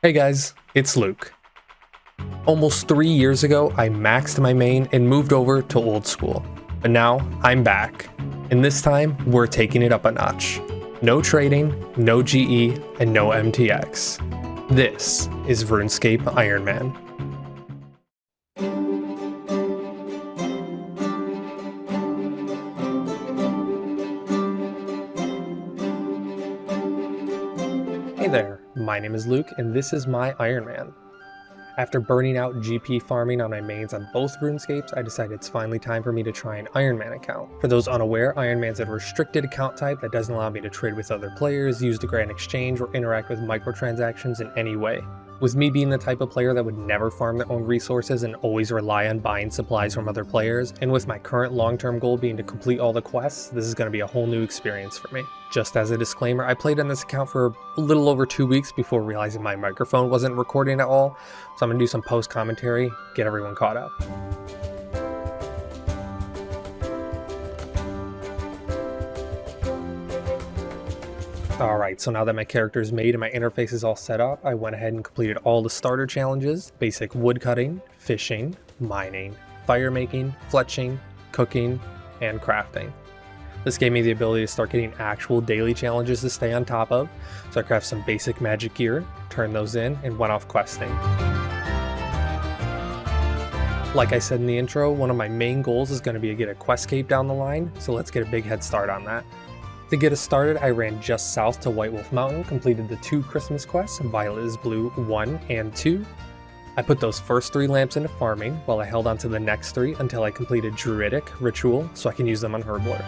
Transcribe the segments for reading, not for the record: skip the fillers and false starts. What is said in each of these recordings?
Hey guys, it's Luke. Almost 3 years ago, I maxed my main and moved over to old school. But now, I'm back. And this time, we're taking it up a notch. No trading, no GE, and no MTX. This is Runescape Ironman. Hey there, my name is Luke, and this is my Ironman. After burning out GP farming on my mains on both RuneScapes, I decided it's finally time for me to try an Ironman account. For those unaware, Ironman's a restricted account type that doesn't allow me to trade with other players, use the Grand Exchange, or interact with microtransactions in any way. With me being the type of player that would never farm their own resources and always rely on buying supplies from other players, and with my current long-term goal being to complete all the quests, this is going to be a whole new experience for me. Just as a disclaimer, I played on this account for a little over 2 weeks before realizing my microphone wasn't recording at all, so I'm going to do some post-commentary, get everyone caught up. Alright, so now that my character is made and my interface is all set up, I went ahead and completed all the starter challenges: basic wood cutting, fishing, mining, fire making, fletching, cooking, and crafting. This gave me the ability to start getting actual daily challenges to stay on top of, so I crafted some basic magic gear, turned those in, and went off questing. Like I said in the intro, one of my main goals is going to be to get a quest cape down the line, so let's get a big head start on that. To get us started, I ran just south to White Wolf Mountain, completed the 2 Christmas quests, Violet is Blue 1 and 2. I put those first 3 lamps into farming, while I held on to the next 3 until I completed Druidic Ritual, so I can use them on Herblore.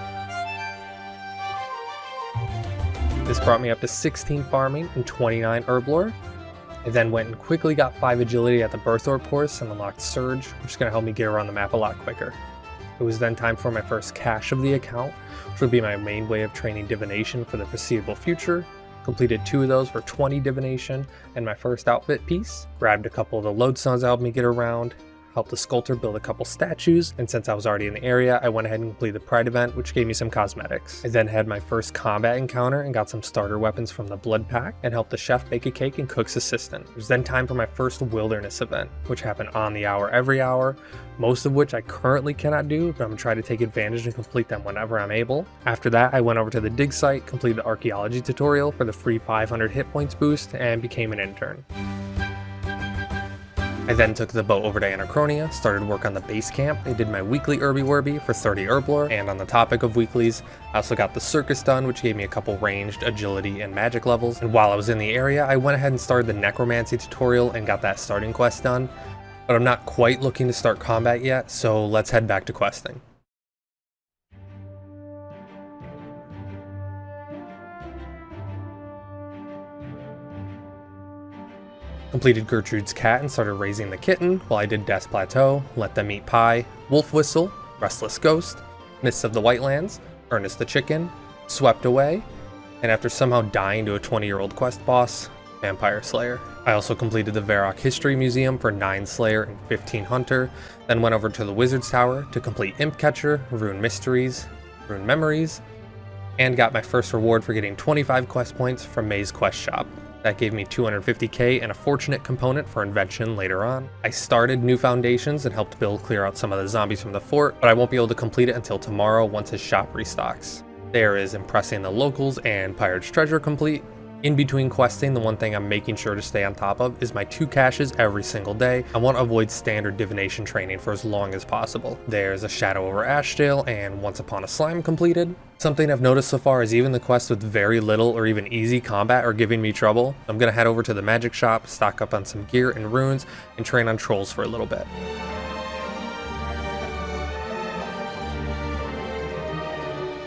This brought me up to 16 farming and 29 Herblore. I then went and quickly got 5 agility at the Birthorpe course and unlocked Surge, which is going to help me get around the map a lot quicker. It was then time for my first cache of the account, which would be my main way of training divination for the foreseeable future. Completed 2 of those for 20 divination and my first outfit piece. Grabbed a couple of the lodestones that helped me get around. Helped the sculptor build a couple statues, and since I was already in the area, I went ahead and completed the Pride event, which gave me some cosmetics. I then had my first combat encounter and got some starter weapons from the Blood Pack, and helped the chef bake a cake and cook's assistant. It was then time for my first wilderness event, which happened on the hour every hour, most of which I currently cannot do, but I'm going to try to take advantage and complete them whenever I'm able. After that, I went over to the dig site, completed the archaeology tutorial for the free 500 hit points boost, and became an intern. I then took the boat over to Anachronia, started work on the base camp. I did my weekly Irby Werby for 30 Herblore, and on the topic of weeklies, I also got the circus done, which gave me a couple ranged, agility, and magic levels. And while I was in the area, I went ahead and started the necromancy tutorial and got that starting quest done. But I'm not quite looking to start combat yet, so let's head back to questing. Completed Gertrude's cat and started raising the kitten, while I did Death Plateau, Let Them Eat Pie, Wolf Whistle, Restless Ghost, Mists of the Whitelands, Ernest the Chicken, Swept Away, and after somehow dying to a 20-year-old quest boss, Vampire Slayer. I also completed the Varrock History Museum for 9 Slayer and 15 Hunter, then went over to the Wizard's Tower to complete Imp Catcher, Rune Mysteries, Rune Memories, and got my first reward for getting 25 quest points from May's Quest Shop. That gave me 250k and a fortunate component for invention later on. I started new foundations and helped Bill clear out some of the zombies from the fort, but I won't be able to complete it until tomorrow once his shop restocks. There is impressing the locals and Pirate's Treasure complete. In between questing, the one thing I'm making sure to stay on top of is my 2 caches every single day. I want to avoid standard divination training for as long as possible. There's a Shadow over Ashdale and Once Upon a Slime completed. Something I've noticed so far is even the quests with very little or even easy combat are giving me trouble. I'm going to head over to the magic shop, stock up on some gear and runes, and train on trolls for a little bit.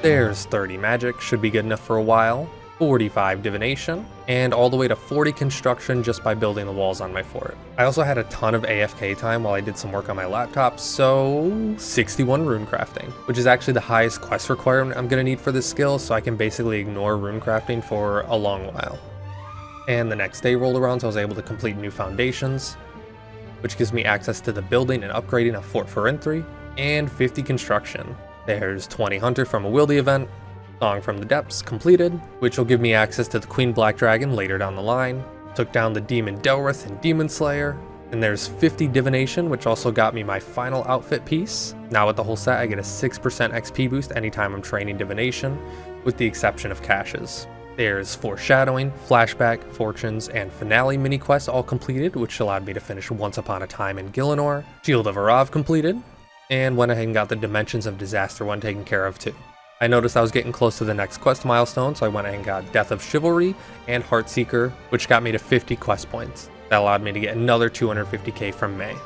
There's 30 magic, should be good enough for a while. 45 divination, and all the way to 40 construction just by building the walls on my fort. I also had a ton of AFK time while I did some work on my laptop, so 61 rune crafting, which is actually the highest quest requirement I'm going to need for this skill, so I can basically ignore rune crafting for a long while. And the next day rolled around, so I was able to complete new foundations, which gives me access to the building and upgrading of Fort Ferentry, and 50 construction. There's 20 Hunter from a Wildy event, Song from the Depths completed, which will give me access to the Queen Black Dragon later down the line, Took down the Demon Delrith and Demon Slayer. And there's 50 Divination, which also got me my final outfit piece. Now with the whole set, I get a 6% XP boost anytime I'm training Divination, with the exception of caches. There's Foreshadowing, Flashback, Fortunes, and Finale mini quests all completed, which allowed me to finish Once Upon a Time in Gielinor. Shield of Arav completed, and went ahead and got the Dimensions of Disaster one taken care of too. I noticed I was getting close to the next quest milestone, so I went ahead and got Death of Chivalry and Heartseeker, which got me to 50 quest points. That allowed me to get another 250k from May.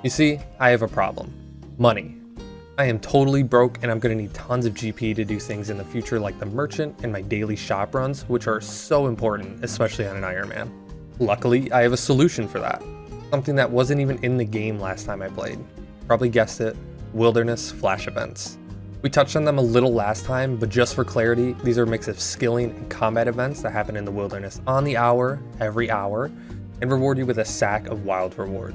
You see, I have a problem. Money. I am totally broke and I'm going to need tons of GP to do things in the future like the merchant and my daily shop runs, which are so important, especially on an Ironman. Luckily, I have a solution for that. Something that wasn't even in the game last time I played. Probably guessed it, Wilderness Flash Events. We touched on them a little last time, but just for clarity, these are a mix of skilling and combat events that happen in the wilderness on the hour, every hour, and reward you with a sack of wild reward.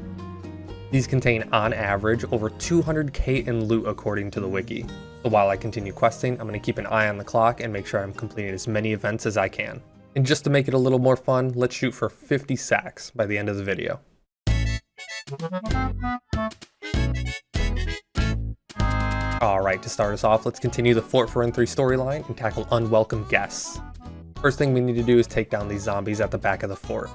These contain, on average, over 200k in loot according to the wiki. So while I continue questing, I'm going to keep an eye on the clock and make sure I'm completing as many events as I can. And just to make it a little more fun, let's shoot for 50 sacks by the end of the video. Alright, to start us off, let's continue the Fort for N3 storyline and tackle unwelcome guests. First thing we need to do is take down these zombies at the back of the fort.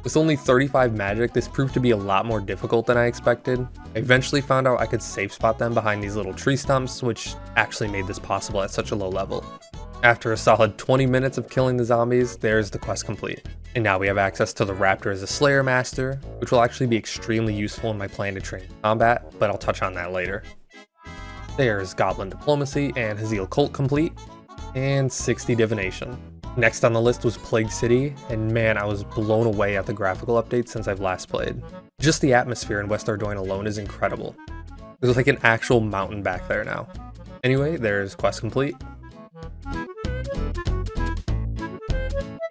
With only 35 magic, this proved to be a lot more difficult than I expected. I eventually found out I could safe spot them behind these little tree stumps, which actually made this possible at such a low level. After a solid 20 minutes of killing the zombies, there's the quest complete. And now we have access to the Raptor as a Slayer Master, which will actually be extremely useful in my plan to train combat, but I'll touch on that later. There's Goblin Diplomacy and Hazeal Cult complete, and 60 Divination. Next on the list was Plague City, and man, I was blown away at the graphical update since I've last played. Just the atmosphere in West Ardoyne alone is incredible. There's like an actual mountain back there now. Anyway, there's quest complete.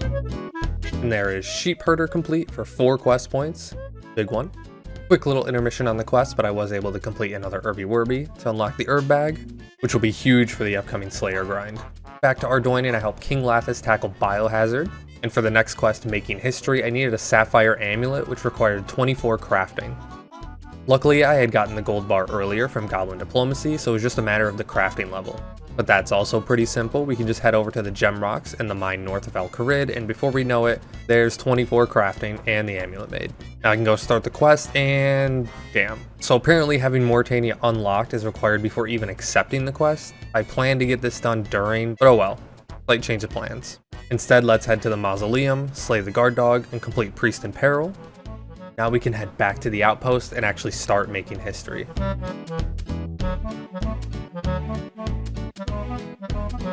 And there is Sheep Herder complete for 4 quest points. Big one. Quick little intermission on the quest, but I was able to complete another Herby Werby to unlock the herb bag, which will be huge for the upcoming Slayer grind. Back to Ardoyne and I helped King Lathis tackle Biohazard, and for the next quest, Making History, I needed a Sapphire Amulet which required 24 crafting. Luckily, I had gotten the gold bar earlier from Goblin Diplomacy, so it was just a matter of the crafting level. But that's also pretty simple. We can just head over to the Gem Rocks and the mine north of Al Kharid, and before we know it, there's 24 crafting and the amulet made. Now I can go start the quest, and damn. So apparently having Mauritania unlocked is required before even accepting the quest. I plan to get this done during, but oh well, slight change of plans. Instead, let's head to the Mausoleum, slay the guard dog, and complete Priest in Peril. Now we can head back to the outpost and actually start making history.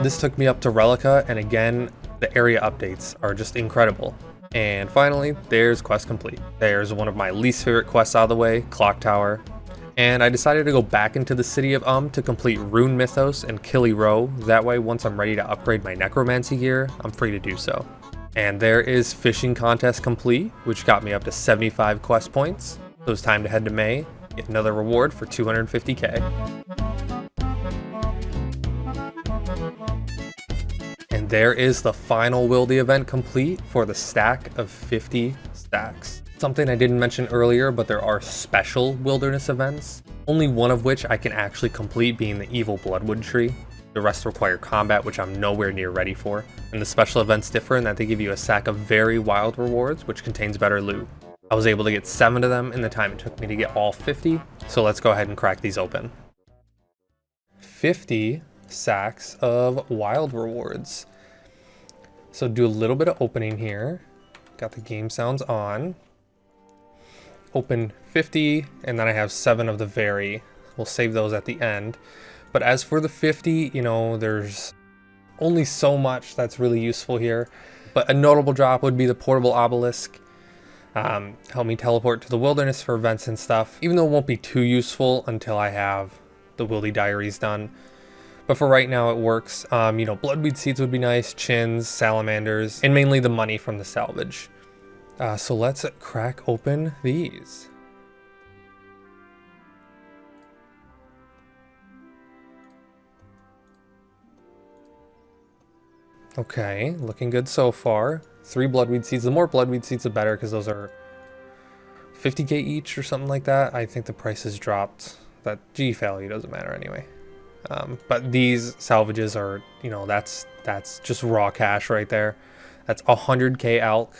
This took me up to Relica, and again, the area updates are just incredible. And finally, there's quest complete. There's one of my least favorite quests out of the way, Clock Tower. And I decided to go back into the city of to complete Rune Mythos and Killy Row. That way, once I'm ready to upgrade my necromancy gear, I'm free to do so. And there is Fishing Contest complete, which got me up to 75 quest points. So it's time to head to May, get another reward for 250k. And there is the final Wildy event complete for the stack of 50 stacks. Something I didn't mention earlier, but there are special wilderness events, only one of which I can actually complete being the Evil Bloodwood Tree. The rest require combat, which I'm nowhere near ready for. And the special events differ in that they give you a sack of very wild rewards, which contains better loot. I was able to get 7 of them in the time it took me to get all 50, so let's go ahead and crack these open. 50 sacks of wild rewards. So do a little bit of opening here. Got the game sounds on. Open 50, and then I have 7 of the very. We'll save those at the end. But as for the 50, you know, there's only so much that's really useful here. But a notable drop would be the portable obelisk. Help me teleport to the wilderness for events and stuff, even though it won't be too useful until I have the Wildy Diaries done. But for right now, it works. You know, bloodweed seeds would be nice, chins, salamanders, and mainly the money from the salvage. So let's crack open these. Okay, looking good so far. 3 bloodweed seeds. The more bloodweed seeds, the better, because those are 50k each or something like that. I think the price has dropped. That G value doesn't matter anyway. But these salvages are, you know, that's just raw cash right there. That's 100k elk.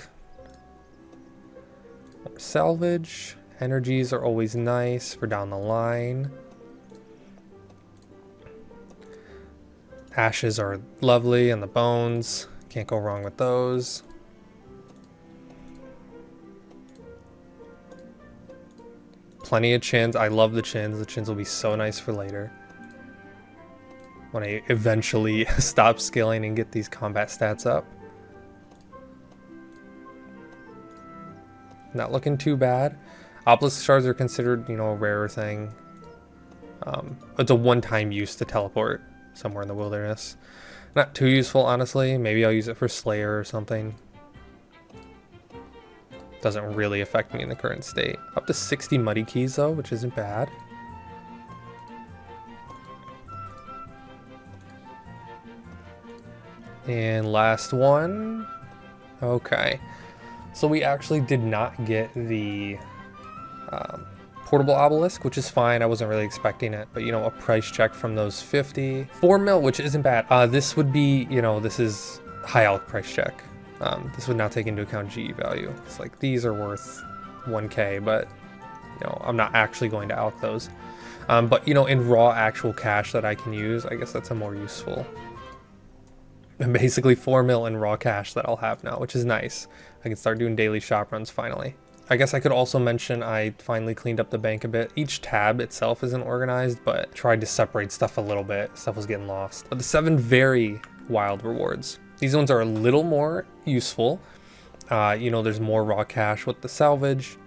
More salvage. Energies are always nice for down the line. Ashes are lovely, and the bones. Can't go wrong with those. Plenty of chins. I love the chins. The chins will be so nice for later, when I eventually stop scaling and get these combat stats up. Not looking too bad. Obelisk shards are considered, you know, a rarer thing. It's a one-time use to teleport somewhere in the wilderness. Not too useful, honestly. Maybe I'll use it for Slayer or something. Doesn't really affect me in the current state. Up to 60 muddy keys though, which isn't bad. And last one. Okay. So we actually did not get the portable obelisk, which is fine. I wasn't really expecting it, but you know, a price check from those 50. 4 mil, which isn't bad. This would be, you know, this is high elk price check. This would not take into account GE value. It's like these are worth 1k, but you know, I'm not actually going to elk those. But you know, in raw actual cash that I can use, I guess that's a more useful. And basically 4 mil in raw cash that I'll have now, which is nice. I can start doing daily shop runs finally. I guess I could also mention I finally cleaned up the bank a bit. Each tab itself isn't organized, but tried to separate stuff a little bit. Stuff was getting lost. But the 7 very wild rewards. These ones are a little more useful. You know, there's more raw cash with the salvage.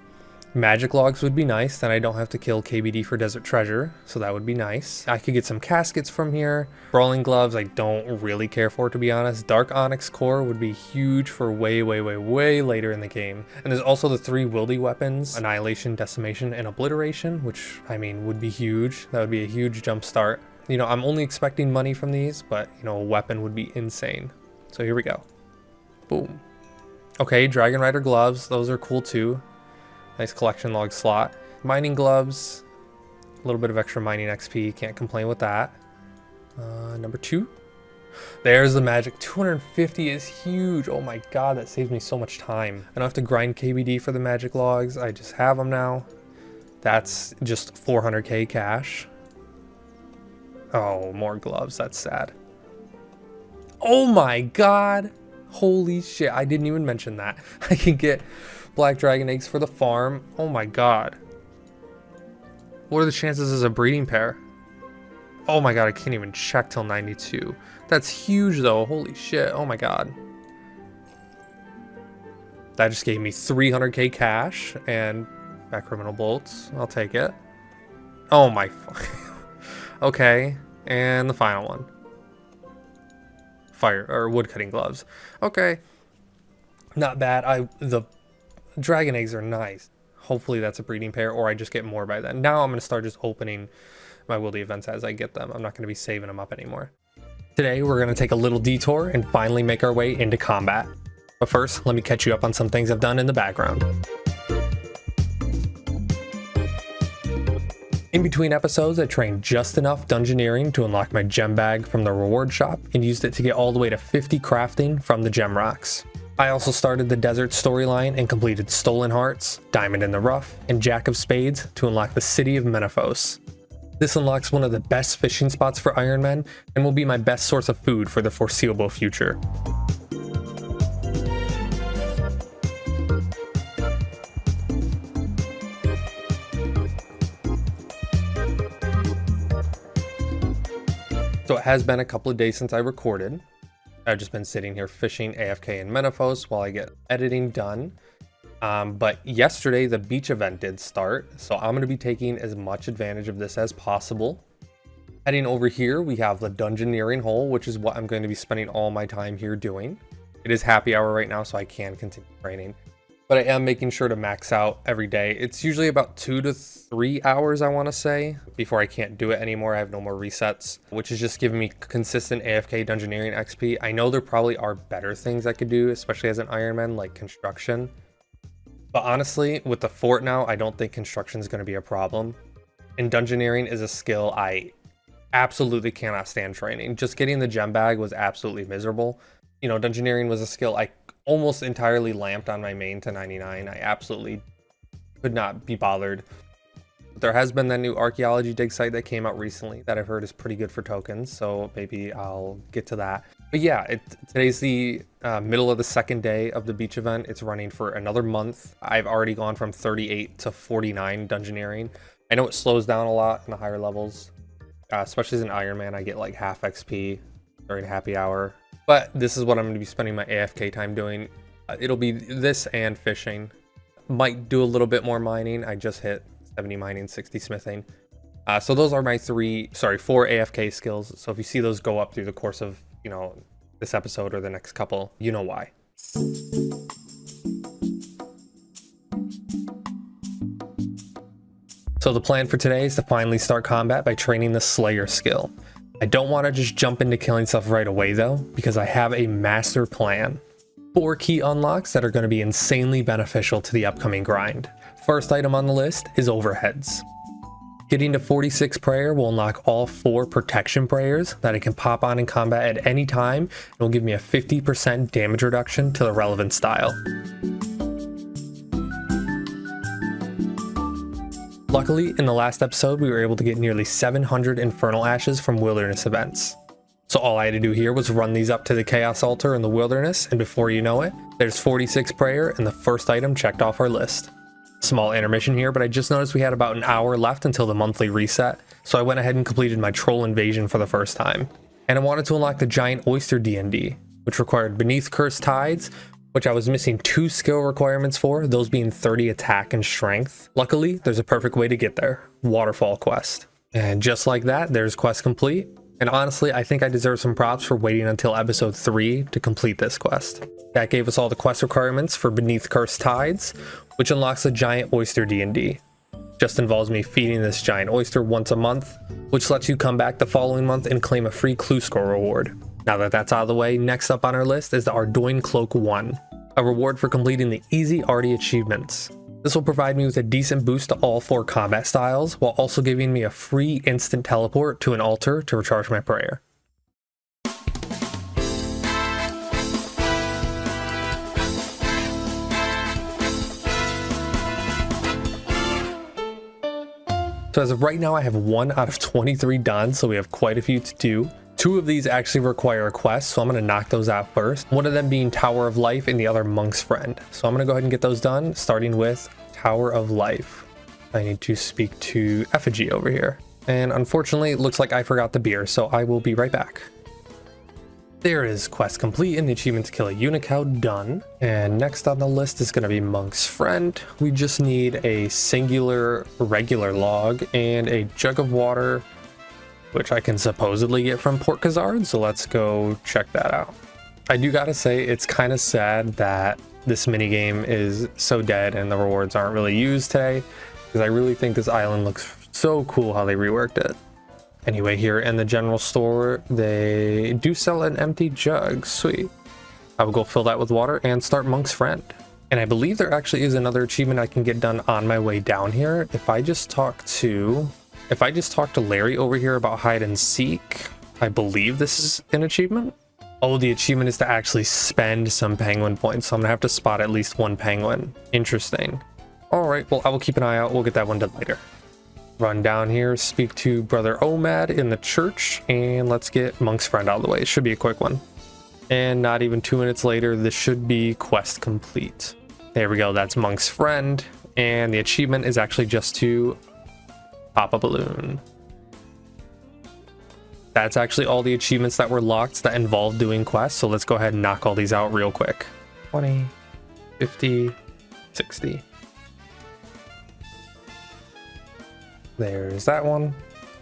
Magic logs would be nice, then I don't have to kill KBD for desert treasure, so that would be nice. I could get some caskets from here. Brawling gloves I don't really care for, to be honest. Dark onyx core would be huge for way later in the game. And there's also the 3 wildy weapons, annihilation, decimation, and obliteration, which I mean would be huge. That would be a huge jump start. You know, I'm only expecting money from these, but you know, a weapon would be insane. So here we go. Boom. Okay, Dragon Rider gloves, those are cool too. Nice collection log slot. Mining gloves, a little bit of extra mining XP, can't complain with that. Number 2. There's the magic. 250 is huge. Oh my god, that saves me so much time. I don't have to grind KBD for the magic logs, I just have them now. That's just 400k cash. Oh, more gloves, that's sad. Oh my god. Holy shit, I didn't even mention that. I can get black dragon eggs for the farm. Oh my god. What are the chances as a breeding pair? Oh my god, I can't even check till 92. That's huge though, holy shit, oh my god. That just gave me 300k cash and back criminal bolts. I'll take it. Oh my okay, and the final one. Fire or wood cutting gloves. Okay. Not bad. The dragon eggs are nice. Hopefully that's a breeding pair, or I just get more by then. Now I'm going to start just opening my wildy events as I get them. I'm not going to be saving them up anymore. Today we're going to take a little detour and finally make our way into combat. But first, let me catch you up on some things I've done in the background. In between episodes, I trained just enough dungeoneering to unlock my gem bag from the reward shop and used it to get all the way to 50 crafting from the gem rocks. I also started the desert storyline and completed Stolen Hearts, Diamond in the Rough, and Jack of Spades to unlock the city of Menaphos. This unlocks one of the best fishing spots for Ironman and will be my best source of food for the foreseeable future. So it has been a couple of days since I recorded. I've just been sitting here fishing AFK in Menaphos while I get editing done. But yesterday the beach event did start, so I'm going to be taking as much advantage of this as possible. Heading over here, we have the dungeoneering hole, which is what I'm going to be spending all my time here doing. It is happy hour right now, so I can continue training. But I am making sure to max out every day. It's usually about 2 to 3 hours, I want to say, before I can't do it anymore. I have no more resets, which is just giving me consistent AFK dungeoneering XP. I know there probably are better things I could do, especially as an Ironman, like construction. But honestly, with the fort now, I don't think construction is going to be a problem. And dungeoneering is a skill I absolutely cannot stand training. Just getting the gem bag was absolutely miserable. You know, dungeoneering was a skill I almost entirely lamped on my main to 99. I absolutely could not be bothered. But there has been that new archaeology dig site that came out recently that I've heard is pretty good for tokens, so maybe I'll get to that. But yeah, today's the middle of the second day of the beach event. It's running for another month. I've already gone from 38 to 49 dungeoneering. I know it slows down a lot in the higher levels, especially as an Ironman. I get like half XP during happy hour. But this is what I'm going to be spending my AFK time doing. It'll be this and fishing. Might do a little bit more mining. I just hit 70 mining, 60 smithing. So those are my 4 AFK skills. So if you see those go up through the course of, you know, this episode or the next couple, you know why. So the plan for today is to finally start combat by training the Slayer skill. I don't want to just jump into killing stuff right away though, because I have a master plan. 4 key unlocks that are going to be insanely beneficial to the upcoming grind. First item on the list is overheads. Getting to 46 prayer will unlock all 4 protection prayers that I can pop on in combat at any time and will give me a 50% damage reduction to the relevant style. Luckily, in the last episode, we were able to get nearly 700 Infernal Ashes from wilderness events. So all I had to do here was run these up to the Chaos Altar in the wilderness, and before you know it, there's 46 prayer and the first item checked off our list. Small intermission here, but I just noticed we had about an hour left until the monthly reset, so I went ahead and completed my Troll Invasion for the first time. And I wanted to unlock the Giant Oyster D&D, which required Beneath Cursed Tides, which I was missing 2 skill requirements for, those being 30 attack and strength. Luckily, there's a perfect way to get there, Waterfall Quest. And just like that, there's quest complete. And honestly, I think I deserve some props for waiting until episode 3 to complete this quest. That gave us all the quest requirements for Beneath Cursed Tides, which unlocks the Giant Oyster D&D. Just involves me feeding this giant oyster once a month, which lets you come back the following month and claim a free clue score reward. Now that that's out of the way, next up on our list is the Ardoin Cloak 1, a reward for completing the easy Arty achievements. This will provide me with a decent boost to all 4 combat styles, while also giving me a free instant teleport to an altar to recharge my prayer. So as of right now, I have 1 out of 23 done, so we have quite a few to do. 2 of these actually require a quest, so I'm going to knock those out first. One of them being Tower of Life and the other Monk's Friend. So I'm going to go ahead and get those done, starting with Tower of Life. I need to speak to Effigy over here. And unfortunately, it looks like I forgot the beer, so I will be right back. There is quest complete and the achievement to kill a unicow done. And next on the list is going to be Monk's Friend. We just need a singular regular log and a jug of water, which I can supposedly get from Port Khazard, so let's go check that out. I do gotta say, it's kind of sad that this minigame is so dead and the rewards aren't really used today, because I really think this island looks so cool how they reworked it. Anyway, here in the general store, they do sell an empty jug. Sweet. I will go fill that with water and start Monk's Friend. And I believe there actually is another achievement I can get done on my way down here. If I just talk to Larry over here about hide and seek, I believe this is an achievement. Oh, the achievement is to actually spend some penguin points, so I'm gonna have to spot at least 1 penguin. Interesting. All right, well, I will keep an eye out. We'll get that one done later. Run down here, speak to Brother Omad in the church, and let's get Monk's Friend out of the way. It should be a quick one. And not even 2 minutes later, this should be quest complete. There we go, that's Monk's Friend, and the achievement is actually just to pop a balloon. That's actually all the achievements that were locked that involve doing quests, so let's go ahead and knock all these out real quick. 20, 50, 60. There's that one.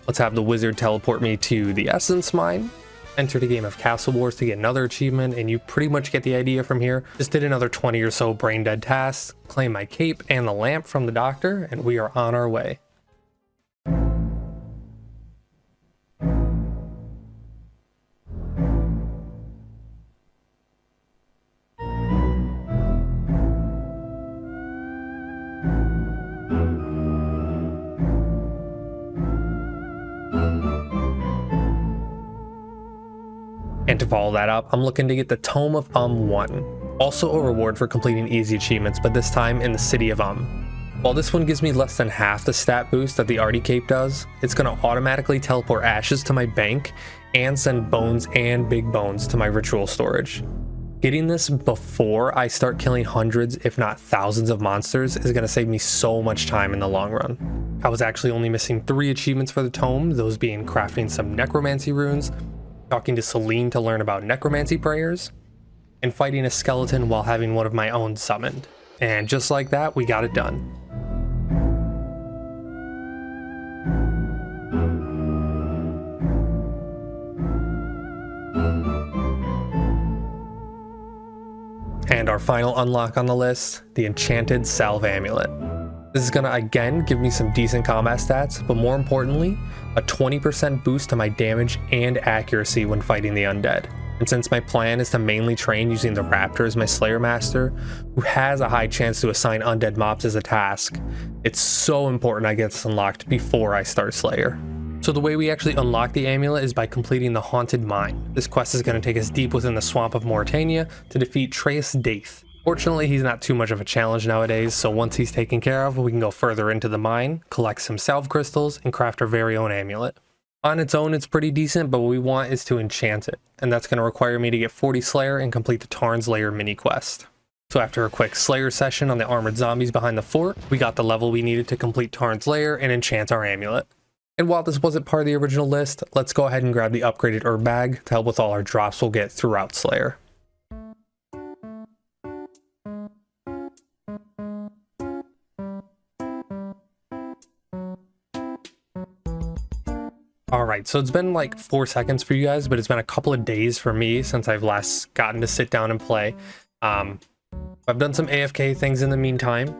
Let's have the wizard teleport me to the essence mine. Enter the game of Castle Wars to get another achievement, and you pretty much get the idea from here. Just did another 20 or so brain dead tasks, claim my cape and the lamp from the doctor, and we are on our way. And to follow that up, I'm looking to get the Tome of 1. Also a reward for completing easy achievements, but this time in the city of While this one gives me less than half the stat boost that the Artie Cape does, it's going to automatically teleport ashes to my bank and send bones and big bones to my ritual storage. Getting this before I start killing hundreds, if not thousands of monsters is going to save me so much time in the long run. I was actually only missing 3 achievements for the tome, those being crafting some necromancy runes, talking to Celine to learn about necromancy prayers, and fighting a skeleton while having one of my own summoned. And just like that, we got it done. And our final unlock on the list, the Enchanted Salve Amulet. This is going to again give me some decent combat stats, but more importantly, a 20% boost to my damage and accuracy when fighting the undead. And since my plan is to mainly train using the Raptor as my Slayer Master, who has a high chance to assign undead mobs as a task, it's so important I get this unlocked before I start Slayer. So the way we actually unlock the amulet is by completing the Haunted Mine. This quest is going to take us deep within the swamp of Mauritania to defeat Trace Daith. Fortunately, he's not too much of a challenge nowadays, so once he's taken care of, we can go further into the mine, collect some salve crystals, and craft our very own amulet. On its own, it's pretty decent, but what we want is to enchant it, and that's going to require me to get 40 Slayer and complete the Tarn's Lair mini quest. So after a quick Slayer session on the armored zombies behind the fort, we got the level we needed to complete Tarn's Lair and enchant our amulet. And while this wasn't part of the original list, let's go ahead and grab the upgraded herb bag to help with all our drops we'll get throughout Slayer. Alright, so it's been like 4 seconds for you guys, but it's been a couple of days for me since I've last gotten to sit down and play. I've done some AFK things in the meantime.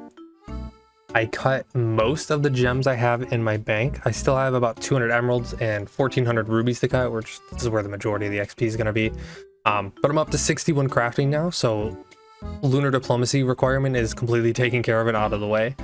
I cut most of the gems I have in my bank. I still have about 200 emeralds and 1400 rubies to cut, which this is where the majority of the XP is going to be. But I'm up to 61 crafting now, so lunar diplomacy requirement is completely taken care of and out of the way.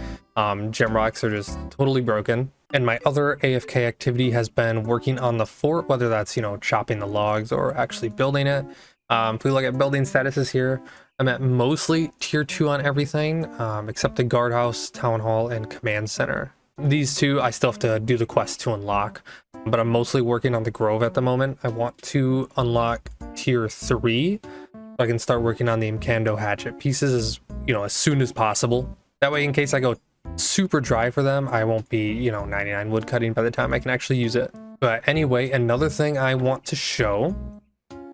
Gem rocks are just totally broken. And my other AFK activity has been working on the fort, whether that's, you know, chopping the logs or actually building it. If we look at building statuses here, I'm at mostly tier 2 on everything, except the guardhouse, town hall, and command center. These two I still have to do the quest to unlock, but I'm mostly working on the grove at the moment. I want to unlock tier 3 so I can start working on the Imcando hatchet pieces as soon as possible. That way, in case I go super dry for them, I won't be 99 wood cutting by the time I can actually use it. But anyway, another thing I want to show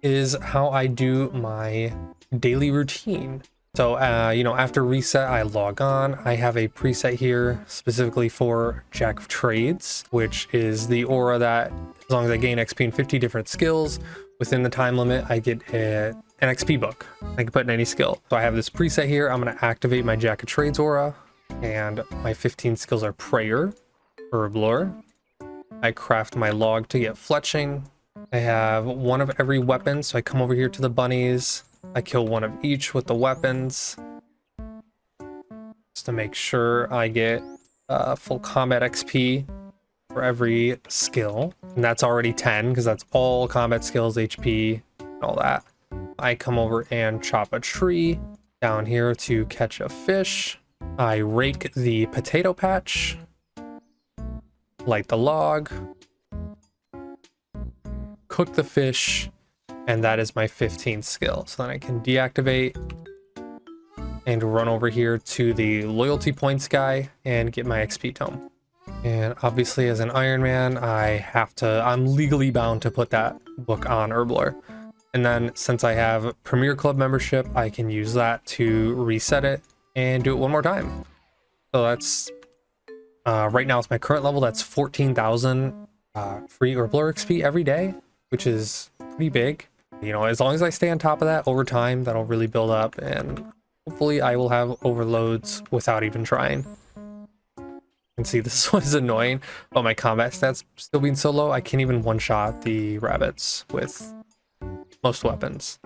is how I do my daily routine. So after reset, I log on. I have a preset here specifically for Jack of Trades, which is the aura that as long as I gain XP in 50 different skills within the time limit, I get an XP book I can put in any skill. So I have this preset here. I'm going to activate my Jack of Trades aura, and my 15 skills are Prayer, Herb Lore. I craft my log to get fletching. I have one of every weapon, so I come over here to the bunnies. I kill one of each with the weapons just to make sure I get full combat XP for every skill. And that's already 10 because that's all combat skills, HP, and all that. I come over and chop a tree down here to catch a fish. I rake the potato patch, light the log, cook the fish, and that is my 15th skill. So then I can deactivate and run over here to the loyalty points guy and get my XP tome. And obviously as an Ironman, I'm legally bound to put that book on Herblore. And then since I have Premier Club membership, I can use that to reset it and do it one more time. So that's right now it's my current level, that's 14,000 free or blur XP every day, which is pretty big. You know, as long as I stay on top of that over time, that'll really build up, and hopefully I will have overloads without even trying. And see, this was annoying, but my combat stats still being so low, I can't even one-shot the rabbits with most weapons.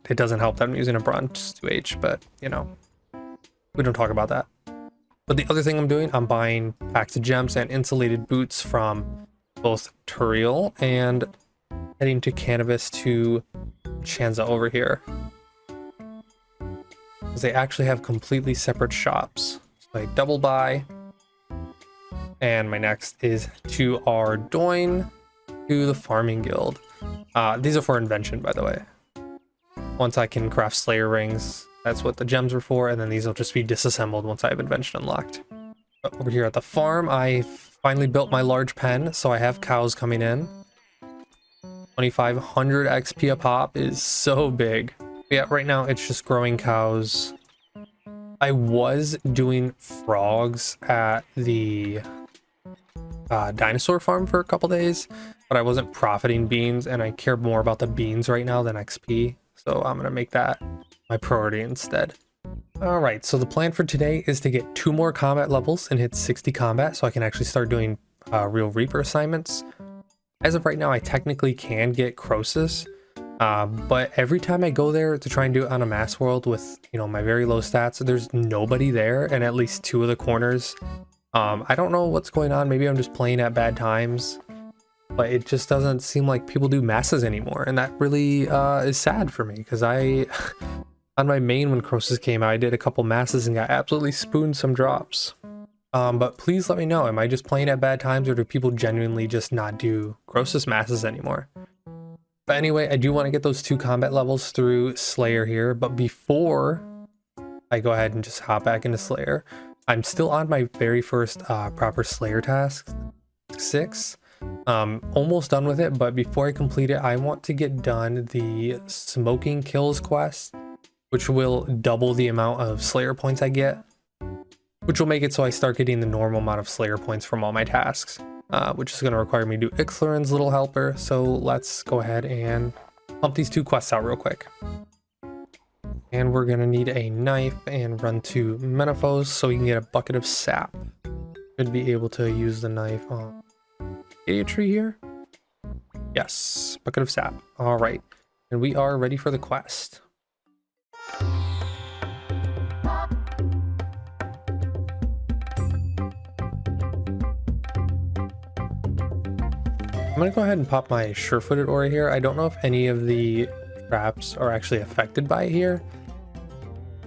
It doesn't help that I'm using a bronze 2H, but, you know, we don't talk about that. But the other thing I'm doing, I'm buying packs of gems and insulated boots from both Turiel and heading to Cannabis to Chanza over here. Because they actually have completely separate shops. So I double buy. And my next is to Ardoin to the Farming Guild. These are for invention, by the way. Once I can craft Slayer rings, that's what the gems were for, and then these will just be disassembled once I have invention unlocked. But over here at the farm, I finally built my large pen, so I have cows coming in. 2500 XP a pop is so big. Yeah, right now it's just growing cows. I was doing frogs at the dinosaur farm for a couple days, but I wasn't profiting beans, and I care more about the beans right now than XP. So I'm gonna make that my priority instead. All right, so the plan for today is to get 2 more combat levels and hit 60 combat so I can actually start doing real Reaper assignments. As of right now, I technically can get Croesus, but every time I go there to try and do it on a mass world with, you know, my very low stats, there's nobody there, and at least 2 of the corners. I don't know what's going on. Maybe I'm just playing at bad times. But it just doesn't seem like people do masses anymore, and that really is sad for me, because I, on my main when Croesus came out, I did a couple masses and got absolutely spooned some drops. But please let me know, am I just playing at bad times, or do people genuinely just not do Croesus masses anymore? But anyway, I do want to get those 2 combat levels through Slayer here, but before I go ahead and just hop back into Slayer, I'm still on my very first proper Slayer task, 6. Almost done with it, but before I complete it, I want to get done the smoking kills quest, which will double the amount of Slayer points I get, which will make it so I start getting the normal amount of Slayer points from all my tasks, which is going to require me to do Ixalan's Little Helper. So let's go ahead and pump these 2 quests out real quick. And we're going to need a knife and run to Menaphos so we can get a bucket of sap. Should be able to use the knife on a tree here. Yes, bucket of sap. All right, and we are ready for the quest. I'm gonna go ahead and pop my sure-footed aura here. I don't know if any of the traps are actually affected by it here,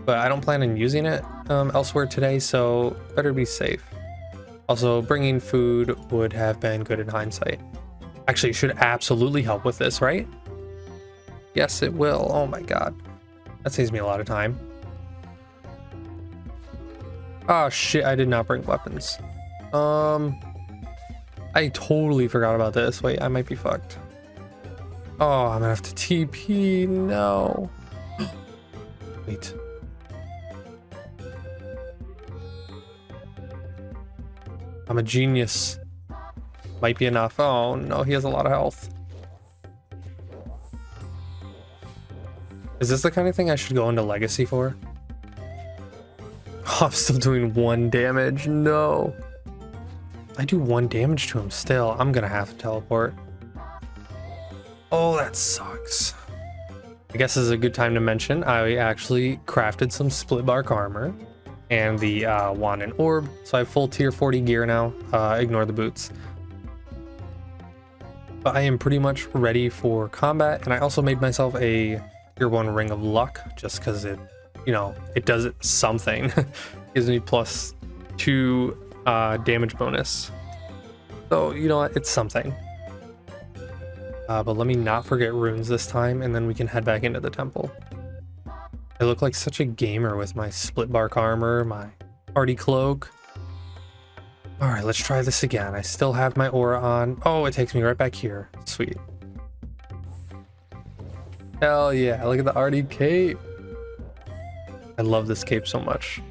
but I don't plan on using it elsewhere today, so better be safe. Also, bringing food would have been good in hindsight. Actually, it should absolutely help with this, right? Yes, it will. Oh my god. That saves me a lot of time. Oh shit, I did not bring weapons. I totally forgot about this. Wait, I might be fucked. Oh, I'm gonna have to TP. No. Wait. I'm a genius. Might be enough. Oh no, he has a lot of health. Is this the kind of thing I should go into Legacy for? Oh, I'm still doing 1 damage. No. I do 1 damage to him still. I'm gonna have to teleport. Oh, that sucks. I guess this is a good time to mention I actually crafted some split bark armor and the wand and orb, so I have full tier 40 gear now. Ignore the boots. But I am pretty much ready for combat, and I also made myself a tier 1 ring of luck just because it, you know, it does it something. Gives me +2 damage bonus. So, you know what, it's something. But let me not forget runes this time, and then we can head back into the temple. I look like such a gamer with my split bark armor, my party cloak. All right, let's try this again. I still have my aura on. Oh, it takes me right back here. Sweet. Hell yeah, look at the arty cape. I love this cape so much.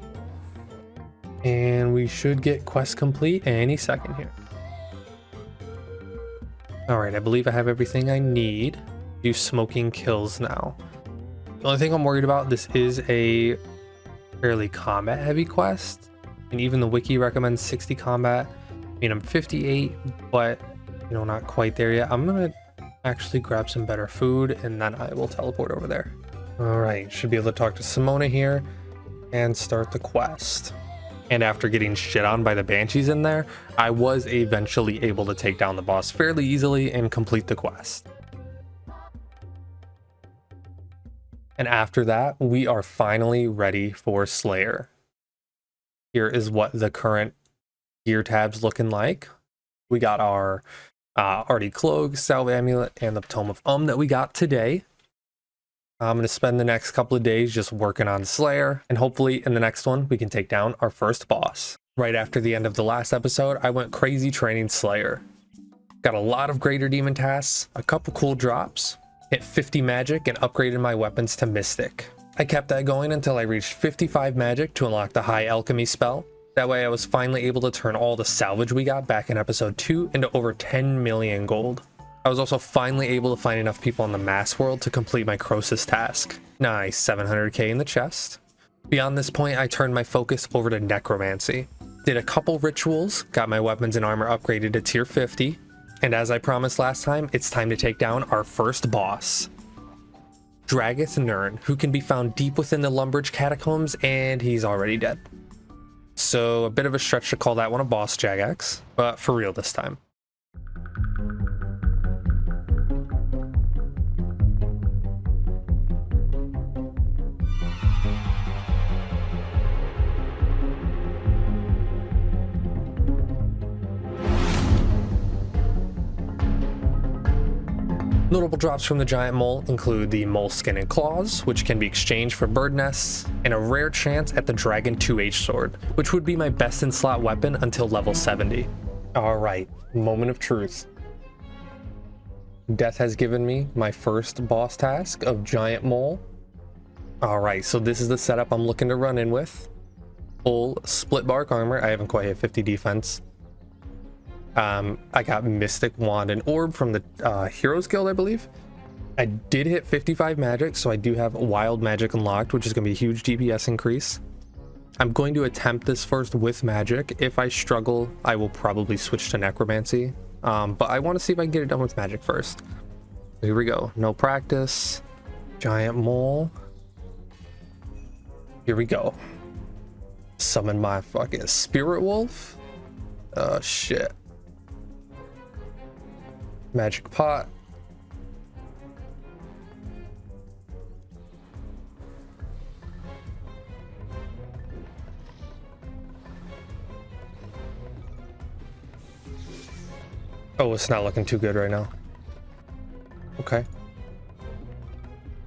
And we should get quest complete any second here. All right, I believe I have everything I need. Do smoking kills now. The only thing I'm worried about, this is a fairly combat heavy quest, and even the wiki recommends 60 combat. I mean, I'm 58, but you know, not quite there yet. I'm gonna actually grab some better food and then I will teleport over there. All right, should be able to talk to Simona here and start the quest. And after getting shit on by the banshees in there, I was eventually able to take down the boss fairly easily and complete the quest. And after that, we are finally ready for Slayer. Here is what the current gear tab's looking like. We got our Artie Cloak, Salve Amulet, and the Tome of that we got today. I'm going to spend the next couple of days just working on Slayer, and hopefully in the next one we can take down our first boss. Right after the end of the last episode, I went crazy training Slayer. Got a lot of greater demon tasks, a couple cool drops, hit 50 magic, and upgraded my weapons to Mystic. I kept that going until I reached 55 magic to unlock the High Alchemy spell. That way I was finally able to turn all the salvage we got back in episode 2 into over 10 million gold. I was also finally able to find enough people in the mass world to complete my Croesus task. Nice, 700k in the chest. Beyond this point, I turned my focus over to necromancy. Did a couple rituals, got my weapons and armor upgraded to tier 50, and as I promised last time, it's time to take down our first boss. Dragath Nern, who can be found deep within the Lumbridge catacombs, and he's already dead. So a bit of a stretch to call that one a boss, Jagex, but for real this time. Notable drops from the giant mole include the mole skin and claws, which can be exchanged for bird nests, and a rare chance at the dragon 2H sword, which would be my best in slot weapon until level 70. Alright, moment of truth. Death has given me my first boss task of giant mole. Alright, so this is the setup I'm looking to run in with. Full split bark armor, I haven't quite hit 50 defense. I got Mystic Wand and Orb from the Heroes Guild, I believe. I did hit 55 magic, so I do have Wild Magic unlocked, which is going to be a huge DPS increase. I'm going to attempt this first with magic. If I struggle, I will probably switch to necromancy. But I want to see if I can get it done with magic first. Here we go. No practice. Giant mole. Here we go. Summon my fucking spirit wolf. Oh, shit. Magic pot. Oh, it's not looking too good right now. Okay.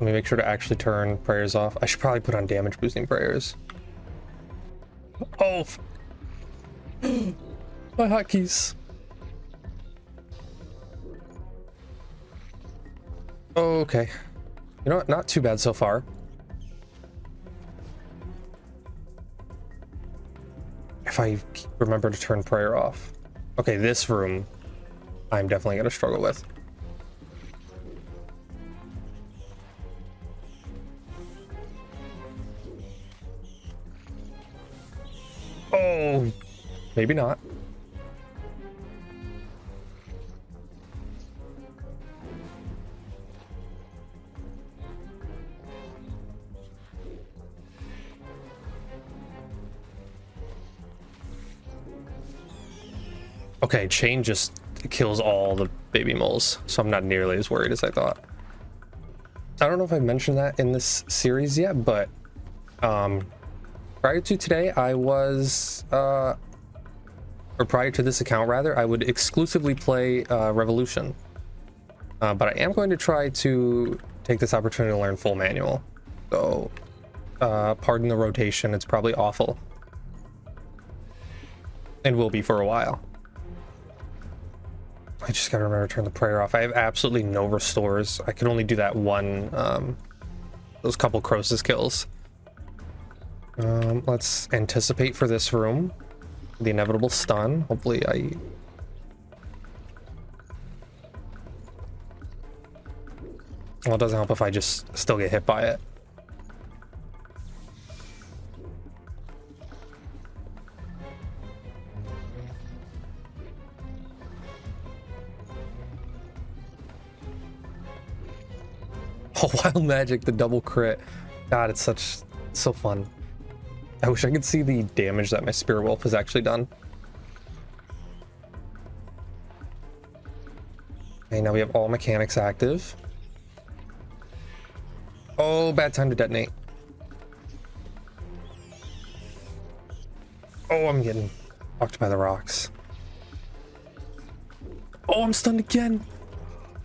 Let me make sure to actually turn prayers off. I should probably put on damage boosting prayers. Oh, my hotkeys. Okay. You know what? Not too bad so far. If I remember to turn prayer off. Okay, this room I'm definitely going to struggle with. Oh, maybe not. Okay, chain just kills all the baby moles, so I'm not nearly as worried as I thought. I don't know if I mentioned that in this series yet, but prior to today, I was, or prior to this account rather, I would exclusively play Revolution. But I am going to try to take this opportunity to learn full manual. So, pardon the rotation, it's probably awful. And will be for a while. I just gotta remember to turn the prayer off. I have absolutely no restores. I can only do that one, those couple Croesus kills. Let's anticipate for this room. The inevitable stun. Hopefully Well, it doesn't help if I just still get hit by it. Oh, Wild Magic, the double crit. God, it's so fun. I wish I could see the damage that my Spear Wolf has actually done. Okay, now we have all mechanics active. Oh, bad time to detonate. Oh, I'm getting fucked by the rocks. Oh, I'm stunned again.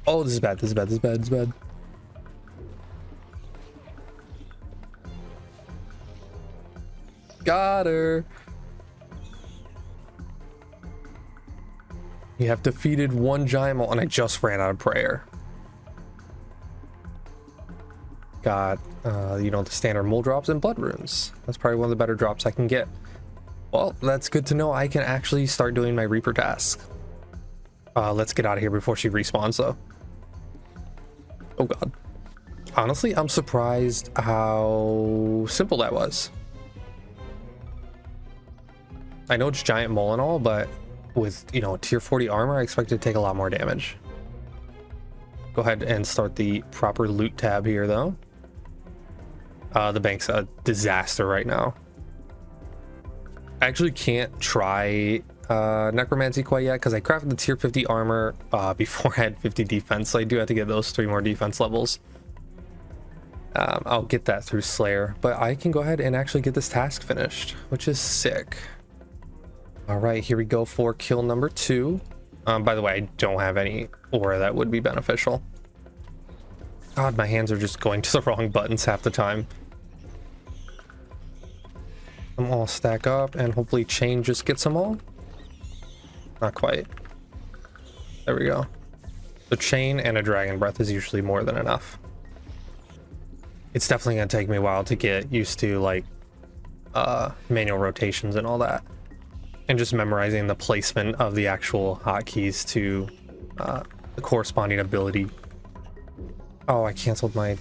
Oh, this is bad. This is bad. This is bad. This is bad. Got her. You have defeated one giant mole, and I just ran out of prayer. Got, you know, the standard mole drops and blood runes. That's probably one of the better drops I can get. Well, that's good to know. I can actually start doing my Reaper task. Let's get out of here before she respawns, though. Oh, God. Honestly, I'm surprised how simple that was. I know it's giant mole and all, but with, you know, tier 40 armor, I expect it to take a lot more damage. Go ahead and start the proper loot tab here, though. The bank's a disaster right now. I actually can't try necromancy quite yet because I crafted the tier 50 armor before I had 50 defense, so I do have to get those 3 more defense levels. I'll get that through Slayer, but I can go ahead and actually get this task finished, which is sick. All right, here we go for kill number 2. By the way, I don't have any aura that would be beneficial. God, my hands are just going to the wrong buttons half the time. Them all stack up, and hopefully chain just gets them all. Not quite. There we go. The chain and a dragon breath is usually more than enough. It's definitely gonna take me a while to get used to like manual rotations and all that, and just memorizing the placement of the actual hotkeys to the corresponding ability. Oh, I canceled my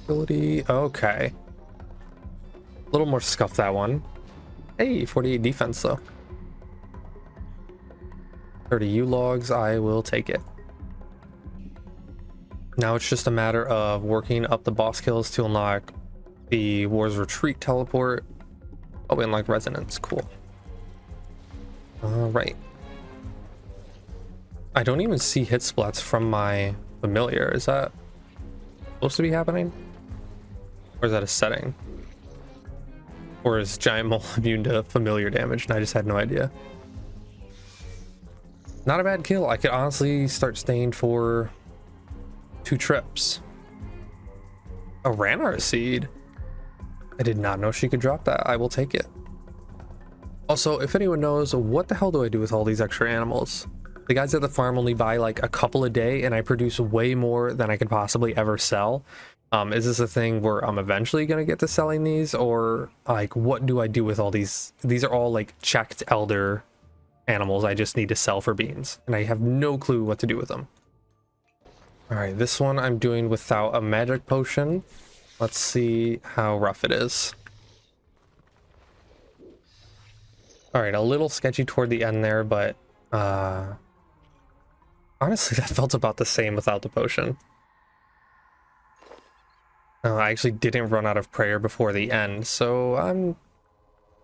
ability. Okay. A little more scuff that one. Hey, 48 defense though. 30 U logs, I will take it. Now it's just a matter of working up the boss kills to unlock the War's Retreat teleport. Oh, we unlock Resonance, cool. All right. I don't even see hit splats from my familiar. Is that supposed to be happening? Or is that a setting? Or is Giant Mole immune to familiar damage and I just had no idea? Not a bad kill. I could honestly start staying for 2 trips. A Ranar seed. I did not know she could drop that. I will take it. Also, if anyone knows, what the hell do I do with all these extra animals? The guys at the farm only buy like a couple a day and I produce way more than I could possibly ever sell. Is this a thing where I'm eventually going to get to selling these, or like what do I do with all these? These are all like checked elder animals I just need to sell for beans, and I have no clue what to do with them. All right, this one I'm doing without a magic potion. Let's see how rough it is. All right, a little sketchy toward the end there, but honestly, that felt about the same without the potion. I actually didn't run out of prayer before the end, so I'm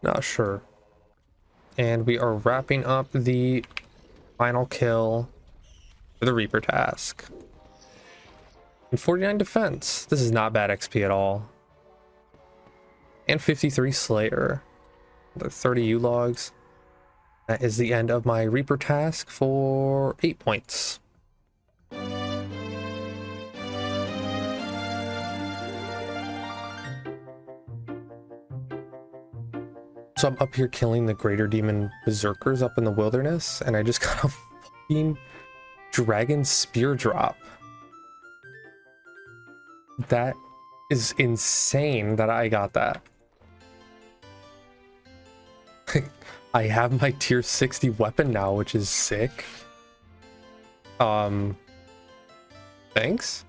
not sure. And we are wrapping up the final kill for the Reaper task. And 49 defense. This is not bad XP at all. And 53 Slayer. The 30 U logs. That is the end of my Reaper task for 8 points. So I'm up here killing the greater demon berserkers up in the wilderness, and I just got a fucking dragon spear drop. That is insane that I got that. I have my tier 60 weapon now, which is sick. Thanks.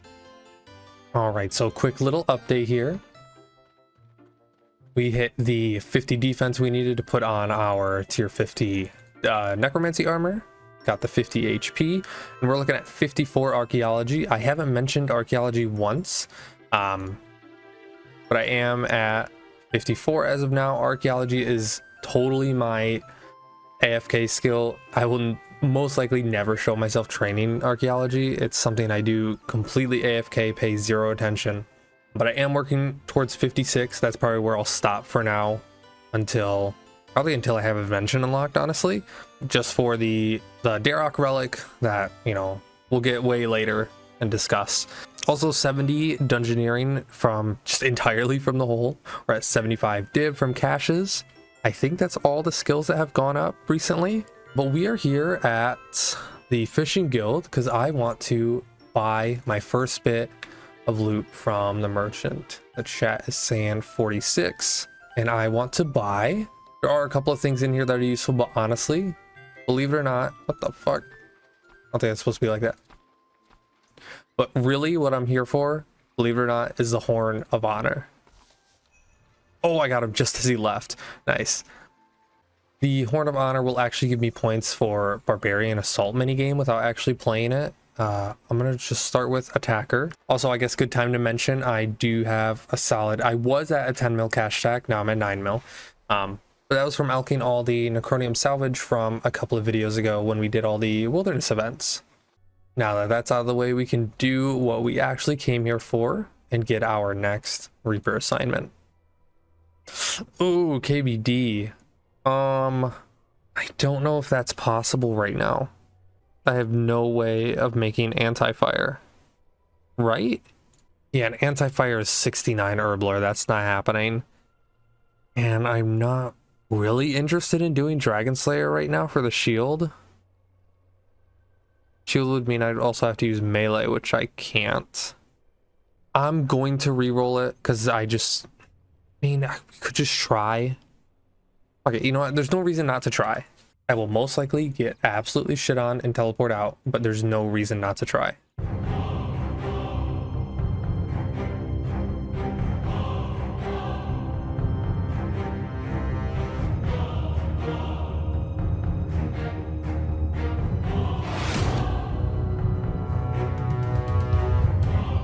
All right, so quick little update here. We hit the 50 defense we needed to put on our tier 50 necromancy armor. Got the 50 HP, and we're looking at 54 archaeology. I haven't mentioned archaeology once, but I am at 54 as of now. Archaeology is totally my AFK skill. I will most likely never show myself training archaeology. It's something I do completely AFK, pay zero attention. But I am working towards 56. That's probably where I'll stop for now until I have Invention unlocked, honestly. Just for the Darok relic that, you know, we'll get way later and discuss. Also 70 dungeoneering from just entirely from the hole. We're at 75 div from caches. I think that's all the skills that have gone up recently. But we are here at the fishing guild because I want to buy my first bit of loot from the merchant. The chat is saying 46, and I want to buy. There are a couple of things in here that are useful, but honestly, believe it or not, what the fuck? I don't think it's supposed to be like that. But really what I'm here for, believe it or not, is the Horn of Honor. Oh, I got him just as he left. Nice. The Horn of Honor will actually give me points for Barbarian Assault minigame without actually playing it. I'm gonna just start with Attacker. Also, I guess good time to mention, I do have a solid, I was at a 10 mil cash stack, now I'm at 9 mil. But that was from alking all the Necronium salvage from a couple of videos ago when we did all the wilderness events. Now that that's out of the way, we can do what we actually came here for and get our next Reaper assignment. Ooh, KBD. I don't know if that's possible right now. I have no way of making anti-fire. Right? Yeah, an anti-fire is 69 Herbler. That's not happening. And I'm not really interested in doing Dragon Slayer right now for the shield. Shield would mean I'd also have to use melee, which I can't. I'm going to re-roll it because I could just try. Okay, you know what? There's no reason not to try. I will most likely get absolutely shit on and teleport out, but there's no reason not to try.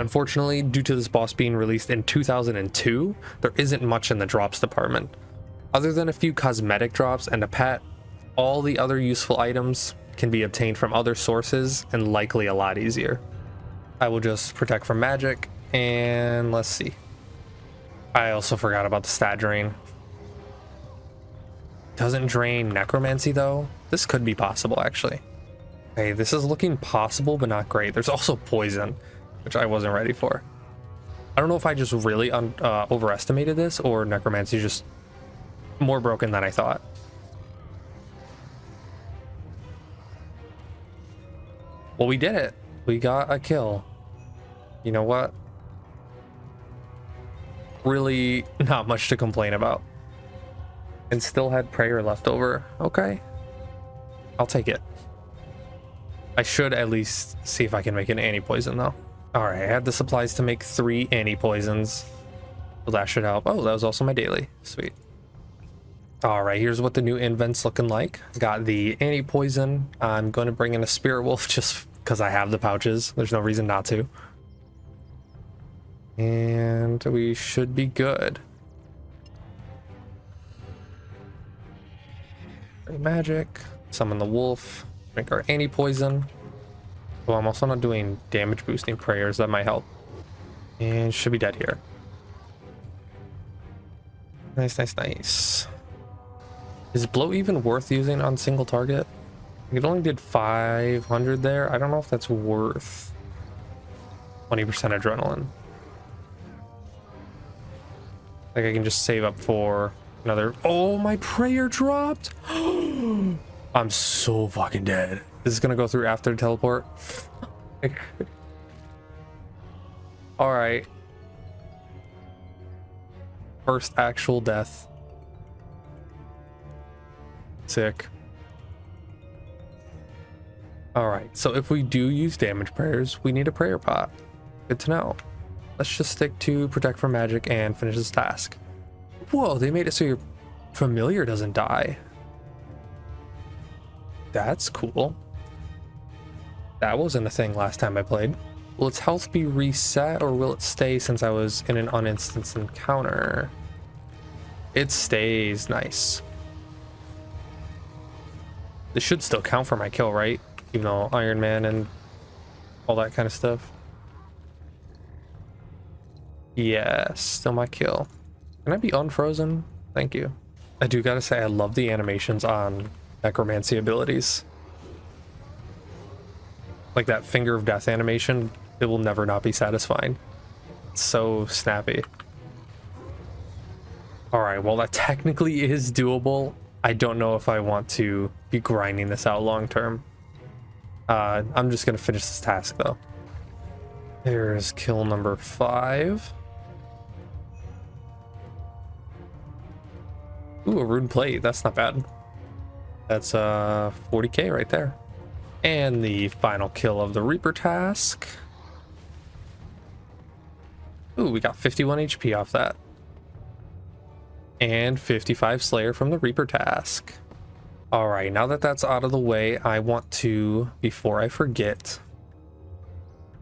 Unfortunately, due to this boss being released in 2002, there isn't much in the drops department. Other than a few cosmetic drops and a pet, all the other useful items can be obtained from other sources and likely a lot easier. I will just protect from magic, and let's see. I also forgot about the stat drain. Doesn't drain necromancy though. This could be possible actually. Okay, this is looking possible but not great. There's also poison, which I wasn't ready for. I don't know if I just really overestimated this or necromancy is just more broken than I thought. Well, we did it. We got a kill. You know what? Really not much to complain about. And still had prayer left over. Okay. I'll take it. I should at least see if I can make an anti-poison though. Alright, I had the supplies to make 3 anti-poisons. Well, that should help. Oh, that was also my daily. Sweet. Alright, here's what the new invent's looking like. Got the anti-poison. I'm going to bring in a spirit wolf just because I have the pouches. There's no reason not to. And we should be good. Magic. Summon the wolf. Make our anti-poison. Oh, I'm also not doing damage boosting prayers. That might help. And should be dead here. Nice, nice, nice. Is blow even worth using on single target? It only did 500 there. I don't know if that's worth 20% adrenaline. Like I can just save up for another. Oh, my prayer dropped. I'm so fucking dead. This is gonna go through after the teleport. All right. First actual death. Sick. All right, so if we do use damage prayers, we need a prayer pot. Good to know. let's just stick to protect from magic and finish this task. Whoa, they made it so your familiar doesn't die. That's cool. That wasn't a thing last time I played. Will its health be reset or will it stay since I was in an uninstance encounter? It stays. Nice. This should still count for my kill, right? Even though Ironman and all that kind of stuff. Yes, still my kill. Can I be unfrozen? Thank you. I do gotta say, I love the animations on necromancy abilities. Like that finger of death animation, it will never not be satisfying. It's so snappy. All right, well, that technically is doable. I don't know if I want to be grinding this out long term. I'm just gonna finish this task though. There's kill number 5. Ooh, a rune plate. That's not bad. That's 40k right there. And the final kill of the Reaper task. Ooh, we got 51 HP off that. And 55 Slayer from the Reaper task. All right, now that that's out of the way, I want to, before I forget,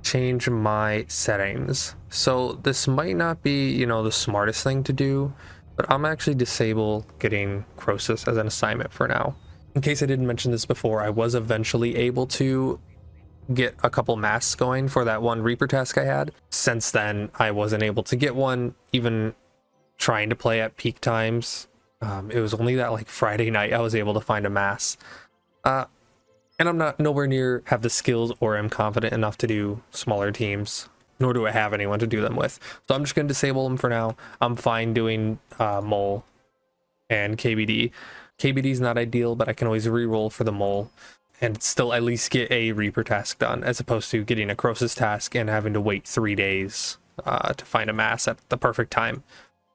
change my settings. So this might not be, you know, the smartest thing to do, but I'm actually disable getting Croesus as an assignment for now. In case I didn't mention this before, I was eventually able to get a couple masks going for that one Reaper task I had. Since then, I wasn't able to get one, even trying to play at peak times. It was only that like Friday night I was able to find a mass. And I'm not nowhere near have the skills or am confident enough to do smaller teams, nor do I have anyone to do them with. So I'm just going to disable them for now. I'm fine doing mole and KBD. KBD is not ideal, but I can always re-roll for the mole and still at least get a Reaper task done, as opposed to getting a Croesus task and having to wait 3 days to find a mass at the perfect time.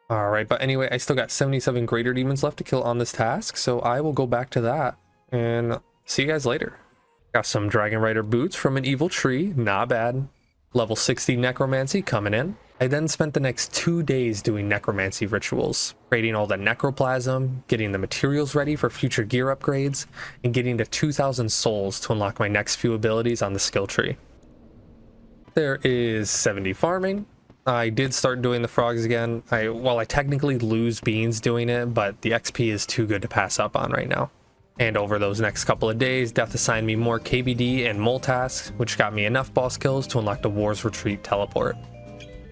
All right, but anyway, I still got 77 greater demons left to kill on this task, so I will go back to that and see you guys later. Got some Dragon Rider boots from an evil tree, not bad. Level 60 necromancy coming in. I then spent the next 2 days doing necromancy rituals, creating all the necroplasm, getting the materials ready for future gear upgrades, and getting to 2,000 souls to unlock my next few abilities on the skill tree. There is 70 farming. I did start doing the frogs again. While I technically lose beans doing it, but the XP is too good to pass up on right now. And over those next couple of days, Death assigned me more KBD and mole tasks, which got me enough boss kills to unlock the War's Retreat teleport.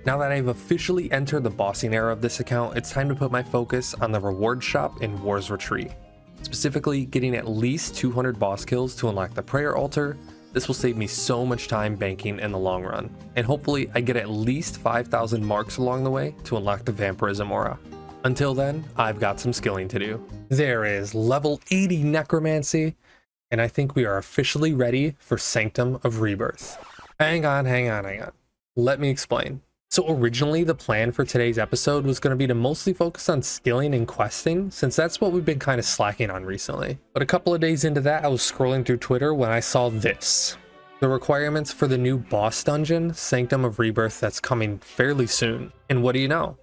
Now that I've officially entered the bossing era of this account, it's time to put my focus on the reward shop in War's Retreat. Specifically, getting at least 200 boss kills to unlock the prayer altar. This will save me so much time banking in the long run. And hopefully I get at least 5,000 marks along the way to unlock the vampirism aura. Until then, I've got some skilling to do. There is level 80 necromancy, and I think we are officially ready for Sanctum of Rebirth. Hang on. Let me explain. So originally the plan for today's episode was going to be to mostly focus on skilling and questing, since that's what we've been kind of slacking on recently. But a couple of days into that, I was scrolling through Twitter when I saw this. The requirements for the new boss dungeon, Sanctum of Rebirth, that's coming fairly soon. And what do you know?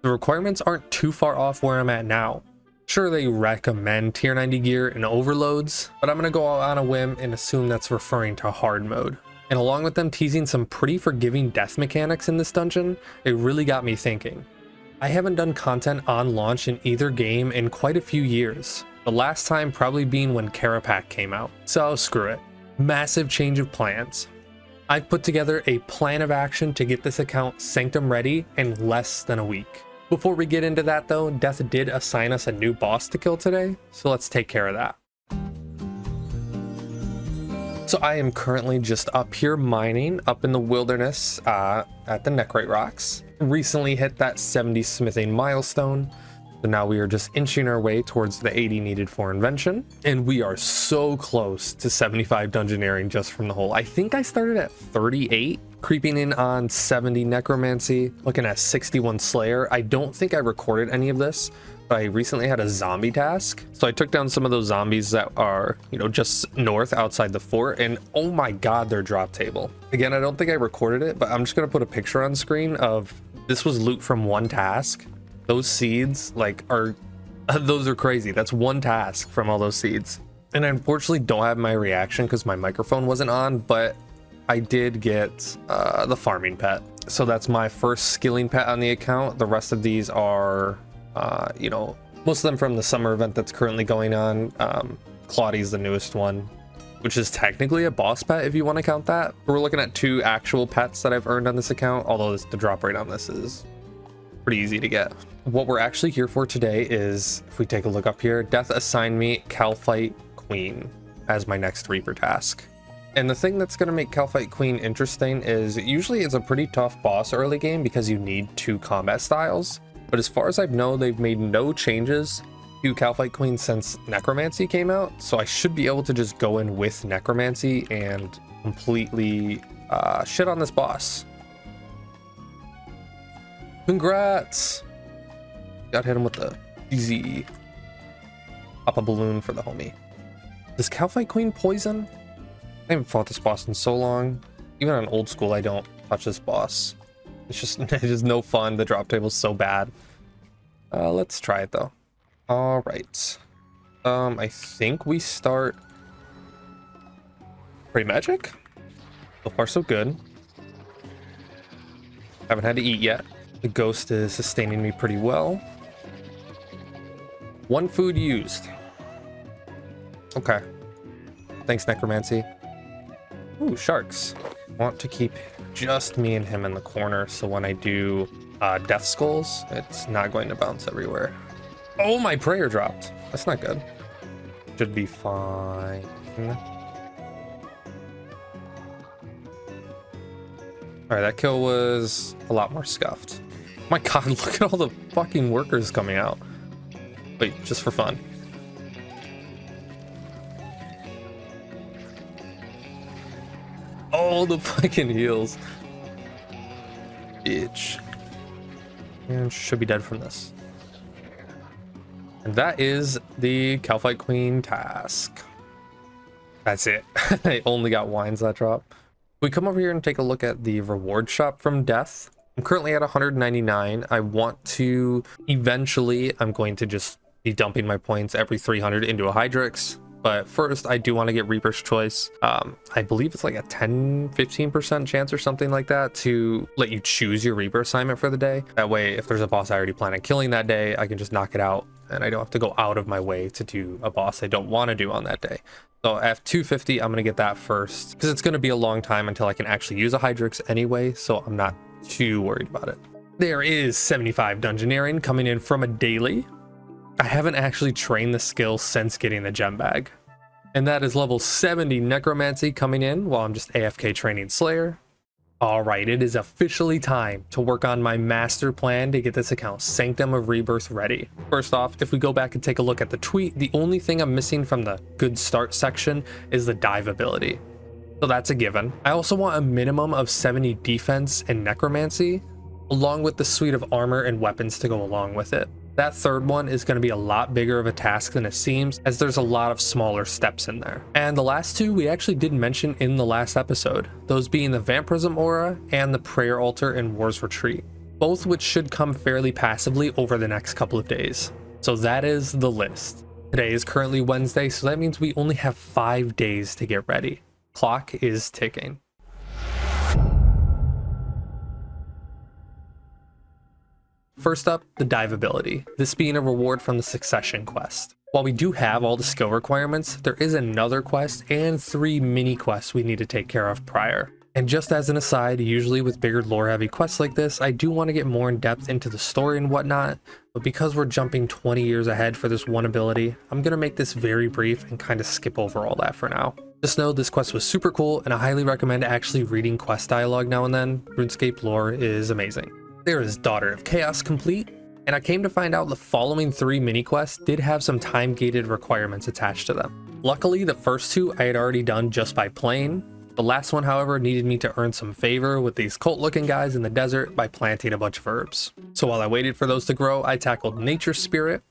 The requirements aren't too far off where I'm at now. Sure, they recommend tier 90 gear and overloads, but I'm going to go out on a whim and assume that's referring to hard mode. And along with them teasing some pretty forgiving death mechanics in this dungeon, it really got me thinking. I haven't done content on launch in either game in quite a few years. The last time probably being when Carapac came out. So screw it. Massive change of plans. I've put together a plan of action to get this account Sanctum ready in less than a week. Before we get into that though, Death did assign us a new boss to kill today, so let's take care of that. So I am currently just up here mining up in the wilderness at the Necrite Rocks. Recently hit that 70 smithing milestone. So now we are just inching our way towards the 80 needed for invention. And we are so close to 75 dungeoneering just from the hole. I think I started at 38, creeping in on 70 necromancy, looking at 61 slayer. I don't think I recorded any of this, I recently had a zombie task. So I took down some of those zombies that are, you know, just north outside the fort, and oh my god, their drop table. Again, I don't think I recorded it, but I'm just gonna put a picture on screen of this was loot from one task. Those seeds like are those are crazy. That's one task from all those seeds. And I unfortunately don't have my reaction because my microphone wasn't on, but I did get the farming pet. So that's my first skilling pet on the account. The rest of these are, you know, most of them from the summer event that's currently going on. Claudie's the newest one, which is technically a boss pet if you want to count that. We're looking at 2 actual pets that I've earned on this account, although the drop rate on this is pretty easy to get. What we're actually here for today is, if we take a look up here, Death assigned me Calphite Queen as my next Reaper task. And the thing that's going to make Calphite Queen interesting is usually it's a pretty tough boss early game because you need 2 combat styles. But as far as I know, they've made no changes to Calphite Queen since Necromancy came out. So I should be able to just go in with Necromancy and completely shit on this boss. Congrats! Got hit him with the easy pop a balloon for the homie. Does Calphite Queen poison? I haven't fought this boss in so long. Even on old school, I don't touch this boss. It's just no fun. The drop table's so bad. Let's try it though. All right. I think we start pretty magic. So far, so good. Haven't had to eat yet. The ghost is sustaining me pretty well. 1 food used. Okay. Thanks, Necromancy. Ooh, sharks. Want to keep just me and him in the corner, so when I do death skulls, it's not going to bounce everywhere. Oh, my prayer dropped. That's not good. Should be fine. Alright, that kill was a lot more scuffed. My god, look at all the fucking workers coming out. Wait, just for fun. Oh, the fucking heals. Bitch. And should be dead from this. And that is the Calphite Queen task. That's it. I only got wines that drop. We come over here and take a look at the reward shop from Death. I'm currently at 199. I want to eventually, I'm going to just be dumping my points every 300 into a Hydrix. But first, I do want to get Reaper's Choice. I believe it's like a 10-15% chance or something like that to let you choose your Reaper assignment for the day. That way, if there's a boss I already plan on killing that day, I can just knock it out and I don't have to go out of my way to do a boss I don't want to do on that day. So at 250, I'm going to get that first because it's going to be a long time until I can actually use a Hydrix anyway, so I'm not too worried about it. There is 75 Dungeoneering coming in from a daily. I haven't actually trained the skill since getting the gem bag. And that is level 70 Necromancy coming in while I'm just AFK training Slayer. Alright, it is officially time to work on my master plan to get this account Sanctum of Rebirth ready. First off, if we go back and take a look at the tweet, the only thing I'm missing from the good start section is the dive ability. So that's a given. I also want a minimum of 70 defense and Necromancy, along with the suite of armor and weapons to go along with it. That third one is going to be a lot bigger of a task than it seems, as there's a lot of smaller steps in there. And the last 2 we actually did mention in the last episode, those being the Vampirism Aura and the Prayer Altar in War's Retreat, both which should come fairly passively over the next couple of days. So that is the list. Today is currently Wednesday, so that means we only have 5 days to get ready. Clock is ticking. First up, the dive ability, this being a reward from the Succession quest. While we do have all the skill requirements, there is another quest and 3 mini quests we need to take care of prior. And just as an aside, usually with bigger lore heavy quests like this, I do want to get more in depth into the story and whatnot, but because we're jumping 20 years ahead for this one ability, I'm going to make this very brief and kind of skip over all that for now. Just know this quest was super cool and I highly recommend actually reading quest dialogue now and then. RuneScape lore is amazing. There is Daughter of Chaos complete, and I came to find out the following 3 mini quests did have some time-gated requirements attached to them. Luckily, the first 2 I had already done just by playing. The last one, however, needed me to earn some favor with these cult-looking guys in the desert by planting a bunch of herbs. So while I waited for those to grow, I tackled Nature Spirit,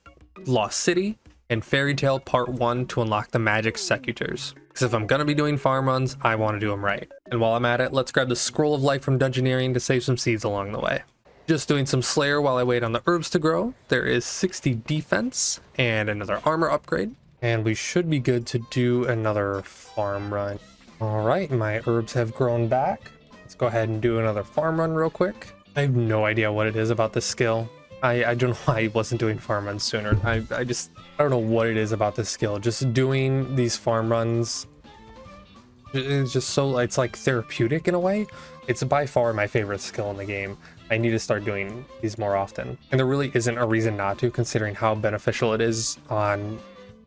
Lost City, and Fairy Tale Part 1 to unlock the magic secutors. Because if I'm gonna be doing farm runs, I want to do them right. And while I'm at it, let's grab the Scroll of Life from Dungeoneering to save some seeds along the way. Just doing some Slayer while I wait on the herbs to grow. There is 60 defense and another armor upgrade. And we should be good to do another farm run. All right, my herbs have grown back. Let's go ahead and do another farm run real quick. I have no idea what it is about this skill. I don't know why I wasn't doing farm runs sooner. I don't know what it is about this skill. Just doing these farm runs, it's just so, it's like therapeutic in a way. It's by far my favorite skill in the game. I need to start doing these more often. And there really isn't a reason not to, considering how beneficial it is on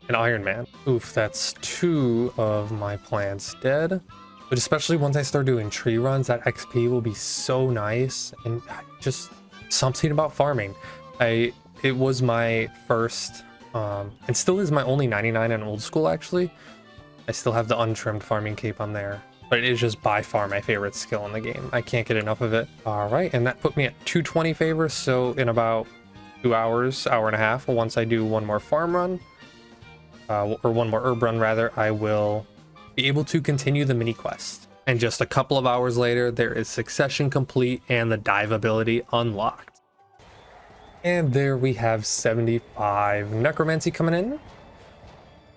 an Ironman. Oof, that's 2 of my plants dead. But especially once I start doing tree runs, that XP will be so nice. And just something about farming. It was my first, and still is my only 99 in old school actually. I still have the untrimmed farming cape on there. But it is just by far my favorite skill in the game. I can't get enough of it. All right, and that put me at 220 favor. So in about 2 hours, hour and a half, once I do one more farm run, or one more herb run rather, I will be able to continue the mini quest. And just a couple of hours later, there is succession complete and the dive ability unlocked. And there we have 75 necromancy coming in.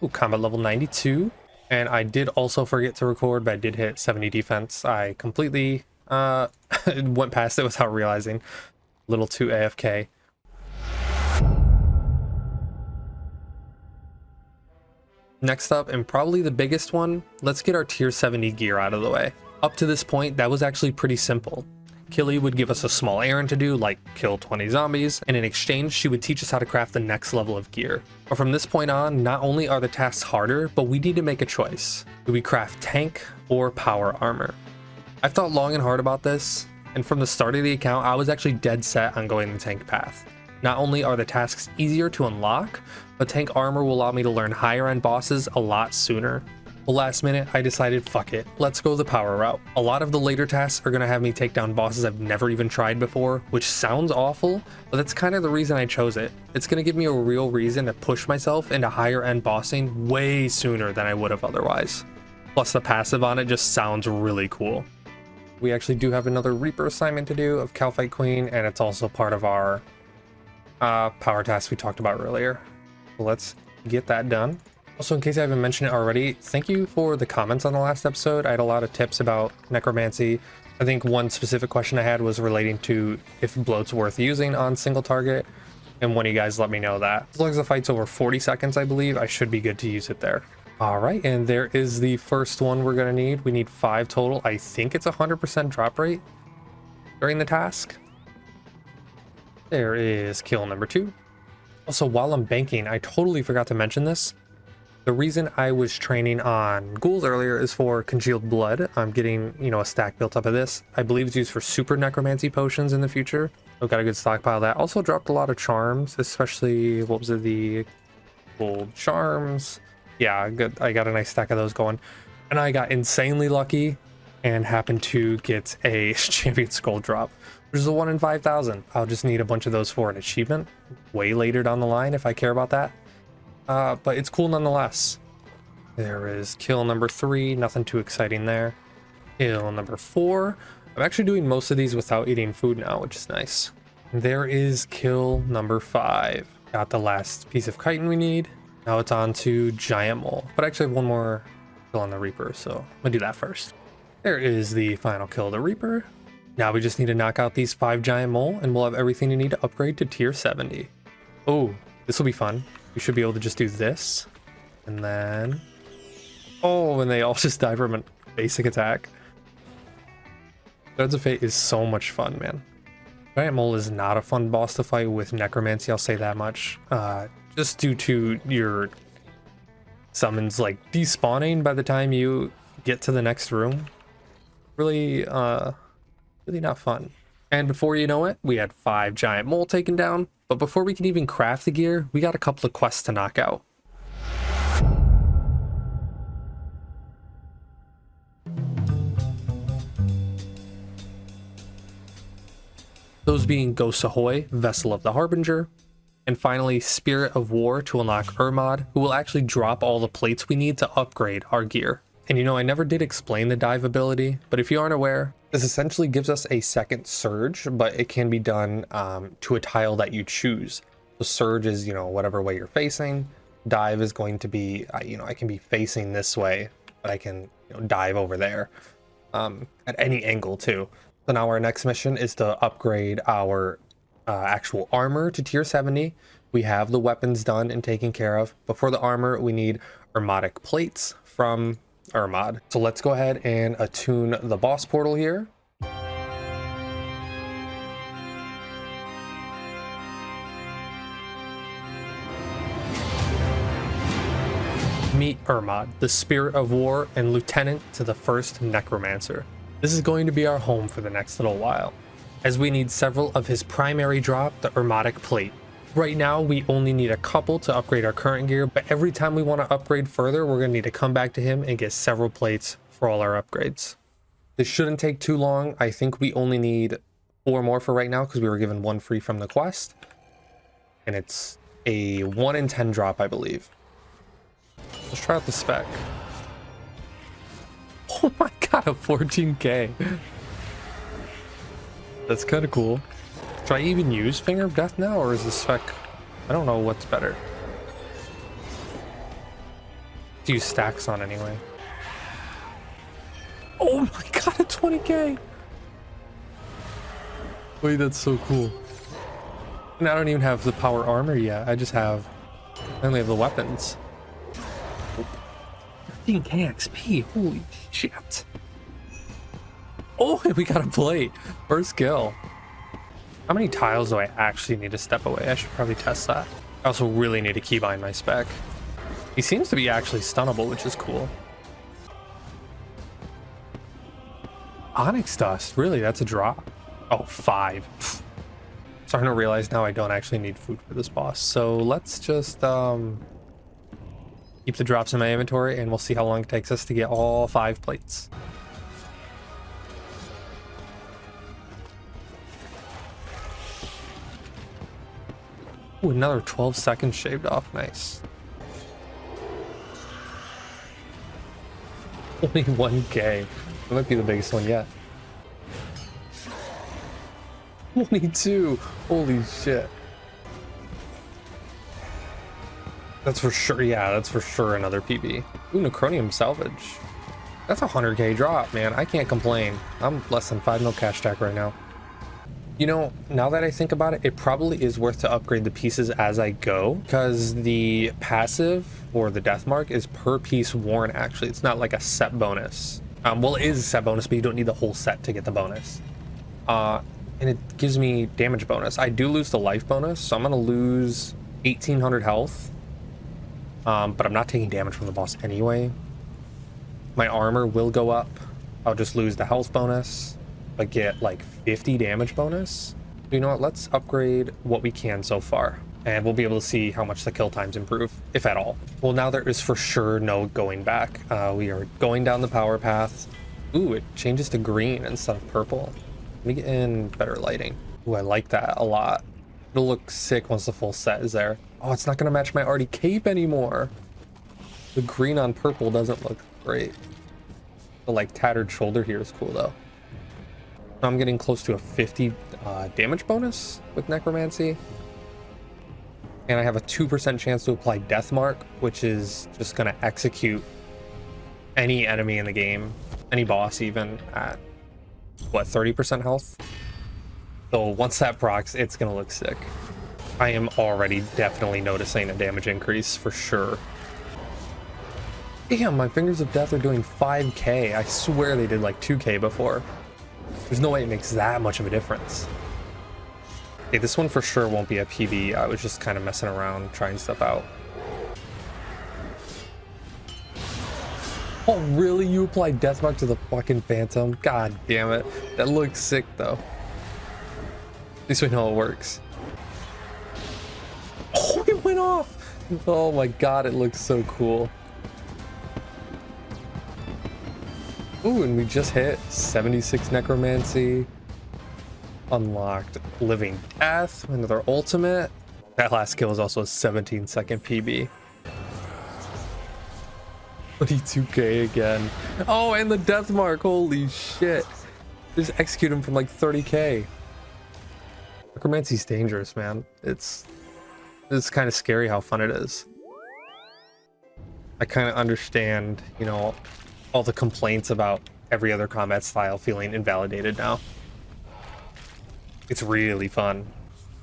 Ooh, combat level 92. And I did also forget to record, but I did hit 70 defense. I completely went past it without realizing. A little too AFK. Next up, and probably the biggest one, let's get our tier 70 gear out of the way. Up to this point, that was actually pretty simple. Killy would give us a small errand to do, like kill 20 zombies, and in exchange, she would teach us how to craft the next level of gear. But from this point on, not only are the tasks harder, but we need to make a choice. Do we craft tank or power armor? I've thought long and hard about this, and from the start of the account, I was actually dead set on going the tank path. Not only are the tasks easier to unlock, but tank armor will allow me to learn higher end bosses a lot sooner. Well, last minute, I decided, fuck it, let's go the power route. A lot of the later tasks are gonna have me take down bosses I've never even tried before, which sounds awful, but that's kind of the reason I chose it. It's gonna give me a real reason to push myself into higher end bossing way sooner than I would have otherwise. Plus the passive on it just sounds really cool. We actually do have another Reaper assignment to do of Calphite Queen, and it's also part of our power task we talked about earlier. So let's get that done. Also, in case I haven't mentioned it already, thank you for the comments on the last episode. I had a lot of tips about necromancy. I think one specific question I had was relating to if bloat's worth using on single target, and one of you guys let me know that. As long as the fight's over 40 seconds, I believe, I should be good to use it there. All right, and there is the first one we're gonna need. We need 5 total. I think it's 100% drop rate during the task. There is kill number 2. Also, while I'm banking, I totally forgot to mention this. The reason I was training on ghouls earlier is for congealed blood. I'm getting, a stack built up of this. I believe it's used for super necromancy potions in the future. I've got a good stockpile of that. Also dropped a lot of charms, especially, what was it, the gold charms. Yeah, good. I got a nice stack of those going. And I got insanely lucky and happened to get a champion skull drop, which is a 1 in 5,000. I'll just need a bunch of those for an achievement way later down the line if I care about that. But it's cool nonetheless. There is kill number 3, nothing too exciting there. Kill number 4. I'm actually doing most of these without eating food now, which is nice. There is kill number 5. Got the last piece of chitin we need. Now it's on to giant mole, but I actually have one more kill on the Reaper, so I'm gonna do that first. There is the final kill of the Reaper. Now we just need to knock out these 5 giant mole, and we'll have everything you need to upgrade to tier 70. Oh, this will be fun. We should be able to just do this, and then... Oh, and they all just die from a basic attack. Threads of Fate is so much fun, man. Giant Mole is not a fun boss to fight with Necromancy, I'll say that much. Just due to your summons, like, despawning by the time you get to the next room. Really, really not fun. And before you know it, we had 5 giant mole taken down. But before we can even craft the gear, we got a couple of quests to knock out. Those being Ghost Ahoy, Vessel of the Harbinger, And finally, Spirit of War to unlock Ermod, who will actually drop all the plates we need to upgrade our gear. And you know, I never did explain the dive ability, but if you aren't aware, this essentially gives us a second surge, but it can be done to a tile that you choose. So surge is, you know, whatever way you're facing. Dive is going to be, you know, I can be facing this way, but I can, you know, dive over there at any angle too. So now our next mission is to upgrade our actual armor to tier 70. We have the weapons done and taken care of, but for the armor, we need Ermotic plates from Ermod. So let's go ahead and attune the boss portal here. Meet Ermod, the Spirit of War and Lieutenant to the first Necromancer. This is going to be our home for the next little while, as we need several of his primary drop, the Ermotic plate. Right now, we only need a couple to upgrade our current gear, but every time we want to upgrade further, we're going to need to come back to him and get several plates for all our upgrades. This shouldn't take too long. I think we only need 4 more for right now because we were given 1 free from the quest. And it's a 1 in 10 drop, I believe. Let's try out the spec. Oh my god, a 14k. That's kind of cool. Should I even use Finger of Death now, or is the spec? I don't know what's better. To use stacks on anyway. Oh my god, a 20k. Wait, that's so cool. And I don't even have the power armor yet. I only have the weapons. 15k XP, holy shit. Oh, and we got a plate. First kill. How many tiles do I actually need to step away? I should probably test that. I also really need to keybind my spec. He seems to be actually stunnable, which is cool. Onyx dust, really? That's a drop. Oh, 5. Starting to realize now I don't actually need food for this boss. So let's just keep the drops in my inventory and we'll see how long it takes us to get all 5 plates. Ooh, another 12 seconds shaved off. Nice. Only 1k. That might be the biggest one yet. 22. Holy shit. That's for sure. Yeah, that's for sure another PB. Ooh, Necronium salvage. That's a 100k drop, man. I can't complain. I'm less than 5 mil cash stack right now. You know, now that I think about it, it probably is worth to upgrade the pieces as I go, because the passive or the death mark is per piece worn. Actually, it's not like a set bonus. Well, it is a set bonus, but you don't need the whole set to get the bonus. And it gives me damage bonus. I do lose the life bonus, so I'm gonna lose 1800 health. But I'm not taking damage from the boss anyway. My armor will go up. I'll just lose the health bonus, but get like 50 damage bonus. You know what? Let's upgrade what we can so far, and we'll be able to see how much the kill times improve, if at all. Well, now there is for sure no going back. We are going down the power path. Ooh, it changes to green instead of purple. Let me get in better lighting. Ooh, I like that a lot. It'll look sick once the full set is there. Oh, it's not gonna match my arty cape anymore. The green on purple doesn't look great. The like tattered shoulder here is cool though. Now I'm getting close to a 50 damage bonus with necromancy. And I have a 2% chance to apply death mark, which is just gonna execute any enemy in the game, any boss even, at what, 30% health? So once that procs, it's gonna look sick. I am already definitely noticing a damage increase for sure. Damn, my Fingers of Death are doing 5k. I swear they did like 2k before. There's no way it makes that much of a difference. Okay, this one for sure won't be a PB. I was just kind of messing around, trying stuff out. Oh, really? You applied Deathmark to the fucking Phantom? God damn it. That looks sick, though. At least we know it works. Oh, it went off! Oh my god, it looks so cool. Ooh, and we just hit 76 Necromancy. Unlocked Living Death, another ultimate. That last kill was also a 17-second PB. 22k again. Oh, and the death mark. Holy shit. Just execute him from like 30k. Necromancy's dangerous, man. It's kind of scary how fun it is. I kind of understand, you know, all the complaints about every other combat style feeling invalidated now. It's really fun.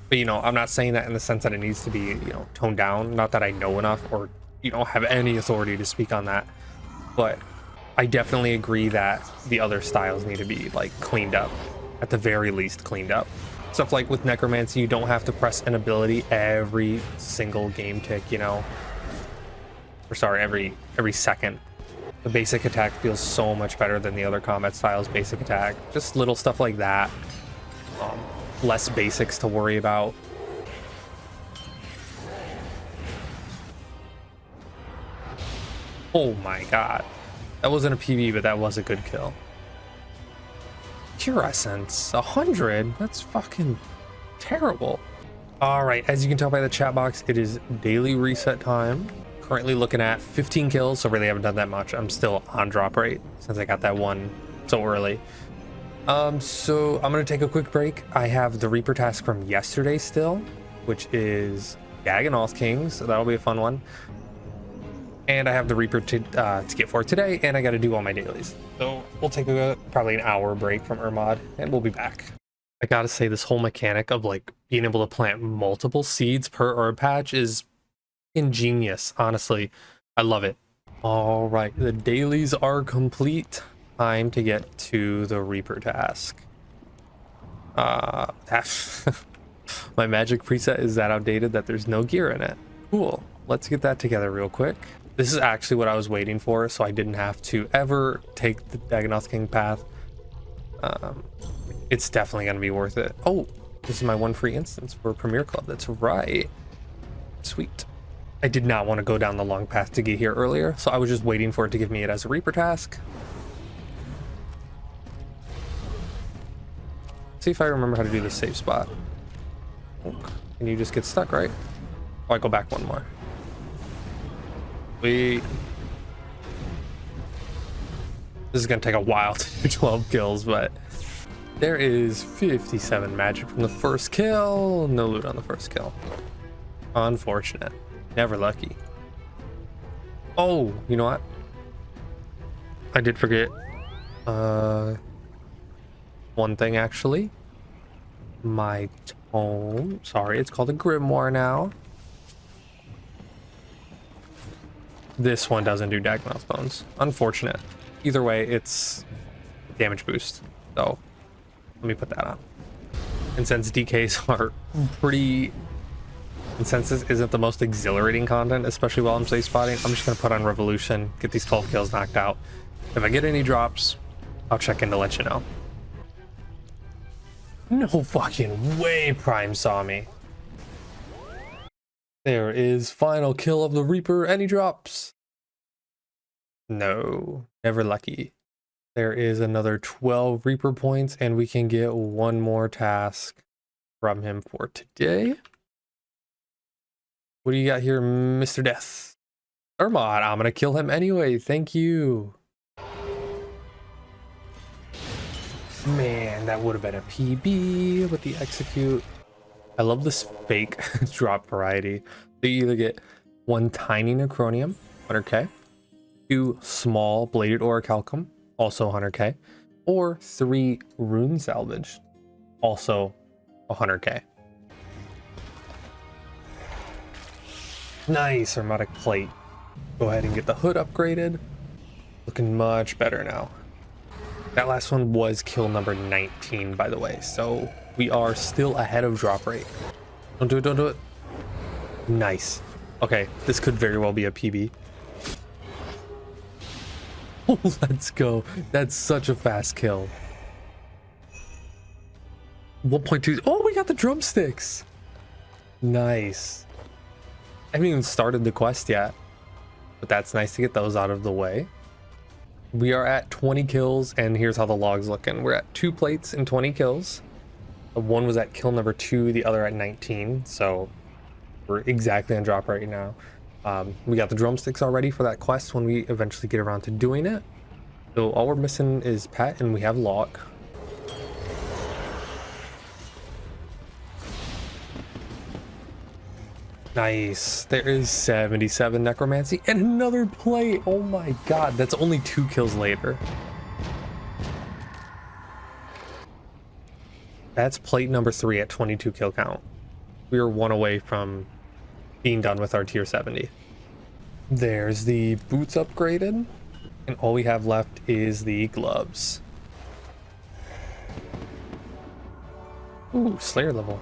But, you know, I'm not saying that in the sense that it needs to be, you know, toned down. Not that I know enough or, you know, have any authority to speak on that. But I definitely agree that the other styles need to be, like, cleaned up. At the very least, cleaned up. Stuff like with Necromancy, you don't have to press an ability every single game tick, you know. Or sorry, every second. The basic attack feels so much better than the other combat styles' basic attack. Just little stuff like that. Less basics to worry about. Oh my god. That wasn't a PB, but that was a good kill. Pure Essence, 100? That's fucking terrible. Alright, as you can tell by the chat box, it is daily reset time. Currently looking at 15 kills, so really haven't done that much. I'm still on drop rate since I got that one so early. So I'm gonna take a quick break. I have the Reaper task from yesterday still, which is Dagonoth Kings, so that'll be a fun one. And I have the Reaper to get for today, and I gotta do all my dailies. So we'll take probably an hour break from Ermod, and we'll be back. I gotta say, this whole mechanic of like being able to plant multiple seeds per herb patch is ingenious, honestly. I love it. All right, the dailies are complete. Time to get to the Reaper task. My magic preset is that outdated that there's no gear in it. Cool. Let's get that together real quick. This is actually what I was waiting for, so I didn't have to ever take the Dagonoth King path. It's definitely going to be worth it. Oh, this is my one free instance for Premier Club. That's right. Sweet. I did not want to go down the long path to get here earlier, so I was just waiting for it to give me it as a Reaper task. See if I remember how to do this safe spot. And you just get stuck, right? Oh, I go back one more. Wait. This is gonna take a while to do 12 kills, but there is 57 magic from the first kill. No loot on the first kill. Unfortunate. Never lucky. Oh, you know what? I did forget one thing actually. My tome. Sorry, it's called a Grimoire now. This one doesn't do Dagonoth Bones. Unfortunate. Either way, it's damage boost. So let me put that on. And since DKs are pretty... And since this isn't the most exhilarating content, especially while I'm safe spotting, I'm just going to put on Revolution, get these 12 kills knocked out. If I get any drops, I'll check in to let you know. No fucking way Prime saw me. There is final kill of the Reaper. Any drops? No, never lucky. There is another 12 Reaper points, and we can get one more task from him for today. What do you got here, Mr. Death? Ermod, I'm gonna kill him anyway. Thank you. Man, that would have been a PB with the execute. I love this fake drop variety. So you either get one tiny Necronium, 100k, two small bladed orichalcum, also 100k, or three rune salvage, also 100k. Nice, Hermetic Plate. Go ahead and get the hood upgraded. Looking much better now. That last one was kill number 19, by the way, so we are still ahead of drop rate. Don't do it, don't do it. Nice. Okay, this could very well be a PB. Oh, let's go. That's such a fast kill. 1.2. Oh, we got the drumsticks. Nice. I haven't even started the quest yet, but that's nice to get those out of the way. We are at 20 kills, and here's how the log's looking. We're at 2 plates and 20 kills. One was at kill number 2, the other at 19, so We're exactly on drop right now. We got the drumsticks already for that quest when we eventually get around to doing it. So all we're missing is pet, and we have lock. Nice. There is 77 necromancy and another plate. Oh my god, that's only 2 kills later. That's plate number 3 at 22 kill count. We are 1 away from being done with our tier 70. There's the boots upgraded, and all we have left is the gloves. Ooh, Slayer level.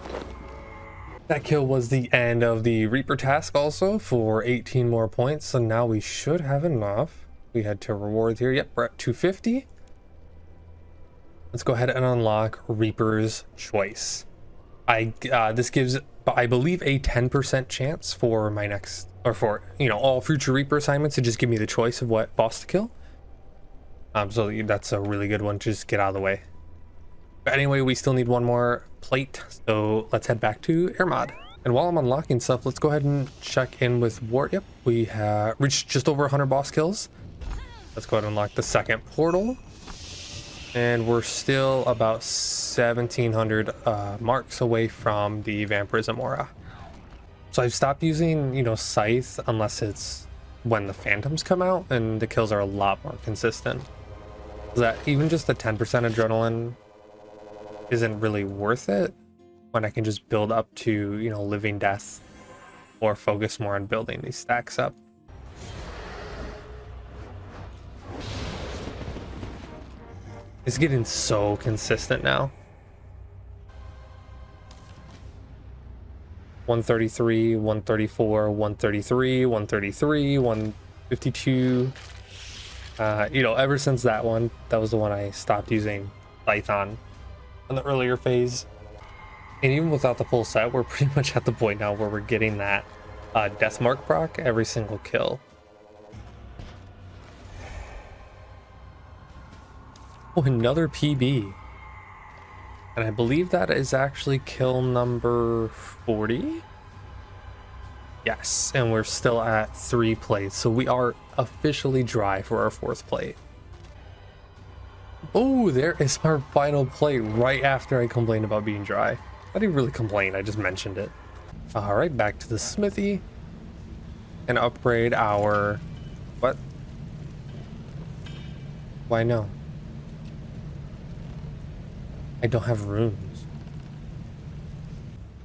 That kill was the end of the Reaper task also for 18 more points, so now we should have enough. We had 2 rewards here. Yep, we're at 250. Let's go ahead and unlock Reaper's Choice. This gives, I believe, a 10% chance for my next, or for, you know, all future Reaper assignments to just give me the choice of what boss to kill. So that's a really good one to just get out of the way. But anyway, we still need 1 more plate, so let's head back to Air Mod. And while I'm unlocking stuff, let's go ahead and check in with Ward. Yep, we have reached just over 100 boss kills. Let's go ahead and unlock the second portal. And we're still about 1,700 marks away from the Vampirism Aura. So I've stopped using, you know, Scythe unless it's when the Phantoms come out, and the kills are a lot more consistent. That even just the 10% adrenaline isn't really worth it when I can just build up to, you know, Living Death, or focus more on building these stacks up. It's getting so consistent now. 133, 134, 133, 133, 152. You know, ever since that one, that was the one I stopped using Scythe on in the earlier phase. And even without the full set, we're pretty much at the point now where we're getting that death mark proc every single kill. Oh, another PB. And I believe that is actually kill number 40. Yes, and we're still at 3 plates, so we are officially dry for our 4th plate. Oh, there is our final plate right after I complained about being dry. I didn't really complain, I just mentioned it. All right, back to the smithy and upgrade our... What? Why no? I don't have runes.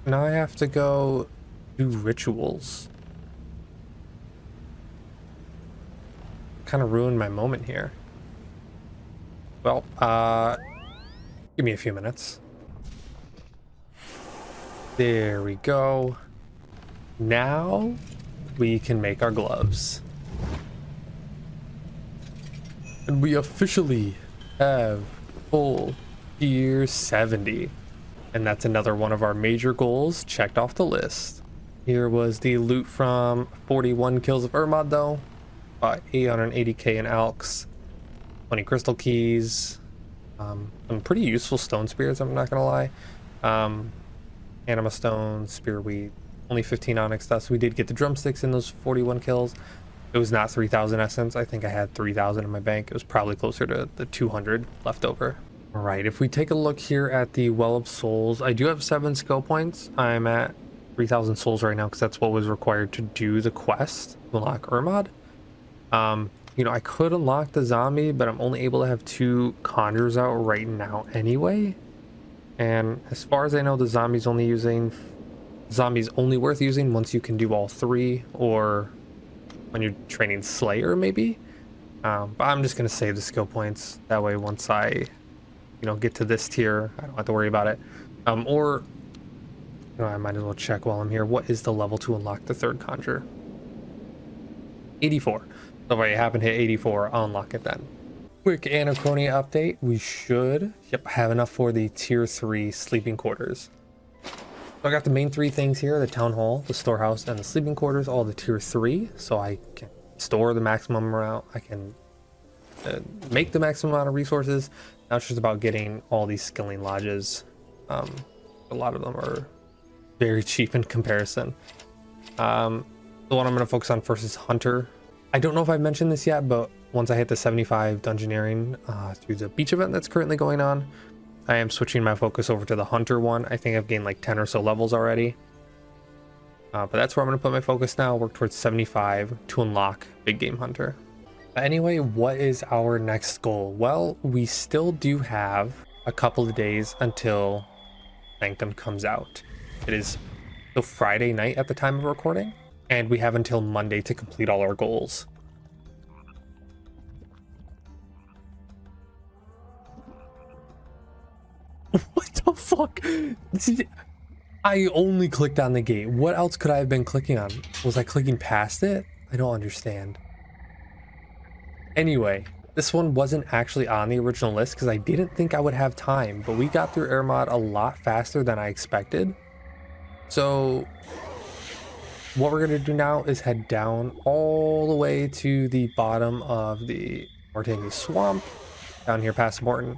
Now I have to go do rituals. Kind of ruined my moment here. Well, give me a few minutes. There we go. Now we can make our gloves. And we officially have full tier 70, and that's another one of our major goals checked off the list. Here was the loot from 41 kills of Ermod though, 880k in Alks, 20 crystal keys, some pretty useful stone spears, I'm not gonna lie. Anima stone, spearweed, only 15 onyx dust. We did get the drumsticks in those 41 kills. It was not 3,000 essence. I think I had 3,000 in my bank. It was probably closer to the 200 left over. All right, if we take a look here at the Well of Souls, I do have 7 skill points. I'm at 3,000 souls right now because that's what was required to do the quest to unlock Ermod. You know, I could unlock the zombie, but I'm only able to have 2 conjures out right now anyway. And as far as I know, the zombie's only worth using once you can do all 3, or when you're training Slayer maybe. But I'm just gonna save the skill points. That way once I, you know, get to this tier, I don't have to worry about it. Or, you know, I might as well check while I'm here. What is the level to unlock the 3rd conjure? 84. So if I happen to hit 84, I'll unlock it then. Quick Anachronia update. We should have enough for the tier 3 sleeping quarters. So I got the main 3 things here: the town hall, the storehouse, and the sleeping quarters, all the tier 3. So I can store the maximum amount. I can make the maximum amount of resources. Now it's just about getting all these skilling lodges. A lot of them are very cheap in comparison. The one I'm going to focus on first is Hunter. I don't know if I've mentioned this yet, but once I hit the 75 dungeoneering through the beach event that's currently going on, I am switching my focus over to the Hunter one. I think I've gained like 10 or so levels already. But that's where I'm going to put my focus now, work towards 75 to unlock Big Game Hunter. But anyway, what is our next goal? Well, we still do have a couple of days until Sanctum comes out. It is still Friday night at the time of recording, and we have until Monday to complete all our goals. What the fuck? I only clicked on the gate. What else could I have been clicking on? Was I clicking past it? I don't understand. Anyway, this one wasn't actually on the original list because I didn't think I would have time, but we got through air mod a lot faster than I expected. So what we're going to do now is head down all the way to the bottom of the Mortani Swamp, down here past Morton,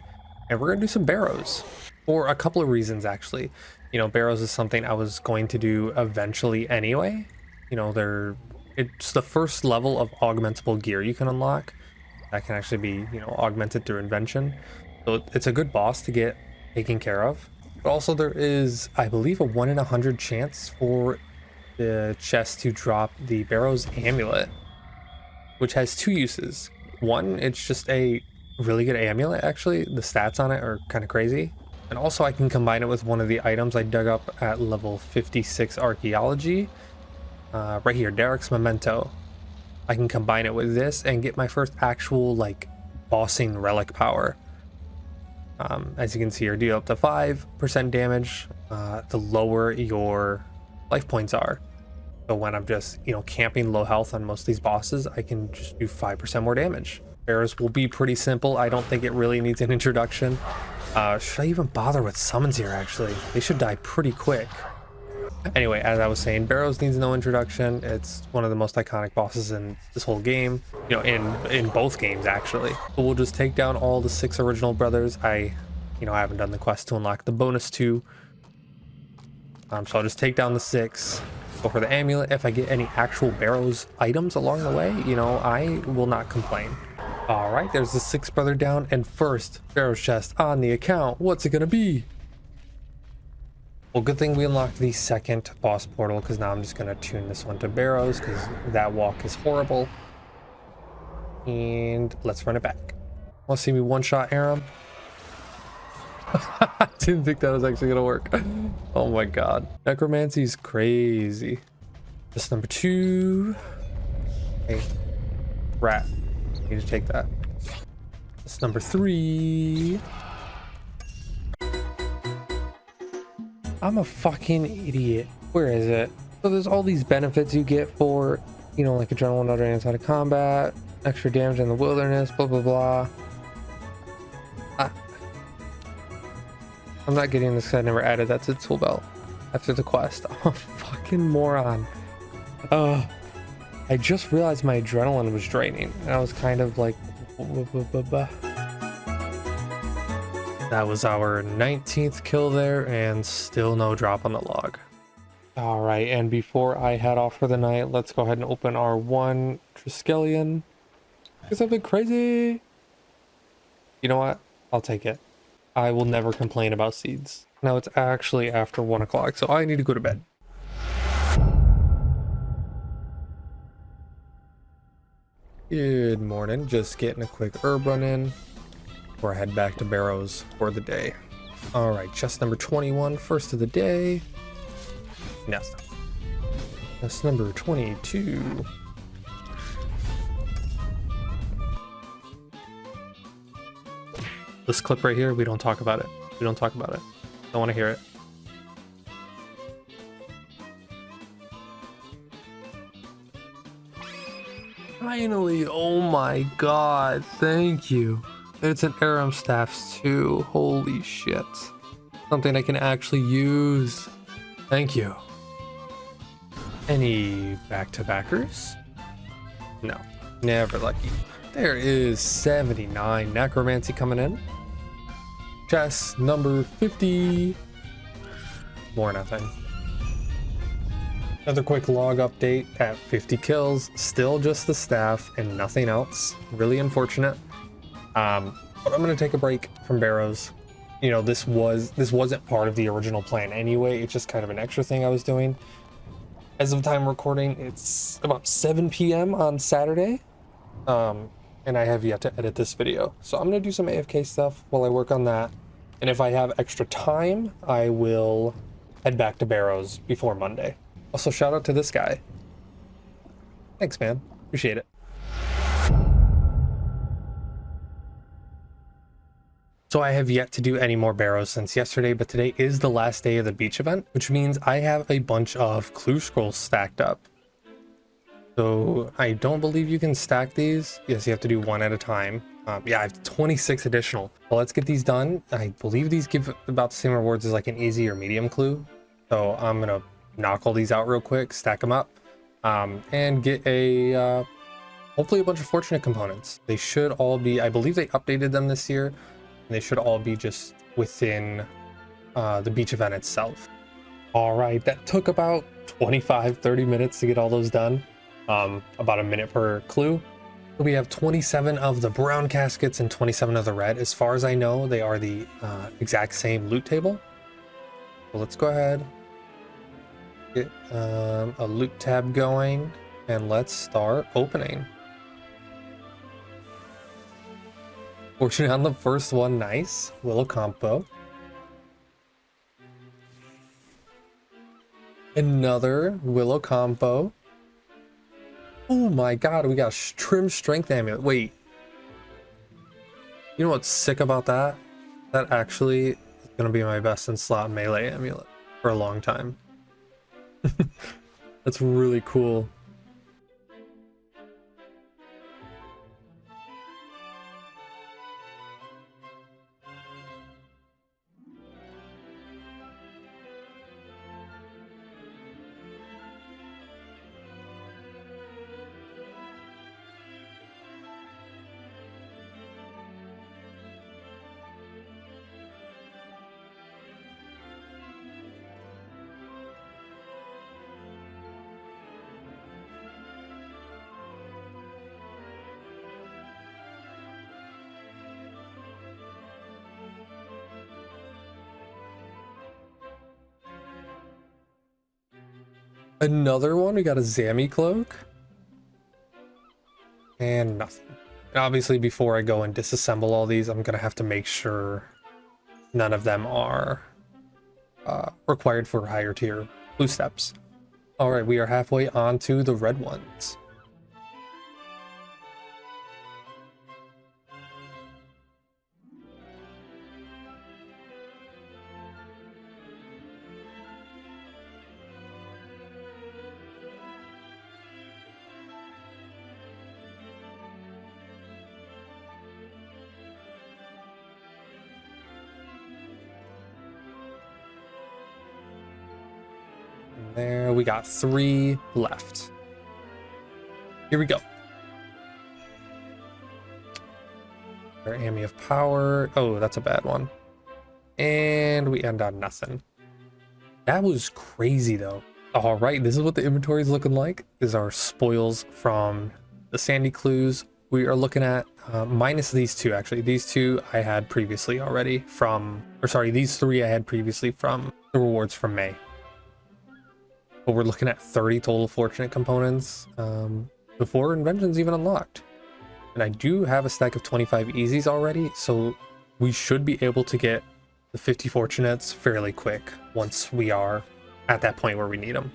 and we're going to do some barrows for a couple of reasons, actually. You know, barrows is something I was going to do eventually anyway. You know, it's the first level of augmentable gear you can unlock that can actually be, you know, augmented through invention. So it's a good boss to get taken care of. But also there is, I believe, a 1 in 100 chance for the chest to drop the Barrow's amulet, which has two uses. One, it's just a really good amulet, actually. The stats on it are kind of crazy. And also I can combine it with one of the items I dug up at level 56 archaeology. Right here, Derek's Memento. I can combine it with this and get my first actual like bossing relic power. As you can see here, deal up to 5% damage the lower your life points are. So when I'm just, you know, camping low health on most of these bosses, I can just do 5% more damage. Barrows will be pretty simple. I don't think it really needs an introduction. Should I even bother with summons here, actually? They should die pretty quick. Anyway, as I was saying, Barrows needs no introduction. It's one of the most iconic bosses in this whole game. You know, in both games, actually. So we'll just take down all the 6 original brothers. I haven't done the quest to unlock the bonus 2. So I'll just take down the 6. Go for the amulet. If I get any actual Barrows items along the way, you know, I will not complain. All right, there's the 6th brother down, and first Barrows chest on the account. What's it gonna be? Well, good thing we unlocked the 2nd boss portal, because now I'm just gonna tune this one to Barrows, because that walk is horrible. And let's run it back. Want to see me one-shot Aram? I didn't think that was actually gonna work. Oh my god, necromancy's crazy. This number 2. Hey, rat. Need to take that. This number 3. I'm a fucking idiot. Where is it? So there's all these benefits you get for, you know, like adrenaline under outside of combat, extra damage in the wilderness, blah blah blah. I'm not getting this because I never added that to the tool belt after the quest. I'm a fucking moron. I just realized my adrenaline was draining, and I was kind of like, that was our 19th kill there, and still no drop on the log. All right, and before I head off for the night, let's go ahead and open our 1 Triskelion. Because I've been crazy. You know what? I'll take it. I will never complain about seeds. Now it's actually after 1 o'clock, so I need to go to bed. Good morning, just getting a quick herb run in before I head back to Barrows for the day. All right, chest number 21, first of the day. Yes. Chest number 22. This clip right here, we don't talk about it. We don't talk about it. Don't want to hear it. Finally, oh my god, thank you. It's an Aram Staffs too, holy shit. Something I can actually use. Thank you. Any back-to-backers? No, never lucky. There is 79 necromancy coming in. Chest number 50. More nothing. Another quick log update at 50 kills, still just the staff and nothing else. Really unfortunate. But I'm gonna take a break from Barrows. You know, this wasn't part of the original plan anyway. It's just kind of an extra thing I was doing. As of time recording, it's about 7 p.m. on Saturday. And I have yet to edit this video. So I'm gonna do some AFK stuff while I work on that. And if I have extra time, I will head back to Barrows before Monday. Also, shout out to this guy. Thanks, man. Appreciate it. So I have yet to do any more Barrows since yesterday, but today is the last day of the beach event, which means I have a bunch of clue scrolls stacked up. So I don't believe you can stack these. Yes, you have to do one at a time. Yeah, I have 26 additional. Well, let's get these done. I believe these give about the same rewards as like an easy or medium clue. So I'm gonna knock all these out real quick, stack them up, and get a hopefully a bunch of fortunate components. They should all be, I believe they updated them this year, and they should all be just within the beach event itself. All right, that took about 25-30 minutes to get all those done. About a minute per clue. We have 27 of the brown caskets and 27 of the red. As far as I know, they are the exact same loot table. So let's go ahead, get a loot tab going, and let's start opening. Fortunate on the first one, nice. Willow combo. Another willow combo. Oh my god, we got a trim strength amulet. Wait. You know what's sick about that? That actually is gonna be my best in slot melee amulet for a long time. That's really cool. Another one, we got a Zammy cloak. And nothing. And obviously, before I go and disassemble all these, I'm gonna have to make sure none of them are required for higher tier blue steps. All right, we are halfway on to the red ones. There, we got 3 left. Here we go. Our Ami of Power. Oh, that's a bad one. And we end on nothing. That was crazy though. All right, this is what the inventory is looking like. This is our spoils from the Sandy clues. We are looking at minus these 2 actually. These 2 I had previously already from, or sorry, these 3 I had previously from the rewards from May. But we're looking at 30 total fortunate components before invention's even unlocked. And I do have a stack of 25 easies already, so we should be able to get the 50 fortunates fairly quick once we are at that point where we need them.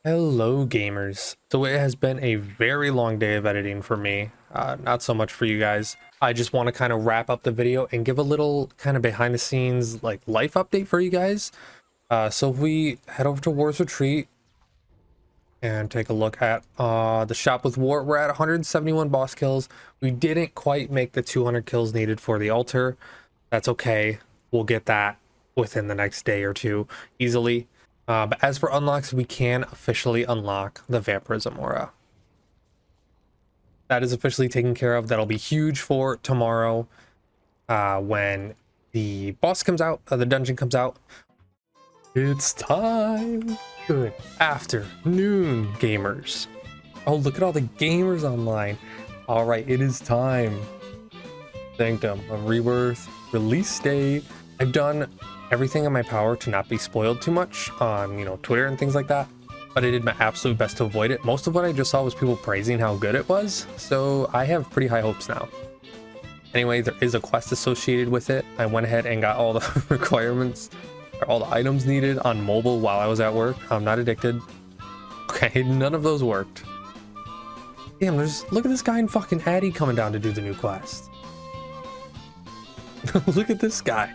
Hello gamers. So it has been a very long day of editing for me, not so much for you guys. I just want to kind of wrap up the video and give a little kind of behind the scenes like life update for you guys. So if we head over to War's Retreat and take a look at the shop with War, we're at 171 boss kills. We didn't quite make the 200 kills needed for the altar. That's okay, we'll get that within the next day or two easily. But as for unlocks, we can officially unlock the Vampirism Aura. That is officially taken care of. That'll be huge for tomorrow when the boss comes out, the dungeon comes out. It's time. Good afternoon, gamers. Oh, look at all the gamers online. All right, it is time. Sanctum of Rebirth release date. I've done everything in my power to not be spoiled too much on, Twitter and things like that, but I did my absolute best to avoid it. Most of what I just saw was people praising how good it was, so I have pretty high hopes now. Anyway, there is a quest associated with it. I went ahead and got all the requirements, or all the items needed on mobile while I was at work. I'm not addicted. Okay, none of those worked. Damn, look at this guy in fucking Addy coming down to do the new quest. Look at this guy.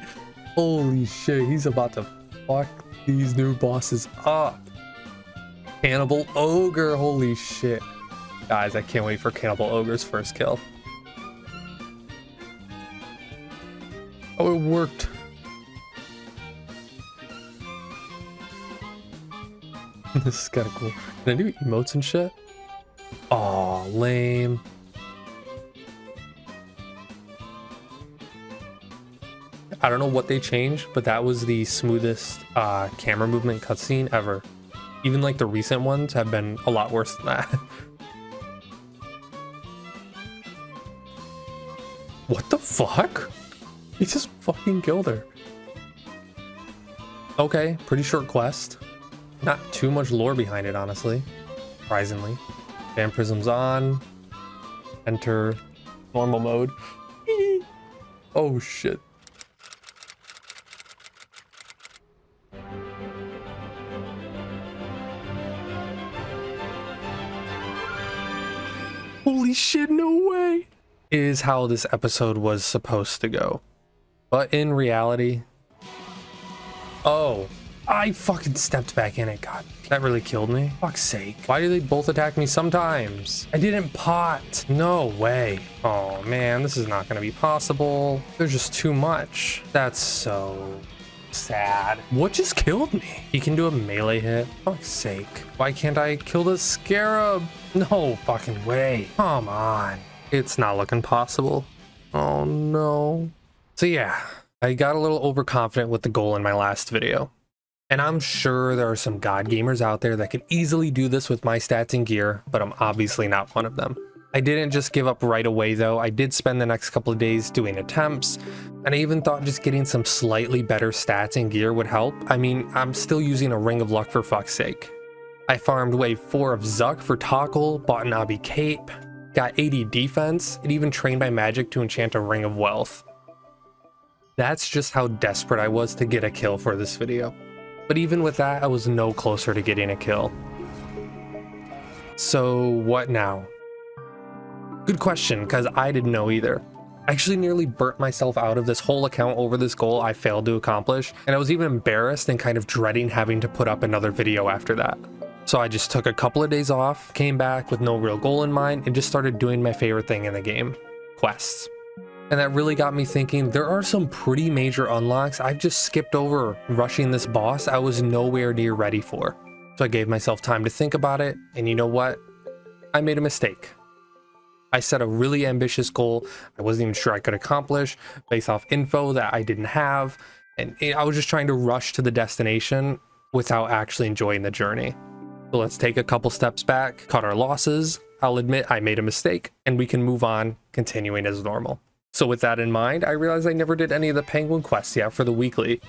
Holy shit, he's about to fuck these new bosses up. Cannibal Ogre, holy shit. Guys, I can't wait for Cannibal Ogre's first kill. Oh, it worked. This is kind of cool. Can I do emotes and shit? Aw, lame. I don't know what they changed, but that was the smoothest camera movement cutscene ever. Even like the recent ones have been a lot worse than that. What the fuck? He just fucking killed her. Okay, pretty short quest. Not too much lore behind it, honestly. Surprisingly. Fan prism's on. Enter normal mode. Oh shit. Holy shit, no way! Is how this episode was supposed to go. But in reality... Oh, I fucking stepped back in it. God, that really killed me. Fuck's sake. Why do they both attack me sometimes? I didn't pot. No way. Oh man, this is not gonna be possible. There's just too much. That's so... sad. What just killed me? He can do a melee hit. Fuck's sake. Why can't I kill the scarab? No fucking way. Come on. It's not looking possible. Oh no. So yeah, I got a little overconfident with the goal in my last video. And I'm sure there are some god gamers out there that could easily do this with my stats and gear, but I'm obviously not one of them. I didn't just give up right away though. I did spend the next couple of days doing attempts, and I even thought just getting some slightly better stats and gear would help. I mean, I'm still using a Ring of Luck for fuck's sake. I farmed wave 4 of Zuck for Toggle, bought an Obby Cape, got 80 defense, and even trained my magic to enchant a Ring of Wealth. That's just how desperate I was to get a kill for this video. But even with that, I was no closer to getting a kill. So what now? Good question, because I didn't know either. I actually nearly burnt myself out of this whole account over this goal I failed to accomplish, and I was even embarrassed and kind of dreading having to put up another video after that. So I just took a couple of days off, came back with no real goal in mind, and just started doing my favorite thing in the game, quests. And that really got me thinking, there are some pretty major unlocks I've just skipped over rushing this boss I was nowhere near ready for. So I gave myself time to think about it, and you know what? I made a mistake. I set a really ambitious goal I wasn't even sure I could accomplish based off info that I didn't have, and I was just trying to rush to the destination without actually enjoying the journey. So let's take a couple steps back, cut our losses. I'll admit I made a mistake, and we can move on, continuing as normal. So with that in mind, I realized I never did any of the penguin quests yet for the weekly.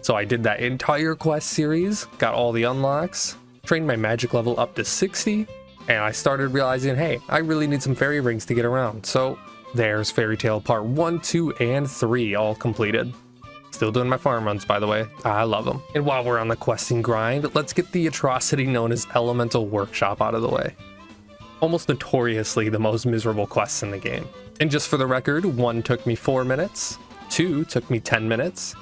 So I did that entire quest series, got all the unlocks, trained my magic level up to 60, and I started realizing, hey, I really need some fairy rings to get around. So there's Fairy Tale Part 1, 2, and 3 all completed. Still doing my farm runs, by the way. I love them. And while we're on the questing grind, let's get the atrocity known as Elemental Workshop out of the way. Almost notoriously the most miserable quests in the game. And just for the record, 1 took me 4 minutes, 2 took me 10 minutes,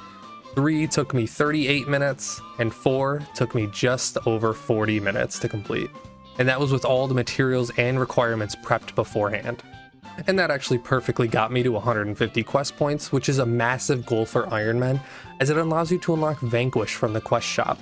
3 took me 38 minutes, and 4 took me just over 40 minutes to complete. And that was with all the materials and requirements prepped beforehand. And that actually perfectly got me to 150 quest points, which is a massive goal for Ironman, as it allows you to unlock Vanquish from the quest shop,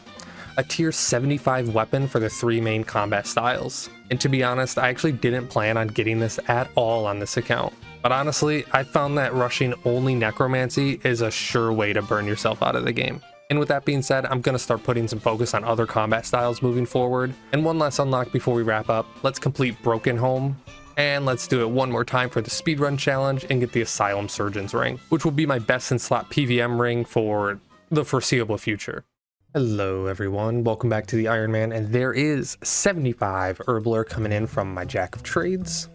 a tier 75 weapon for the 3 main combat styles. And to be honest, I actually didn't plan on getting this at all on this account. But honestly, I found that rushing only necromancy is a sure way to burn yourself out of the game. And with that being said, I'm going to start putting some focus on other combat styles moving forward. And one last unlock before we wrap up, let's complete Broken Home. And let's do it one more time for the speedrun challenge and get the Asylum Surgeon's ring, which will be my best in slot PVM ring for the foreseeable future. Hello everyone, welcome back to the Ironman, and there is 75 Herbler coming in from my Jack of Trades.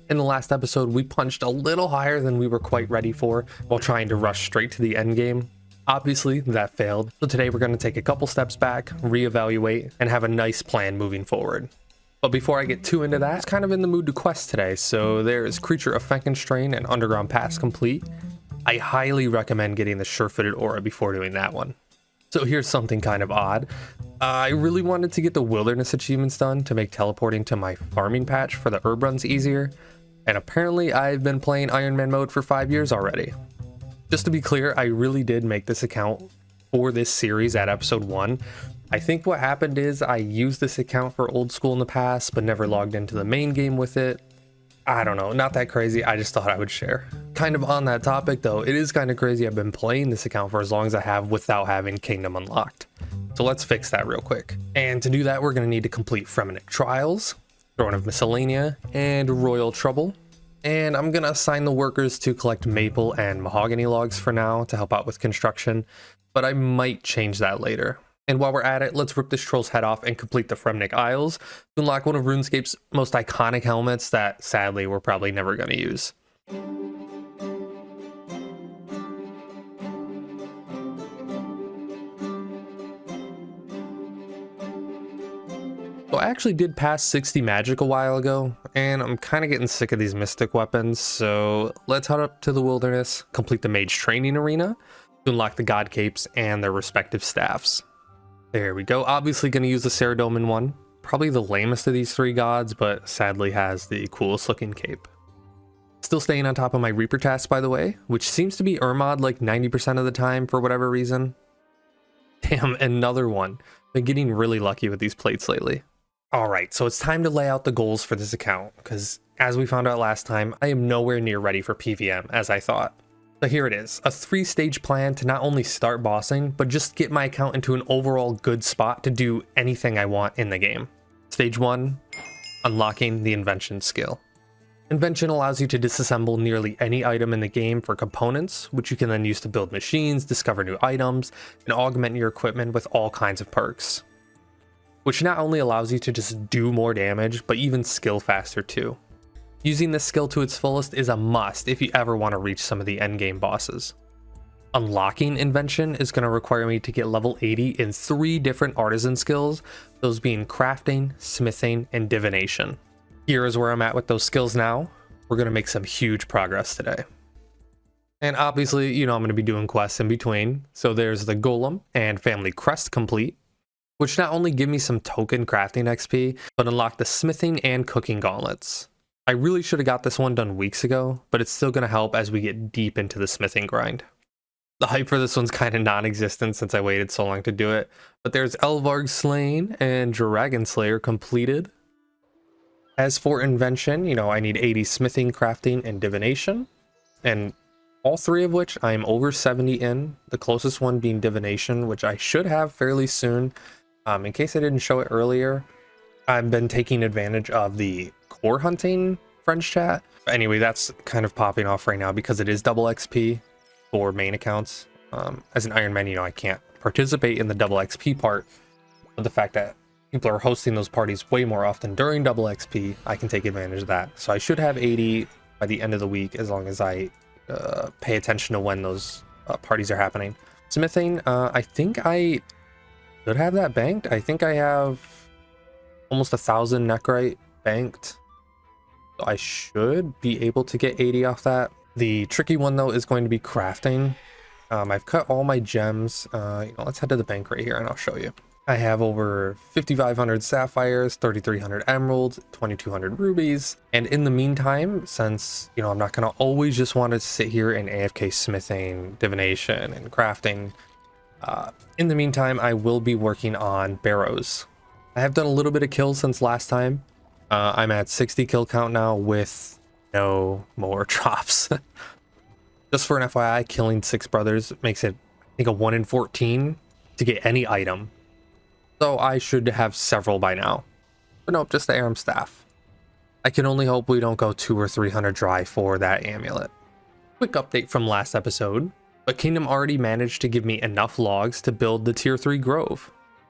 In the last episode, we punched a little higher than we were quite ready for while trying to rush straight to the end game. Obviously, that failed, so today we're going to take a couple steps back, reevaluate, and have a nice plan moving forward. But before I get too into that, it's kind of in the mood to quest today, so there's Creature of Fenkenstrain and Underground Pass complete. I highly recommend getting the Sure-Footed Aura before doing that one. So here's something kind of odd. I really wanted to get the Wilderness achievements done to make teleporting to my farming patch for the herb runs easier, and apparently I've been playing Ironman mode for 5 years already. Just to be clear, I really did make this account for this series at episode 1. I think what happened is I used this account for old school in the past, but never logged into the main game with it. I don't know, not that crazy, I just thought I would share. Kind of on that topic though, it is kind of crazy I've been playing this account for as long as I have without having Kingdom unlocked. So let's fix that real quick. And to do that, we're going to need to complete Fremennik Trials, Throne of Miscellanea, and Royal Trouble. And I'm going to assign the workers to collect maple and mahogany logs for now to help out with construction, but I might change that later. And while we're at it, let's rip this troll's head off and complete the Fremennik Isles to unlock one of Runescape's most iconic helmets that sadly we're probably never going to use. So I actually did pass 60 magic a while ago, and I'm kind of getting sick of these mystic weapons, so let's head up to the Wilderness, complete the mage training arena to unlock the god capes and their respective staffs. There we go. Obviously going to use the Ceradomin one. Probably the lamest of these three gods, but sadly has the coolest looking cape. Still staying on top of my Reaper task, by the way, which seems to be Ermod like 90% of the time for whatever reason. Damn, another one. Been getting really lucky with these plates lately. Alright, so it's time to lay out the goals for this account, because as we found out last time, I am nowhere near ready for PVM as I thought. So here it is, a 3-stage plan to not only start bossing, but just get my account into an overall good spot to do anything I want in the game. Stage 1, unlocking the invention skill. Invention allows you to disassemble nearly any item in the game for components, which you can then use to build machines, discover new items, and augment your equipment with all kinds of perks. Which not only allows you to just do more damage, but even skill faster too. Using this skill to its fullest is a must if you ever want to reach some of the endgame bosses. Unlocking invention is going to require me to get level 80 in 3 different artisan skills, those being crafting, smithing, and divination. Here is where I'm at with those skills now. We're going to make some huge progress today. And obviously, you know I'm going to be doing quests in between, so there's the Golem and Family Crest complete, which not only give me some token crafting XP, but unlock the smithing and cooking gauntlets. I really should have got this one done weeks ago, but it's still going to help as we get deep into the smithing grind. The hype for this one's kind of non-existent since I waited so long to do it, but there's Elvarg Slain and Dragon Slayer completed. As for invention, you know, I need 80 smithing, crafting, and divination, and all 3 of which I'm over 70 in, the closest one being divination, which I should have fairly soon. In case I didn't show it earlier, I've been taking advantage of the core hunting friends chat. Anyway, that's kind of popping off right now because it is double XP for main accounts. As an Ironman, you know, I can't participate in the double XP part, but the fact that people are hosting those parties way more often during double XP, I can take advantage of that. So I should have 80 by the end of the week as long as I pay attention to when those parties are happening. Smithing, I think I should have that banked. I think I have almost 1,000 nechrite banked. So I should be able to get 80 off that. The tricky one though is going to be crafting. I've cut all my gems. Let's head to the bank right here and I'll show you. I have over 5,500 sapphires, 3,300 emeralds, 2,200 rubies. And in the meantime, since, you know, I'm not going to always just want to sit here in AFK smithing, divination, and crafting, in the meantime, I will be working on barrows. I have done a little bit of kills since last time. I'm at 60 kill count now with no more drops. Just for an FYI, killing 6 brothers makes it, I think, a 1 in 14 to get any item. So I should have several by now. But nope, just the Aram staff. I can only hope we don't go 200 or 300 dry for that amulet. Quick update from last episode, but Kingdom already managed to give me enough logs to build the tier 3 grove.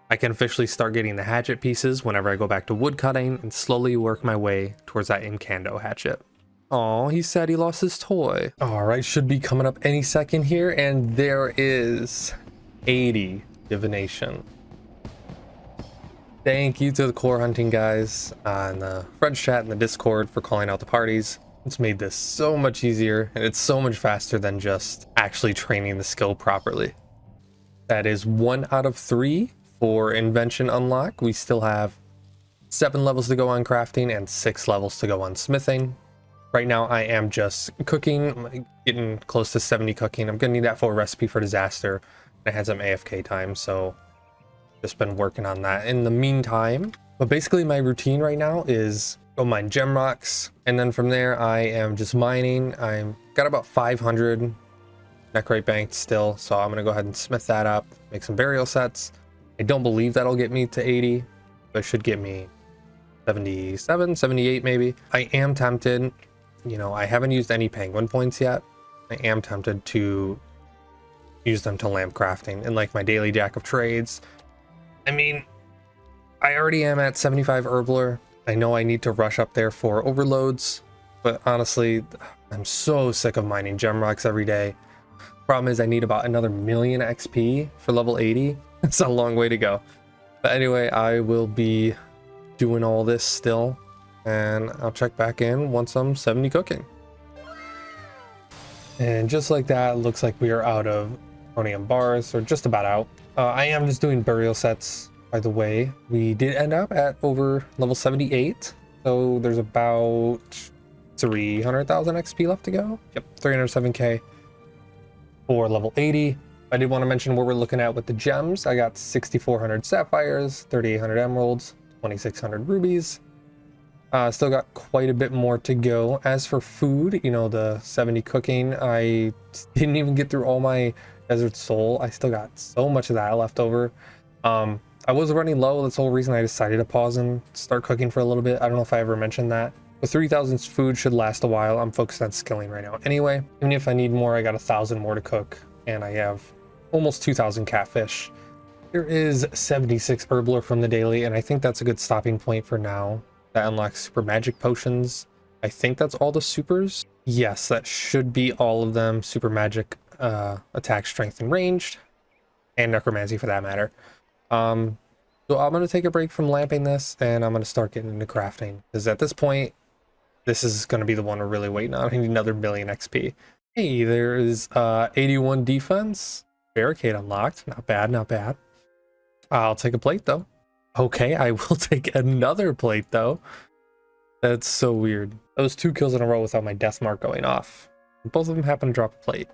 I can officially start getting the hatchet pieces whenever I go back to woodcutting and slowly work my way towards that Incando hatchet. Oh, he said he lost his toy. All right, should be coming up any second here, and there is 80 divination. Thank you to the core hunting guys on the Friends chat and the Discord for calling out the parties. It's made this so much easier, and it's so much faster than just actually training the skill properly. That is 1 out of 3 for invention unlock. We still have 7 levels to go on crafting and 6 levels to go on smithing. Right now I am just cooking. I'm getting close to 70 cooking. I'm gonna need that for a recipe for disaster. I had some AFK time, so just been working on that in the meantime. But basically my routine right now is go mine gem rocks, and then from there I am just mining. I've got about 500 neckrite banked still, so I'm gonna go ahead and smith that up, make some burial sets. I don't believe that'll get me to 80, but it should get me 77, 78 maybe. I am tempted, you know, I haven't used any penguin points yet. I am tempted to use them to lamp crafting and like my daily jack of trades. I mean, I already am at 75 herbler. I know I need to rush up there for overloads, but honestly, I'm so sick of mining gem rocks every day. Problem is I need about another million XP for level 80. It's a long way to go. But anyway, I will be doing all this still, and I'll check back in once I'm 70 cooking. And just like that, it looks like we are out of chromium bars, or just about out. I am just doing burial sets, by the way. We did end up at over level 78, so there's about 300,000 XP left to go. Yep, 307k for level 80. I did want to mention what we're looking at with the gems. I got 6,400 sapphires, 3,800 emeralds, 2,600 rubies. Still got quite a bit more to go. As for food, you know, the 70 cooking, I didn't even get through all my desert soul. I still got so much of that left over. I was running low. That's the whole reason I decided to pause and start cooking for a little bit. I don't know if I ever mentioned that. The 3,000 food should last a while. I'm focused on skilling right now. Anyway, even if I need more, I got 1,000 more to cook, and I have almost 2,000 catfish. There is 76 herbler from the daily, and I think that's a good stopping point for now. That unlocks super magic potions. I think that's all the supers. Yes, that should be all of them. Super magic, attack, strength, and ranged, and necromancy for that matter. So I'm going to take a break from lamping this, and I'm going to start getting into crafting, because at this point, this is going to be the one we're really waiting on. I need another million XP. Hey, there is 81 defense. Barricade unlocked. Not bad, not bad. I'll take a plate, though. Okay, I will take another plate, though. That's so weird. That was 2 kills in a row without my death mark going off. Both of them happened to drop a plate.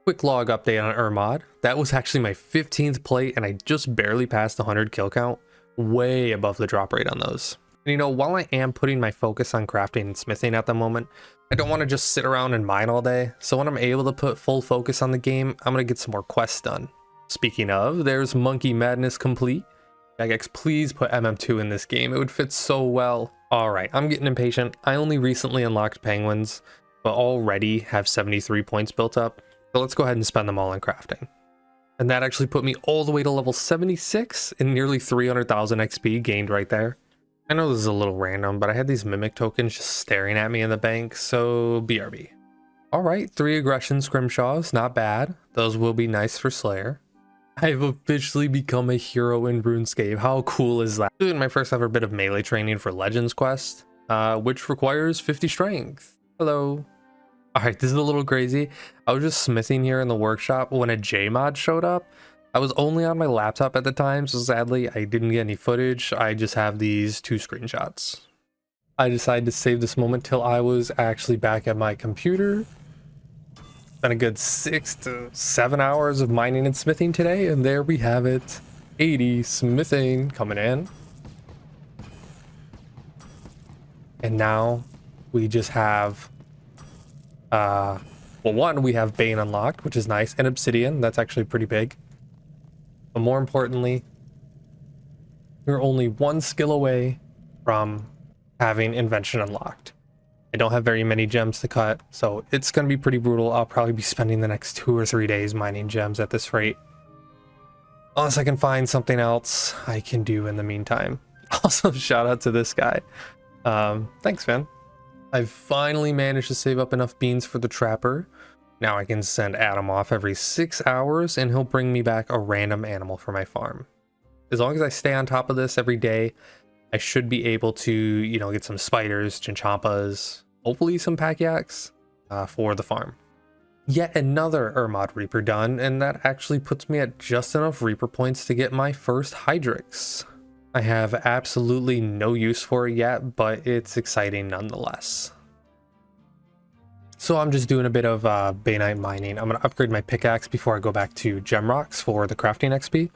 Quick log update on Ermod. That was actually my 15th plate, and I just barely passed the 100 kill count. Way above the drop rate on those. And you know, while I am putting my focus on crafting and smithing at the moment, I don't want to just sit around and mine all day. So when I'm able to put full focus on the game, I'm going to get some more quests done. Speaking of, there's Monkey Madness complete. Jagex, please put MM2 in this game. It would fit so well. Alright, I'm getting impatient. I only recently unlocked penguins, but already have 73 points built up. So let's go ahead and spend them all on crafting. And that actually put me all the way to level 76 and nearly 300,000 XP gained right there. I know this is a little random, but I had these mimic tokens just staring at me in the bank, so BRB. Alright, 3 aggression scrimshaws, not bad. Those will be nice for Slayer. I've officially become a hero in Runescape. How cool is that? Doing my first ever bit of melee training for Legends quest, which requires 50 strength. Hello. Alright, this is a little crazy. I was just smithing here in the workshop when a J-mod showed up. I was only on my laptop at the time, so sadly I didn't get any footage. I just have these 2 screenshots. I decided to save this moment till I was actually back at my computer. Been a good 6 to 7 hours of mining and smithing today, and there we have it. 80 smithing coming in. And now we just have Well, one, we have Bane unlocked, which is nice, and Obsidian. That's actually pretty big. But more importantly, we're only one skill away from having Invention unlocked. I don't have very many gems to cut, so it's going to be pretty brutal. I'll probably be spending the next 2 or 3 days mining gems at this rate. Unless I can find something else I can do in the meantime. Also, shout out to this guy. Thanks, man. I've finally managed to save up enough beans for the trapper. Now I can send Adam off every 6 hours and he'll bring me back a random animal for my farm. As long as I stay on top of this every day, I should be able to, you know, get some spiders, chinchompas, hopefully some pack-yaks for the farm. Yet another Ermod Reaper done, and that actually puts me at just enough Reaper points to get my first Hydrix. I have absolutely no use for it yet, but it's exciting nonetheless. So I'm just doing a bit of Bainite mining. I'm going to upgrade my pickaxe before I go back to gem rocks for the crafting XP.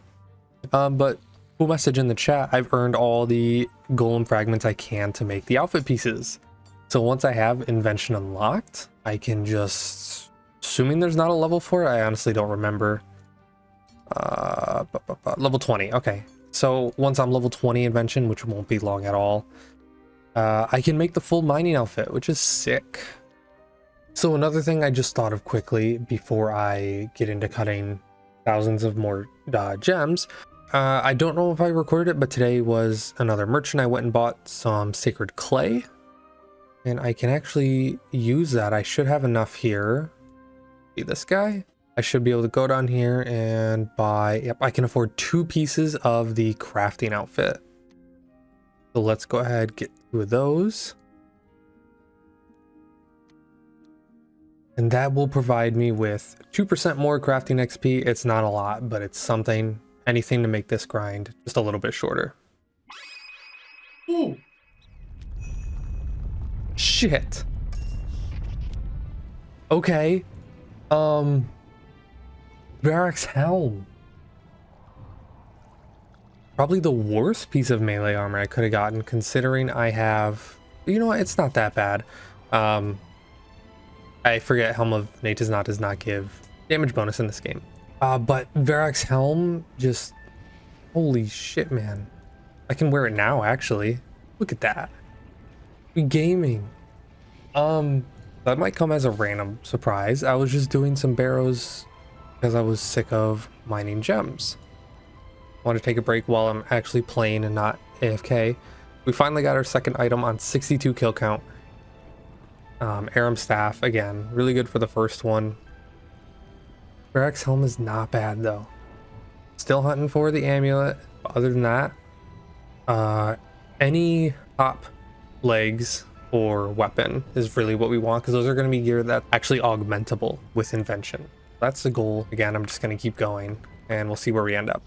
But cool message in the chat, I've earned all the golem fragments I can to make the outfit pieces. So once I have Invention unlocked, I can just, assuming there's not a level for it, I honestly don't remember. Level 20, okay. So once I'm level 20 Invention, which won't be long at all, I can make the full mining outfit, which is sick. So another thing I just thought of quickly before I get into cutting thousands of more gems, I don't know if I recorded it, but today was another merchant. I went and bought some sacred clay, and I can actually use that. I should have enough here. See this guy? I should be able to go down here and buy, yep, I can afford 2 pieces of the crafting outfit. So let's go ahead, get 2 of those. And that will provide me with 2% more crafting XP. It's not a lot, but it's something, anything to make this grind just a little bit shorter. Ooh. Shit. Okay. Varric's Helm. Probably the worst piece of melee armor I could have gotten, considering I have, you know what, it's not that bad. I forget Helm of Nate does not give damage bonus in this game. But Varric's Helm, just, holy shit, man. I can wear it now, actually. Look at that. We gaming. That might come as a random surprise. I was just doing some barrows because I was sick of mining gems. I want to take a break while I'm actually playing and not AFK. We finally got our second item on 62 kill count. Aram Staff, again, really good for the first one. Varric's Helm is not bad though. Still hunting for the amulet. Other than that, any top legs or weapon is really what we want, because those are going to be gear that's actually augmentable with Invention. That's the goal. Again, I'm just going to keep going and we'll see where we end up.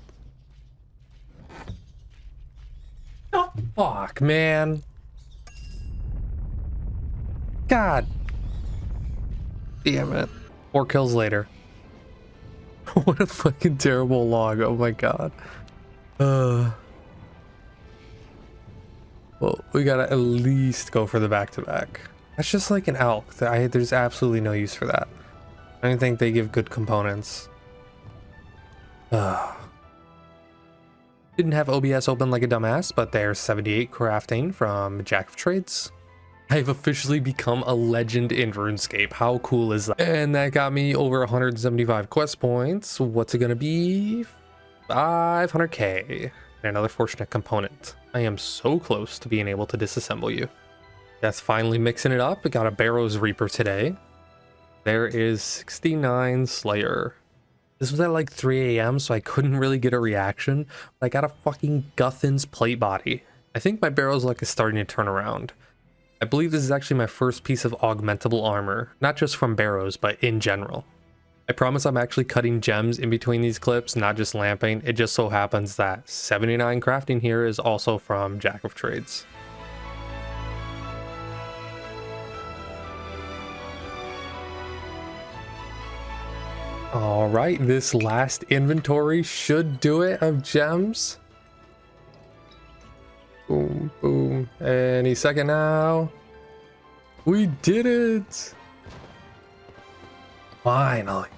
Oh, fuck, man. God damn it. 4 kills later. What a fucking terrible log. Oh my god. Well, we gotta at least go for the back-to-back. That's just like an elk. There's absolutely no use for that. I don't think they give good components. Didn't have OBS open like a dumbass, but there's 78 crafting from Jack of Trades. I've officially become a legend in Runescape. How cool is that? And that got me over 175 quest points. What's it gonna be? 500k. And another fortunate component. I am so close to being able to disassemble you. That's finally mixing it up. I got a Barrows Reaper today. There is 69 Slayer. This was at like 3 a.m. so I couldn't really get a reaction. But I got a fucking Guthin's plate body. I think my Barrows luck is starting to turn around. I believe this is actually my first piece of augmentable armor, not just from Barrows, but in general. I promise I'm actually cutting gems in between these clips, not just lamping. It just so happens that 79 crafting here is also from Jack of Trades. All right, this last inventory should do it of gems. Boom, boom. Any second now. We did it. Finally.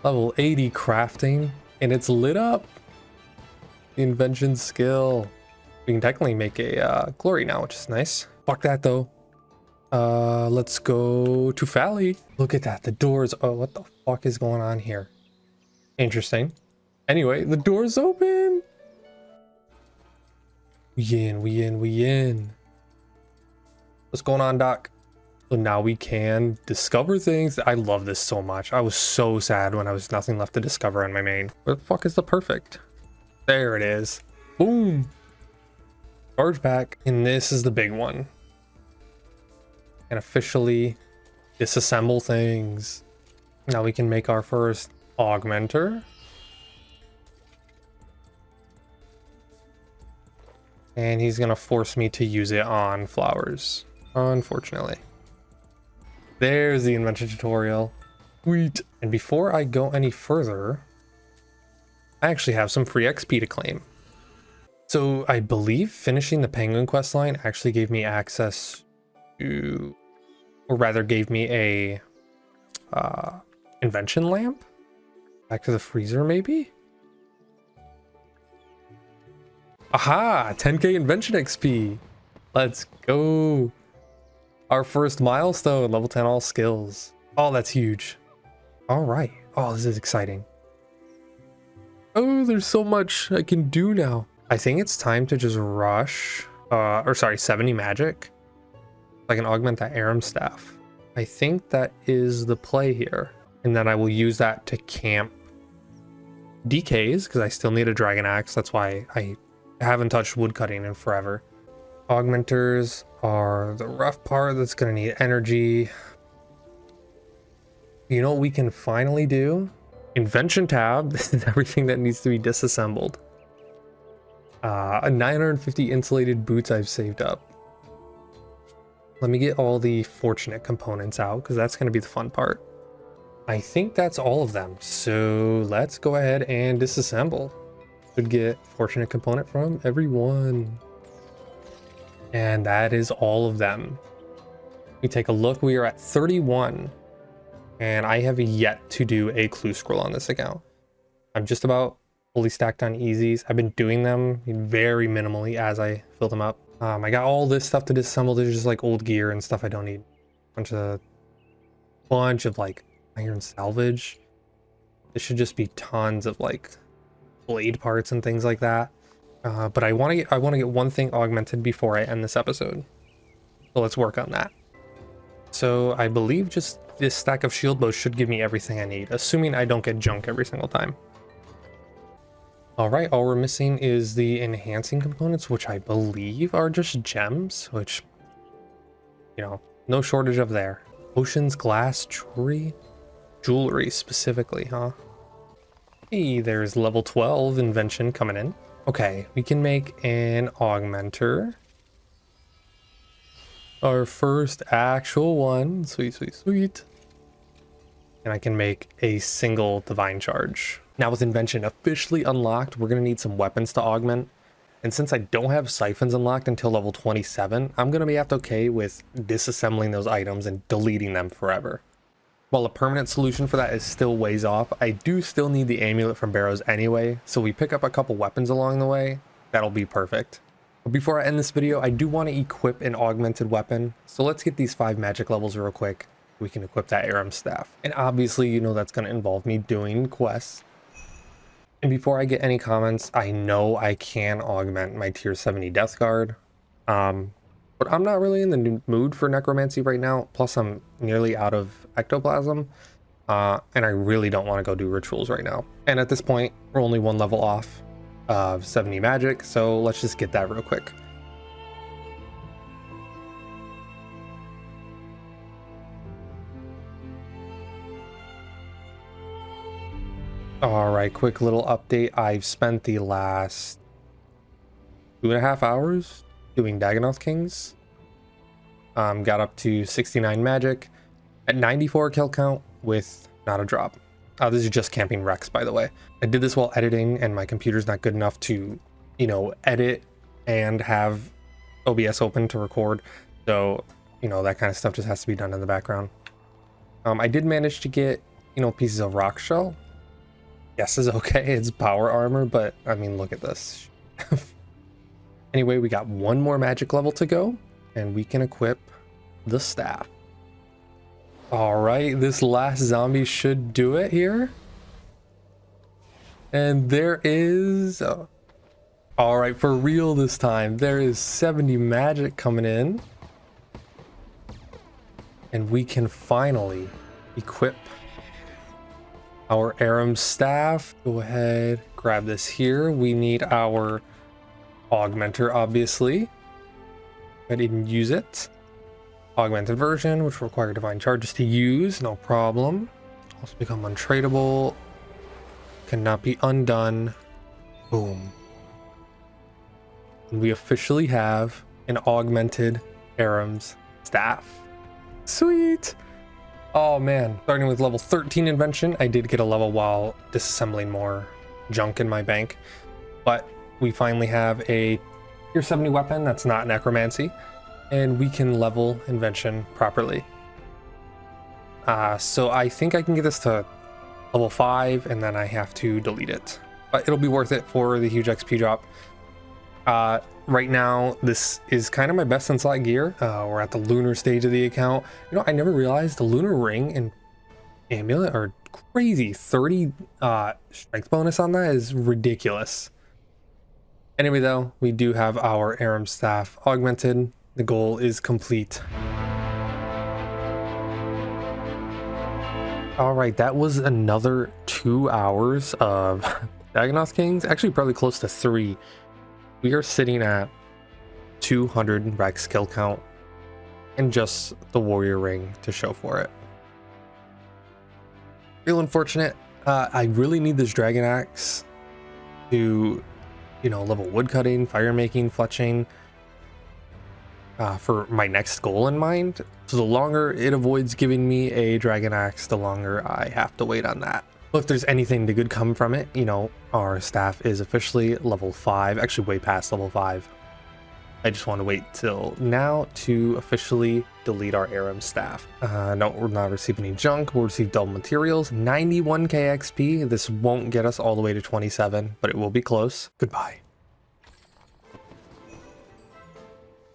Level 80 crafting, and it's lit up. The invention skill. We can technically make a glory now, which is nice. Fuck that though. Let's go to Fally. Look at that. The doors. Oh, what the fuck is going on here? Interesting. Anyway, the door's open. We in. What's going on, Doc? So now we can discover things. I love this so much. I was so sad when I was nothing left to discover on my main. Where the fuck is the perfect? There it is. Boom. Charge back. And this is the big one. And officially disassemble things. Now we can make our first augmenter. And he's gonna force me to use it on flowers, unfortunately. There's the invention tutorial. Sweet. And before I go any further, I actually have some free XP to claim. So I believe finishing the penguin quest line actually gave me access to, or rather gave me a invention lamp. Back to the freezer, maybe? Aha! 10k invention XP! Let's go! Our first milestone, level 10 all skills. Oh, that's huge. All right. Oh, this is exciting. Oh, there's so much I can do now. I think it's time to just rush, 70 magic. I can augment that Aram staff. I think that is the play here. And then I will use that to camp DKs, because I still need a dragon axe. That's why I haven't touched woodcutting in forever. Augmenters are the rough part. That's going to need energy. You know what we can finally do? Invention tab. This is everything that needs to be disassembled. A 950 insulated boots I've saved up. Let me get all the fortunate components out, because that's going to be the fun part. I think that's all of them. So let's go ahead and disassemble. Should get fortunate component from everyone. And that is all of them. We take a look. We are at 31. And I have yet to do a clue scroll on this account. I'm just about fully stacked on easies. I've been doing them very minimally as I fill them up. I got all this stuff to disassemble. There's just like old gear and stuff I don't need. Bunch of like iron salvage. This should just be tons of like blade parts and things like that. But I want to get one thing augmented before I end this episode. So let's work on that. So I believe just this stack of shield bows should give me everything I need, assuming I don't get junk every single time. All right, all we're missing is the enhancing components, which I believe are just gems, which, you know, no shortage of there. Oceans, glass, jewelry specifically, huh? Hey, there's level 12 invention coming in. Okay, we can make an augmenter. Our first actual one. Sweet. And I can make a single divine charge. Now with invention officially unlocked, we're going to need some weapons to augment. And since I don't have siphons unlocked until level 27, I'm going to be okay with disassembling those items and deleting them forever. While a permanent solution for that is still ways off, I do still need the amulet from Barrows anyway, so we pick up a couple weapons along the way. That'll be perfect. But before I end this video, I do want to equip an augmented weapon, so let's get these 5 magic levels real quick. We can equip that Aram staff. And obviously, you know that's going to involve me doing quests. And before I get any comments, I know I can augment my tier 70 Death Guard. But I'm not really in the mood for necromancy right now. Plus, I'm nearly out of ectoplasm. And I really don't want to go do rituals right now. And at this point, we're only 1 level off of 70 magic. So let's just get that real quick. All right, quick little update. I've spent the last 2.5 hours doing Dagonoth Kings. Got up to 69 magic at 94 kill count with not a drop. This is just camping Rex, by the way. I did this while editing and my computer's not good enough to, you know, edit and have OBS open to record. So, you know, that kind of stuff just has to be done in the background. I did manage to get, pieces of rock shell. Yes is okay, it's power armor, but I mean, look at this. Anyway, we got one more magic level to go, and we can equip the staff. All right, this last zombie should do it here. And there is... all right, for real this time, there is 70 magic coming in. And we can finally equip our Aram staff. Go ahead, grab this here. We need our augmenter, obviously. I didn't use it. Augmented version, which require divine charges to use, no problem. Also become untradeable. Cannot be undone. Boom. And we officially have an augmented Aram's staff. Sweet. Oh man, starting with level 13 invention, I did get a level while disassembling more junk in my bank, but we finally have a tier 70 weapon that's not necromancy, and we can level invention properly. So I think I can get this to level 5, and then I have to delete it, but it'll be worth it for the huge XP drop. Right now, this is kind of my best in slot gear. We're at the lunar stage of the account. I never realized the lunar ring and amulet are crazy. 30 strength bonus on that is ridiculous. Anyway, though, we do have our Aram staff augmented. The goal is complete. All right, that was another 2 hours of Dagonoth Kings. Actually, probably close to 3. We are sitting at 200 Rex kill count and just the warrior ring to show for it. Real unfortunate. I really need this dragon axe to, level wood cutting, fire making, fletching for my next goal in mind. So the longer it avoids giving me a dragon axe, the longer I have to wait on that. Well, if there's anything to good come from it, our staff is officially level 5, actually way past level 5. I just want to wait till now to officially delete our Aram staff. No, we're not receiving any junk. We'll receive double materials, 91k XP. This won't get us all the way to 27, but it will be close. Goodbye.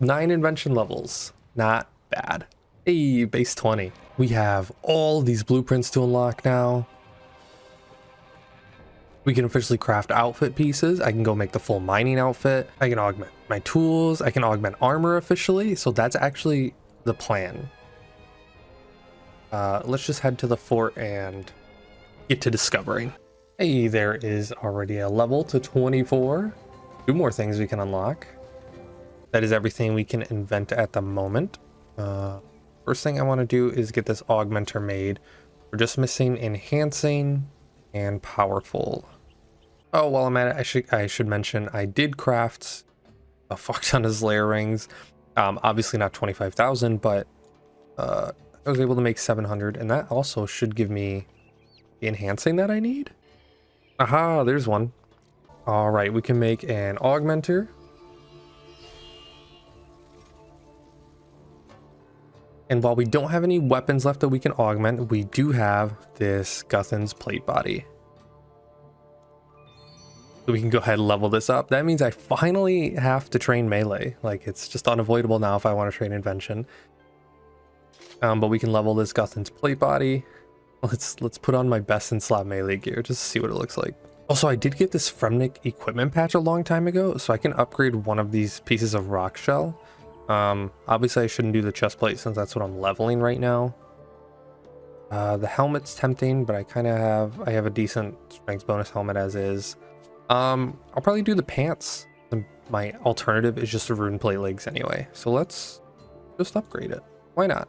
9 invention levels, not bad. Hey, base 20. We have all these blueprints to unlock now. We can officially craft outfit pieces. I can go make the full mining outfit. I can augment my tools. I can augment armor officially. So that's actually the plan. Let's just head to the fort and get to discovering. Hey, there is already a level to 24. 2 more things we can unlock. That is everything we can invent at the moment. First thing I want to do is get this augmenter made. We're just missing enhancing and powerful. Oh, while I'm at it, I should mention I did craft a fuck ton of Slayer rings. Obviously not 25,000, but I was able to make 700, and that also should give me the enhancing that I need. Aha, there's one. All right, we can make an augmenter. And while we don't have any weapons left that we can augment, we do have this Guthan's plate body. So we can go ahead and level this up. That means I finally have to train melee. Like, it's just unavoidable now if I want to train invention. But we can level this Guthan's plate body. Let's put on my best in slot melee gear just to see what it looks like. Also, I did get this Fremnik equipment patch a long time ago, so I can upgrade one of these pieces of rock shell. Obviously I shouldn't do the chest plate since that's what I'm leveling right now. The helmet's tempting, but I have a decent strength bonus helmet as is. I'll probably do the pants. My alternative is just a rune plate legs anyway, so let's just upgrade it. Why not?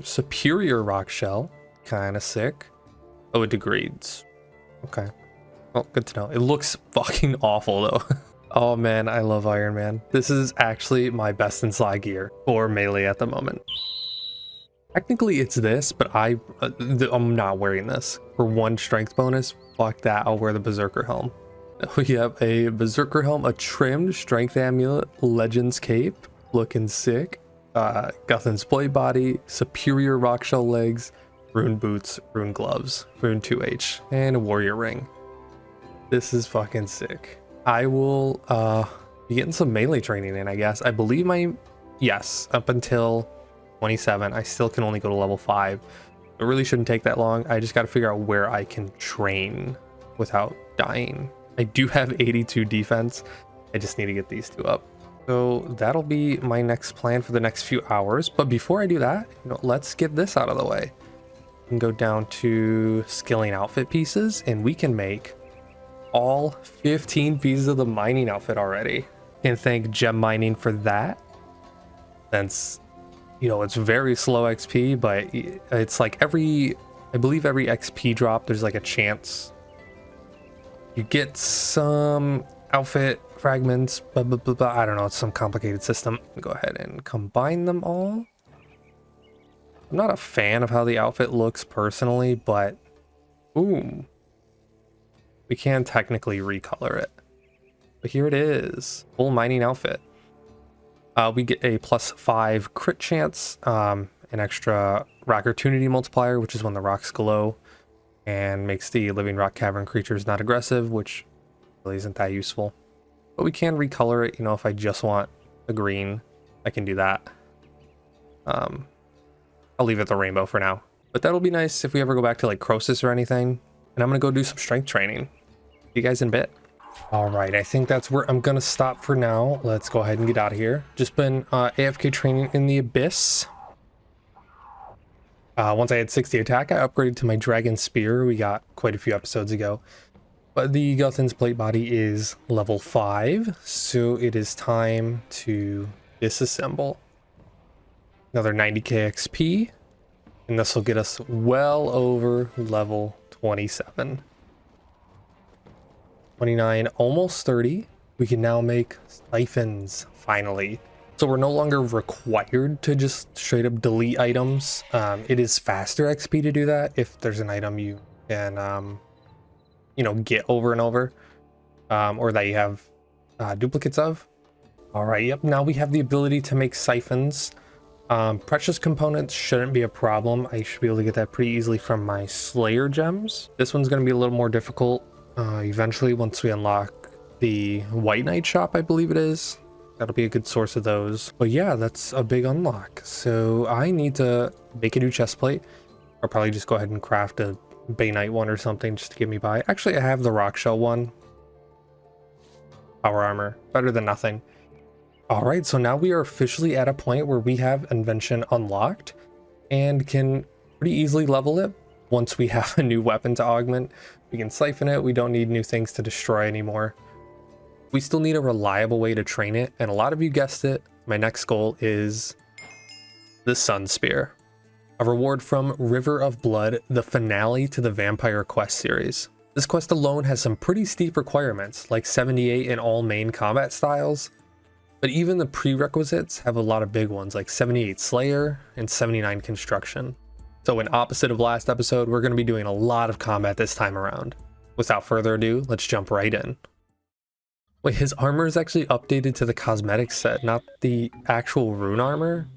Superior rock shell, kind of sick. Oh, it degrades. Okay, well, good to know. It looks fucking awful though. Oh man, I love Ironman. This is actually my best in slot gear for melee at the moment. Technically it's this, but I'm not wearing this. For 1 strength bonus, fuck that, I'll wear the Berserker helm. We have a Berserker helm, a trimmed strength amulet, Legends cape, looking sick. Guthan's plate body, superior rock shell legs, rune boots, rune gloves, rune 2H, and a warrior ring. This is fucking sick. I will be getting some melee training in, I guess. I believe yes, up until 27, I still can only go to level 5. It really shouldn't take that long. I just got to figure out where I can train without dying. I do have 82 defense. I just need to get these two up. So that'll be my next plan for the next few hours. But before I do that, let's get this out of the way. We can go down to skilling outfit pieces, and we can make all 15 pieces of the mining outfit already. Can't thank gem mining for that, since it's very slow XP, but it's like I believe every XP drop there's like a chance you get some outfit fragments, blah, blah, blah, blah. I don't know, it's some complicated system. Go ahead and combine them all. I'm not a fan of how the outfit looks personally, but boom, we can technically recolor it. But here it is, full mining outfit. We get a +5 crit chance, an extra rock opportunity multiplier, which is when the rocks glow, and makes the living rock cavern creatures not aggressive, which really isn't that useful. But we can recolor it, if I just want a green, I can do that. I'll leave it the rainbow for now. But that'll be nice if we ever go back to like Croesus or anything. And I'm gonna go do some strength training. See you guys in a bit. All right, I think that's where I'm gonna stop for now. Let's go ahead and get out of here. Just been AFK training in the Abyss. Once I had 60 attack, I upgraded to my Dragon Spear. We got quite a few episodes ago. But the Guthin's Plate Body is level 5, so it is time to disassemble. Another 90k XP, and this will get us well over level 27. 29, almost 30. We can now make siphons, finally. So we're no longer required to just straight up delete items. It is faster XP to do that if there's an item you can, get over and over, or that you have duplicates of. All right, yep, now we have the ability to make siphons. Precious components shouldn't be a problem. I should be able to get that pretty easily from my Slayer gems. This one's going to be a little more difficult eventually once we unlock the White Knight shop, I believe it is. That'll be a good source of those. But yeah, that's a big unlock. So I need to make a new chest plate, or probably just go ahead and craft a Bay Knight one or something just to get me by. Actually, I have the Rock Shell one. Power armor, better than nothing. All right, so now we are officially at a point where we have Invention unlocked and can pretty easily level it. Once we have a new weapon to augment, we can siphon it. We don't need new things to destroy anymore. We still need a reliable way to train it, and a lot of you guessed it, my next goal is the Sun Spear. A reward from River of Blood, the finale to the Vampire Quest series. This quest alone has some pretty steep requirements, like 78 in all main combat styles, but even the prerequisites have a lot of big ones, like 78 Slayer and 79 Construction. So in opposite of last episode, we're going to be doing a lot of combat this time around. Without further ado, let's jump right in. Wait, his armor is actually updated to the cosmetic set, not the actual rune armor?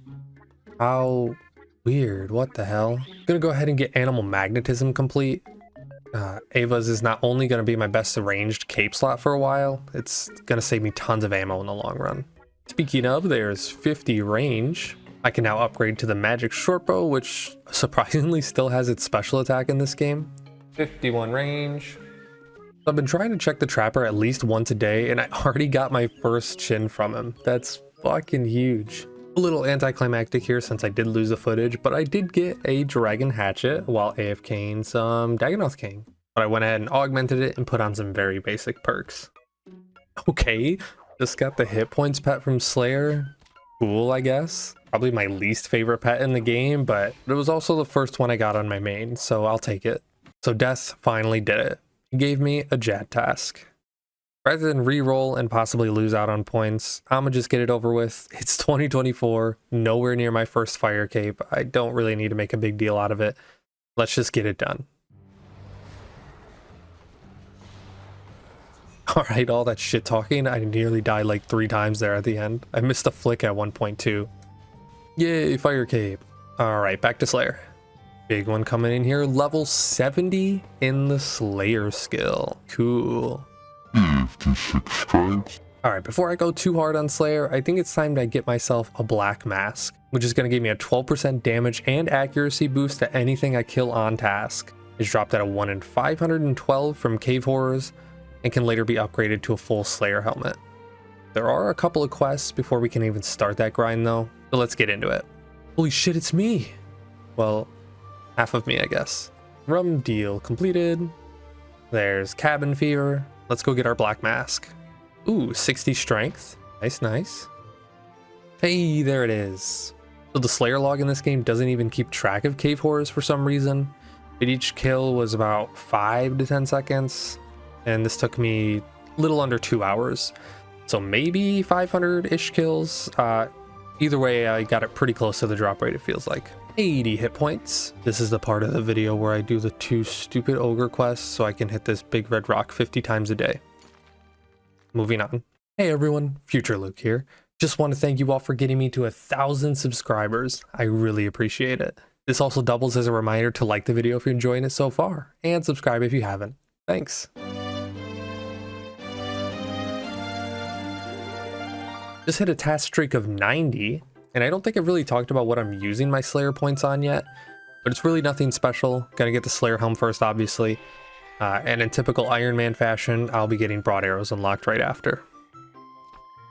How weird, what the hell? I'm gonna go ahead and get Animal Magnetism complete. Ava's is not only gonna be my best ranged cape slot for a while, it's gonna save me tons of ammo in the long run. Speaking of, there's 50 range. I can now upgrade to the Magic Shortbow, which surprisingly still has its special attack in this game. 51 range. I've been trying to check the Trapper at least once a day, and I already got my first chin from him. That's fucking huge. A little anticlimactic here since I did lose the footage, but I did get a Dragon Hatchet while AFKing some Dagonoth King. But I went ahead and augmented it and put on some very basic perks. Okay, just got the hit points pet from Slayer. Cool, I guess. Probably my least favorite pet in the game, but it was also the first one I got on my main, so I'll take it. So Death finally did it. He gave me a Jad task. Rather than re-roll and possibly lose out on points, I'ma just get it over with. It's 2024, nowhere near my first fire cape. I don't really need to make a big deal out of it. Let's just get it done. Alright, all that shit talking, I nearly died like 3 times there at the end. I missed a flick at 1.2. Yay, fire cape. Alright, back to Slayer. Big one coming in here, level 70 in the Slayer skill. Cool. 56 strikes. Alright, before I go too hard on Slayer, I think it's time to get myself a black mask, which is going to give me a 12% damage and accuracy boost to anything I kill on task. It's dropped at a 1 in 512 from Cave Horrors, and can later be upgraded to a full Slayer helmet. There are a couple of quests before we can even start that grind though, so let's get into it. Holy shit, it's me! Well, half of me, I guess. Rum deal completed. There's cabin fever. Let's go get our black mask. Ooh, 60 strength. Nice, nice. Hey, there it is. So the Slayer log in this game doesn't even keep track of cave horrors for some reason, but each kill was about 5 to 10 seconds, and this took me a little under 2 hours. So maybe 500-ish kills. Either way, I got it pretty close to the drop rate, it feels like. 80 hit points. This is the part of the video where I do the 2 stupid ogre quests so I can hit this big red rock 50 times a day. Moving on. Hey everyone, Future Luke here. Just want to thank you all for getting me to 1,000 subscribers. I really appreciate it. This also doubles as a reminder to like the video if you're enjoying it so far, and subscribe if you haven't. Thanks. Just hit a task streak of 90, and I don't think I've really talked about what I'm using my Slayer points on yet, but it's really nothing special. Gonna get the Slayer helm first, obviously. And in typical Ironman fashion, I'll be getting broad arrows unlocked right after,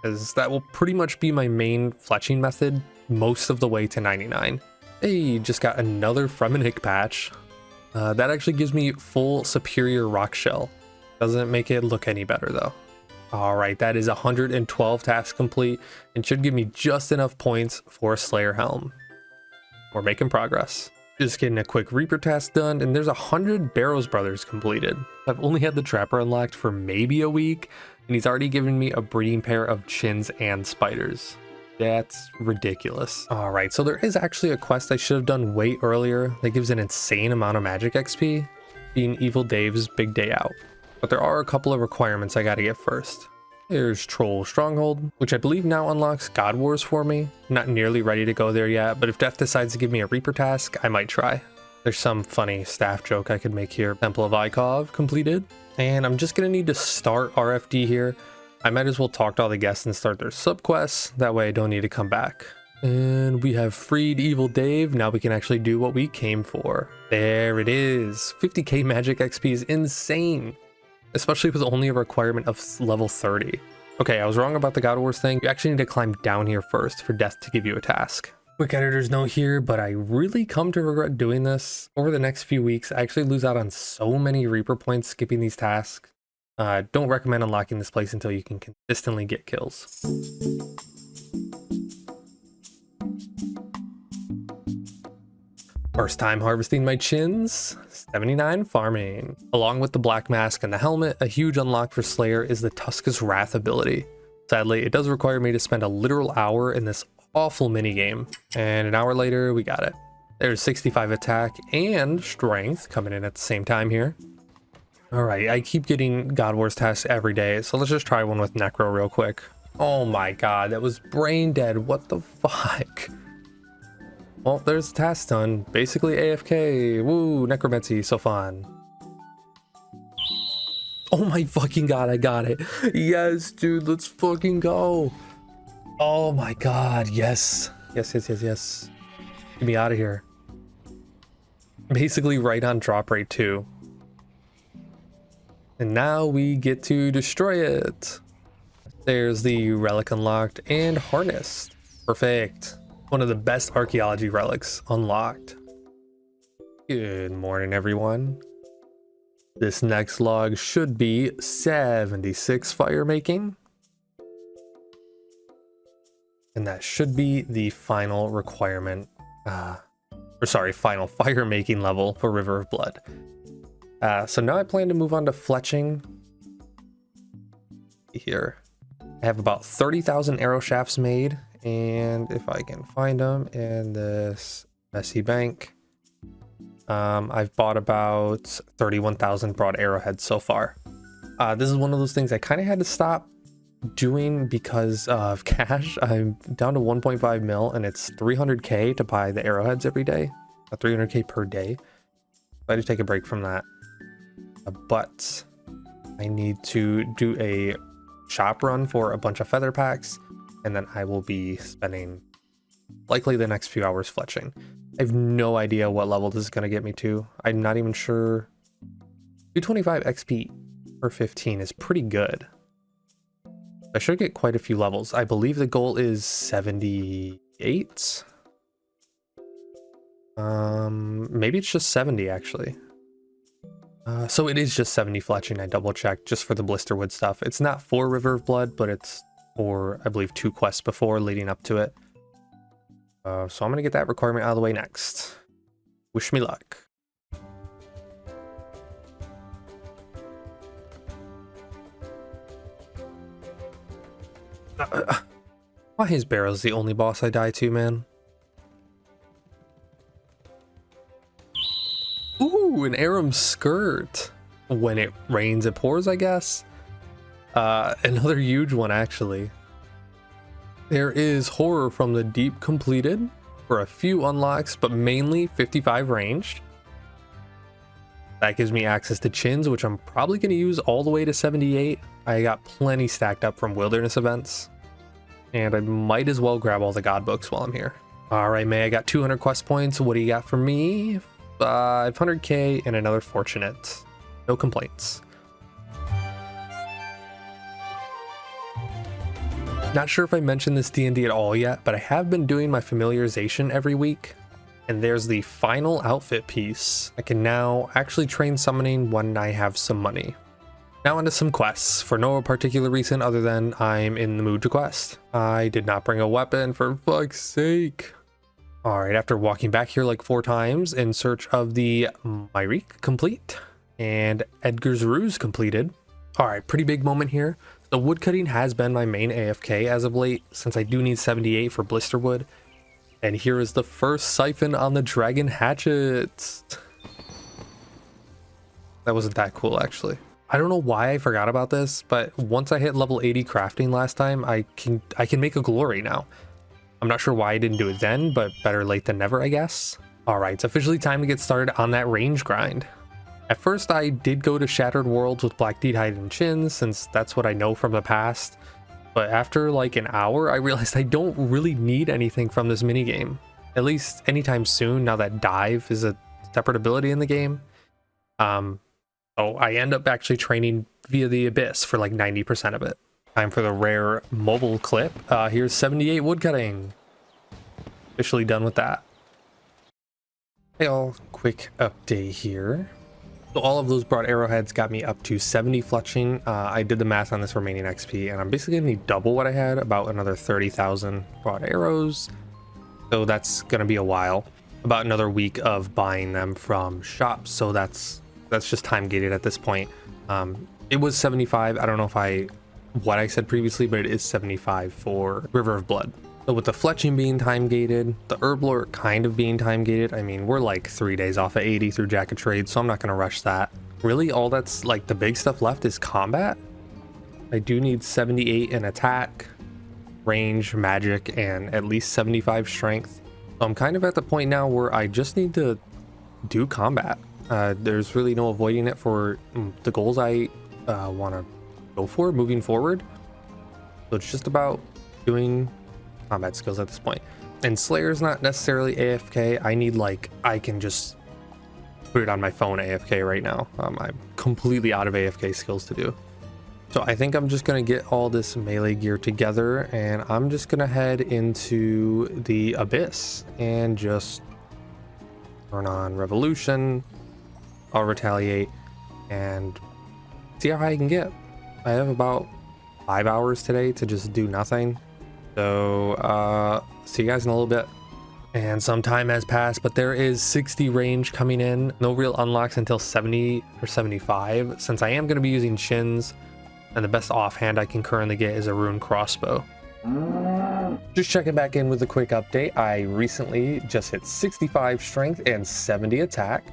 as that will pretty much be my main fletching method most of the way to 99. Hey, just got another Fremenic patch. That actually gives me full superior rock shell. Doesn't make it look any better though. All right, that is 112 tasks complete and should give me just enough points for a Slayer helm. We're making progress. Just getting a quick Reaper task done, and there's 100 Barrows Brothers completed. I've only had the Trapper unlocked for maybe a week, and he's already given me a breeding pair of chins and spiders. That's ridiculous. All right, so there is actually a quest I should have done way earlier that gives an insane amount of magic XP, being Evil Dave's Big Day Out. But there are a couple of requirements I gotta get first. There's Troll Stronghold, which I believe now unlocks God Wars for me. Not nearly ready to go there yet, but if Death decides to give me a Reaper task, I might try. There's some funny staff joke I could make here. Temple of Ikov completed. And I'm just gonna need to start RFD here. I might as well talk to all the guests and start their subquests. That way I don't need to come back. And we have freed Evil Dave. Now we can actually do what we came for. There it is. 50k magic XP is insane, especially with only a requirement of level 30. Okay, I was wrong about the God Wars thing. You actually need to climb down here first for Death to give you a task. Quick editor's note here, but I really come to regret doing this. Over the next few weeks, I actually lose out on so many Reaper points skipping these tasks. Don't recommend unlocking this place until you can consistently get kills. First time harvesting my chins, 79 farming. Along with the black mask and the helmet, a huge unlock for Slayer is the Tuska's Wrath ability. Sadly, it does require me to spend a literal hour in this awful minigame, and an hour later, we got it. There's 65 attack and strength coming in at the same time here. All right, I keep getting God Wars tasks every day, so let's just try one with Necro real quick. Oh my god, that was brain dead. What the fuck? Well, there's the task done. Basically AFK. Woo, necromancy, so fun. Oh my fucking god, I got it. Yes, dude, let's fucking go. Oh my god, yes. Yes. Get me out of here. Basically right on drop rate too. And now we get to destroy it. There's the relic unlocked and harnessed. Perfect. One of the best archaeology relics unlocked. Good morning, everyone. This next log should be 76 fire making. And that should be the final requirement, final fire making level for River of Blood. So now I plan to move on to fletching. Here, I have about 30,000 arrow shafts made, and if I can find them in this messy bank, I've bought about 31,000 broad arrowheads so far. This is one of those things I kind of had to stop doing because of cash. I'm down to 1.5 mil, and it's 300k to buy the arrowheads every day. a 300k per day. I had to take a break from that. But I need to do a shop run for a bunch of feather packs, and then I will be spending likely the next few hours fletching. I have no idea what level this is going to get me to. I'm not even sure. 225 XP per 15 is pretty good. I should get quite a few levels. I believe the goal is 78. Maybe it's just 70 actually. So it is just 70 fletching. I double checked just for the blisterwood stuff. It's not for River of Blood, but it's for, I believe, 2 quests before leading up to it. So I'm gonna get that requirement out of the way next. Wish me luck. Why is Barrow's the only boss I die to, man? Ooh, an Aram skirt. When it rains, it pours, I guess. Another huge one, actually. There is Horror from the Deep completed for a few unlocks, but mainly 55 ranged. That gives me access to chins, which I'm probably going to use all the way to 78. I got plenty stacked up from wilderness events. And I might as well grab all the god books while I'm here. All right, May, I got 200 quest points. What do you got for me? 500k and another fortunate. No complaints. Not sure if I mentioned this D&D at all yet, but I have been doing my familiarization every week. And there's the final outfit piece. I can now actually train summoning when I have some money. Now onto some quests, for no particular reason other than I'm in the mood to quest. I did not bring a weapon, for fuck's sake. Alright, after walking back here like 4 times in search of the Myrique complete and Edgar's Ruse completed. Alright, pretty big moment here. The woodcutting has been my main AFK as of late, since I do need 78 for blisterwood. And here is the first siphon on the dragon hatchet. That wasn't that cool, actually. I don't know why I forgot about this, but once I hit level 80 crafting last time, I can make a glory now. I'm not sure why I didn't do it then, but better late than never, I guess. Alright, it's officially time to get started on that range grind. At first, I did go to Shattered Worlds with Black Deed Hide and Chins, since that's what I know from the past. But after like an hour, I realized I don't really need anything from this minigame. At least anytime soon, now that Dive is a separate ability in the game. So I end up actually training via the Abyss for like 90% of it. Time for the rare mobile clip. Here's 78 woodcutting. Officially done with that. Hey all, quick update here. So all of those broad arrowheads got me up to 70 fletching. I did the math on this remaining XP, and I'm basically gonna need double what I had, about another 30,000 broad arrows. So that's gonna be a while. About another week of buying them from shops, so that's just time gated at this point. It was 75. I don't know if what I said previously, but it is 75 for River of Blood. So with the fletching being time gated, the herblore kind of being time gated, I mean, we're like 3 days off of 80 through Jack of Trades, so I'm not going to rush that. Really, all that's like the big stuff left is combat. I do need 78 in attack, range, magic, and at least 75 strength. So I'm kind of at the point now where I just need to do combat. There's really no avoiding it for the goals I want to go for moving forward. So it's just about doing combat skills at this point. And Slayer's not necessarily AFK. I need I can just put it on my phone AFK right now. I'm completely out of AFK skills to do. So I think I'm just gonna get all this melee gear together, and I'm just gonna head into the Abyss and just turn on Revolution. I'll retaliate and see how high I can get. I have about 5 hours today to just do nothing. So see you guys in a little bit. And some time has passed, but there is 60 range coming in. No real unlocks until 70 or 75, since I am going to be using chins, and the best offhand I can currently get is a rune crossbow. Just checking back in with a quick update. I recently just hit 65 strength and 70 attack,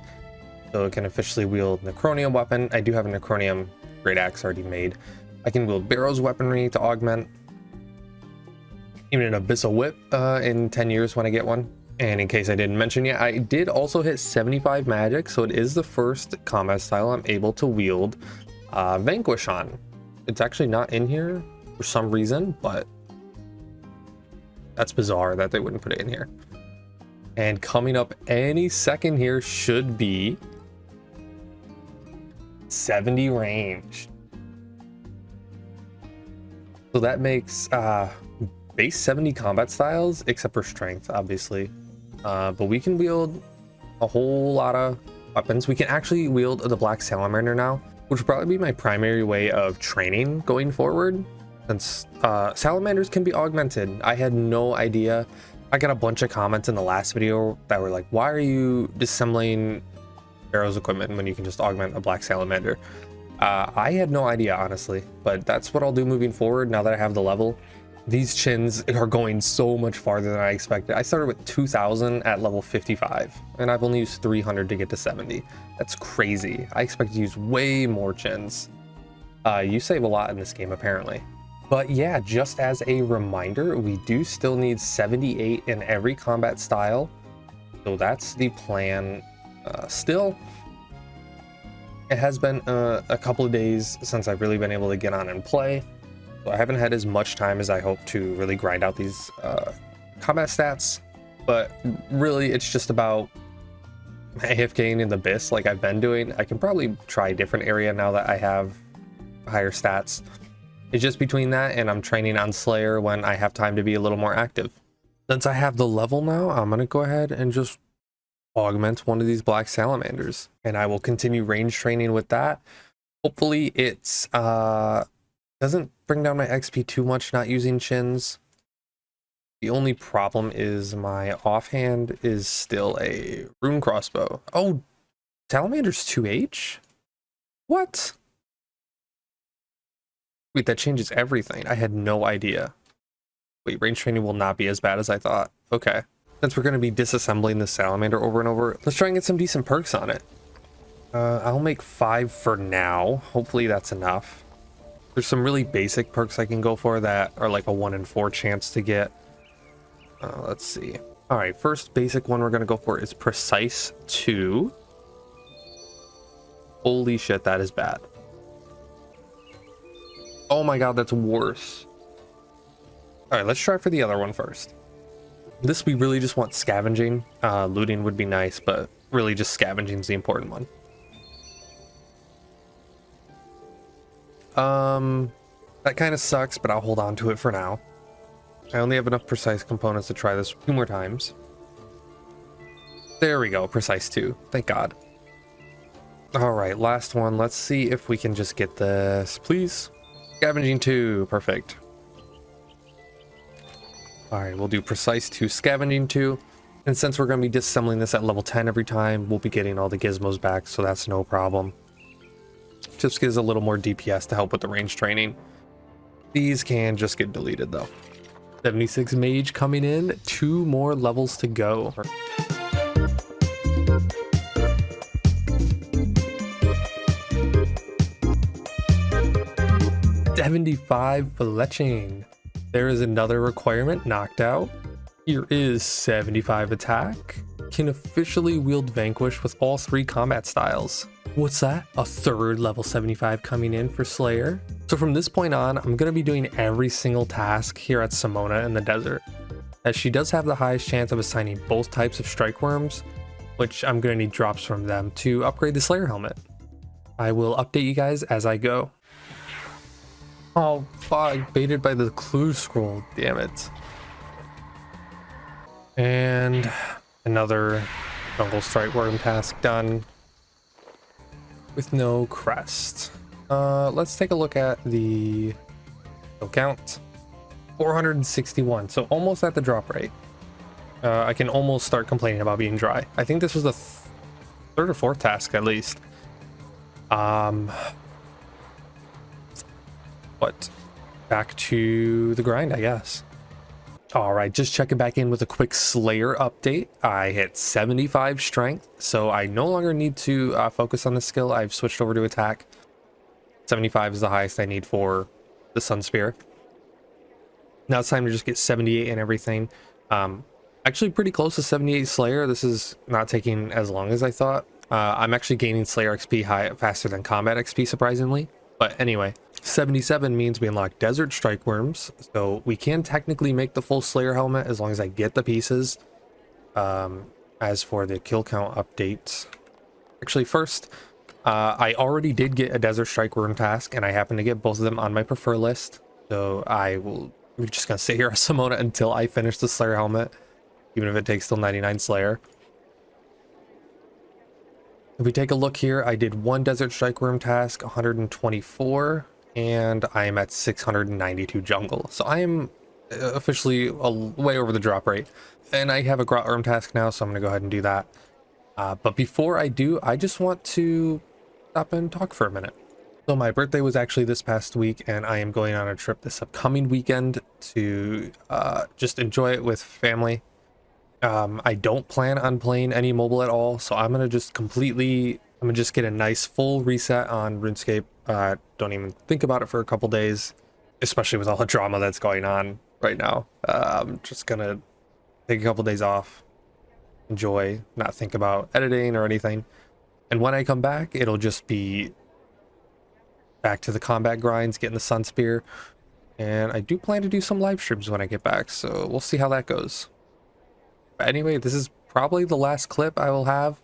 so I can officially wield Necronium weapon. I do have a Necronium great axe already made. I can wield Barrow's weaponry to augment. Even an Abyssal whip in 10 years when I get one. And in case I didn't mention yet, I did also hit 75 magic, so it is the first combat style I'm able to wield Vanquish on. It's actually not in here for some reason, but that's bizarre that they wouldn't put it in here. And coming up any second here should be 70 range. So that makes base 70 combat styles, except for strength, obviously. But we can wield a whole lot of weapons. We can actually wield the Black Salamander now, which will probably be my primary way of training going forward, since salamanders can be augmented. I had no idea. I got a bunch of comments in the last video that were like, why are you disassembling Pharaoh's equipment when you can just augment a Black Salamander? I had no idea, honestly, but that's what I'll do moving forward now that I have the level. These chins are going so much farther than I expected. I started with 2,000 at level 55, and I've only used 300 to get to 70. That's crazy. I expect to use way more chins. You save a lot in this game, apparently. But yeah, just as a reminder, we do still need 78 in every combat style. So that's the plan still. It has been a couple of days since I've really been able to get on and play. So I haven't had as much time as I hope to really grind out these combat stats. But really, it's just about AFKing in the Abyss like I've been doing. I can probably try a different area now that I have higher stats. It's just between that and I'm training on Slayer when I have time to be a little more active. Since I have the level now, I'm going to go ahead and just augment one of these Black Salamanders. And I will continue range training with that. Hopefully it's doesn't bring down my XP too much not using chins. The only problem is my offhand is still a rune crossbow. Oh, Salamander's 2H? What? Wait, that changes everything. I had no idea. Wait, range training will not be as bad as I thought. Okay. Since we're going to be disassembling the salamander over and over, let's try and get some decent perks on it. I'll make 5 for now. Hopefully that's enough. There's some really basic perks I can go for that are like a 1 in 4 chance to get. Let's see. All right, first basic one we're going to go for is Precise 2. Holy shit, that is bad. Oh my god, that's worse. All right, let's try for the other one first. This we really just want scavenging. Looting would be nice, but really just scavenging is the important one. That kind of sucks, but I'll hold on to it for now. I only have enough precise components to try this 2 more times. There we go, Precise 2. Thank God. All right, last one. Let's see if we can just get this, please. Scavenging 2, perfect. All right, we'll do Precise 2, Scavenging 2. And since we're going to be disassembling this at level 10 every time, we'll be getting all the gizmos back, so that's no problem. Just gives a little more DPS to help with the range training. These can just get deleted though. 76 mage coming in, 2 more levels to go. 75 fletching. There is another requirement knocked out. Here is 75 attack. Can officially wield Vanquish with all 3 combat styles. What's that? A 3rd level 75 coming in for Slayer. So from this point on, I'm going to be doing every single task here at Simona in the desert, as she does have the highest chance of assigning both types of strike worms, which I'm going to need drops from them to upgrade the Slayer helmet. I will update you guys as I go. Oh fuck, baited by the clue scroll, damn it. And another jungle strike worm task done with no crest. Let's take a look at the kill count. 461, so almost at the drop rate. I can almost start complaining about being dry. I think this was the 3rd or 4th task at least. But back to the grind, I guess. All right, just checking back in with a quick Slayer update. I hit 75 strength, so I no longer need to focus on the skill. I've switched over to attack. 75 is the highest I need for the Sun Spear. Now it's time to just get 78 and everything. I Actually pretty close to 78 Slayer. This is not taking as long as I thought. I'm actually gaining Slayer XP faster than Combat XP, surprisingly. But anyway, 77 means we unlock Desert Strike Worms, so we can technically make the full Slayer helmet as long as I get the pieces. As for the kill count updates, actually first, I already did get a Desert Strike Worm task, and I happen to get both of them on my prefer list. So we're just gonna sit here as Simona until I finish the Slayer helmet, even if it takes till 99 Slayer. If we take a look here, I did one Desert Strike Worm task, 124, and I am at 692 jungle. So I am officially way over the drop rate. And I have a Grot Worm task now, so I'm going to go ahead and do that. But before I do, I just want to stop and talk for a minute. So my birthday was actually this past week, and I am going on a trip this upcoming weekend to just enjoy it with family. I don't plan on playing any mobile at all, so I'm gonna just get a nice full reset on RuneScape. Don't even think about it for a couple days, especially with all the drama that's going on right now. I'm just gonna take a couple days off, enjoy, not think about editing or anything. And when I come back, it'll just be back to the combat grinds, getting the Sun Spear. And I do plan to do some live streams when I get back, so we'll see how that goes. But anyway, this is probably the last clip I will have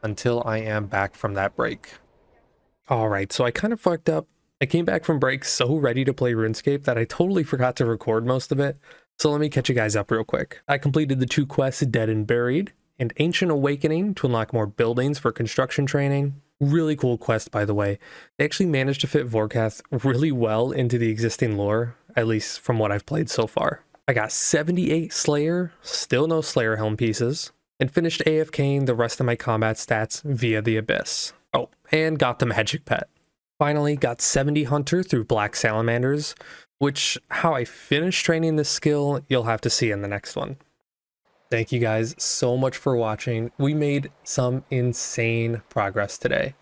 until I am back from that break. All right, so I kind of fucked up. I came back from break so ready to play RuneScape that I totally forgot to record most of it. So let me catch you guys up real quick. I completed the 2 quests, Dead and Buried, and Ancient Awakening to unlock more buildings for construction training. Really cool quest, by the way. They actually managed to fit Vorkath really well into the existing lore, at least from what I've played so far. I got 78 Slayer, still no Slayer helm pieces, and finished AFKing the rest of my combat stats via the Abyss. Oh, and got the magic pet. Finally, got 70 Hunter through Black Salamanders, which how I finished training this skill, you'll have to see in the next one. Thank you guys so much for watching. We made some insane progress today.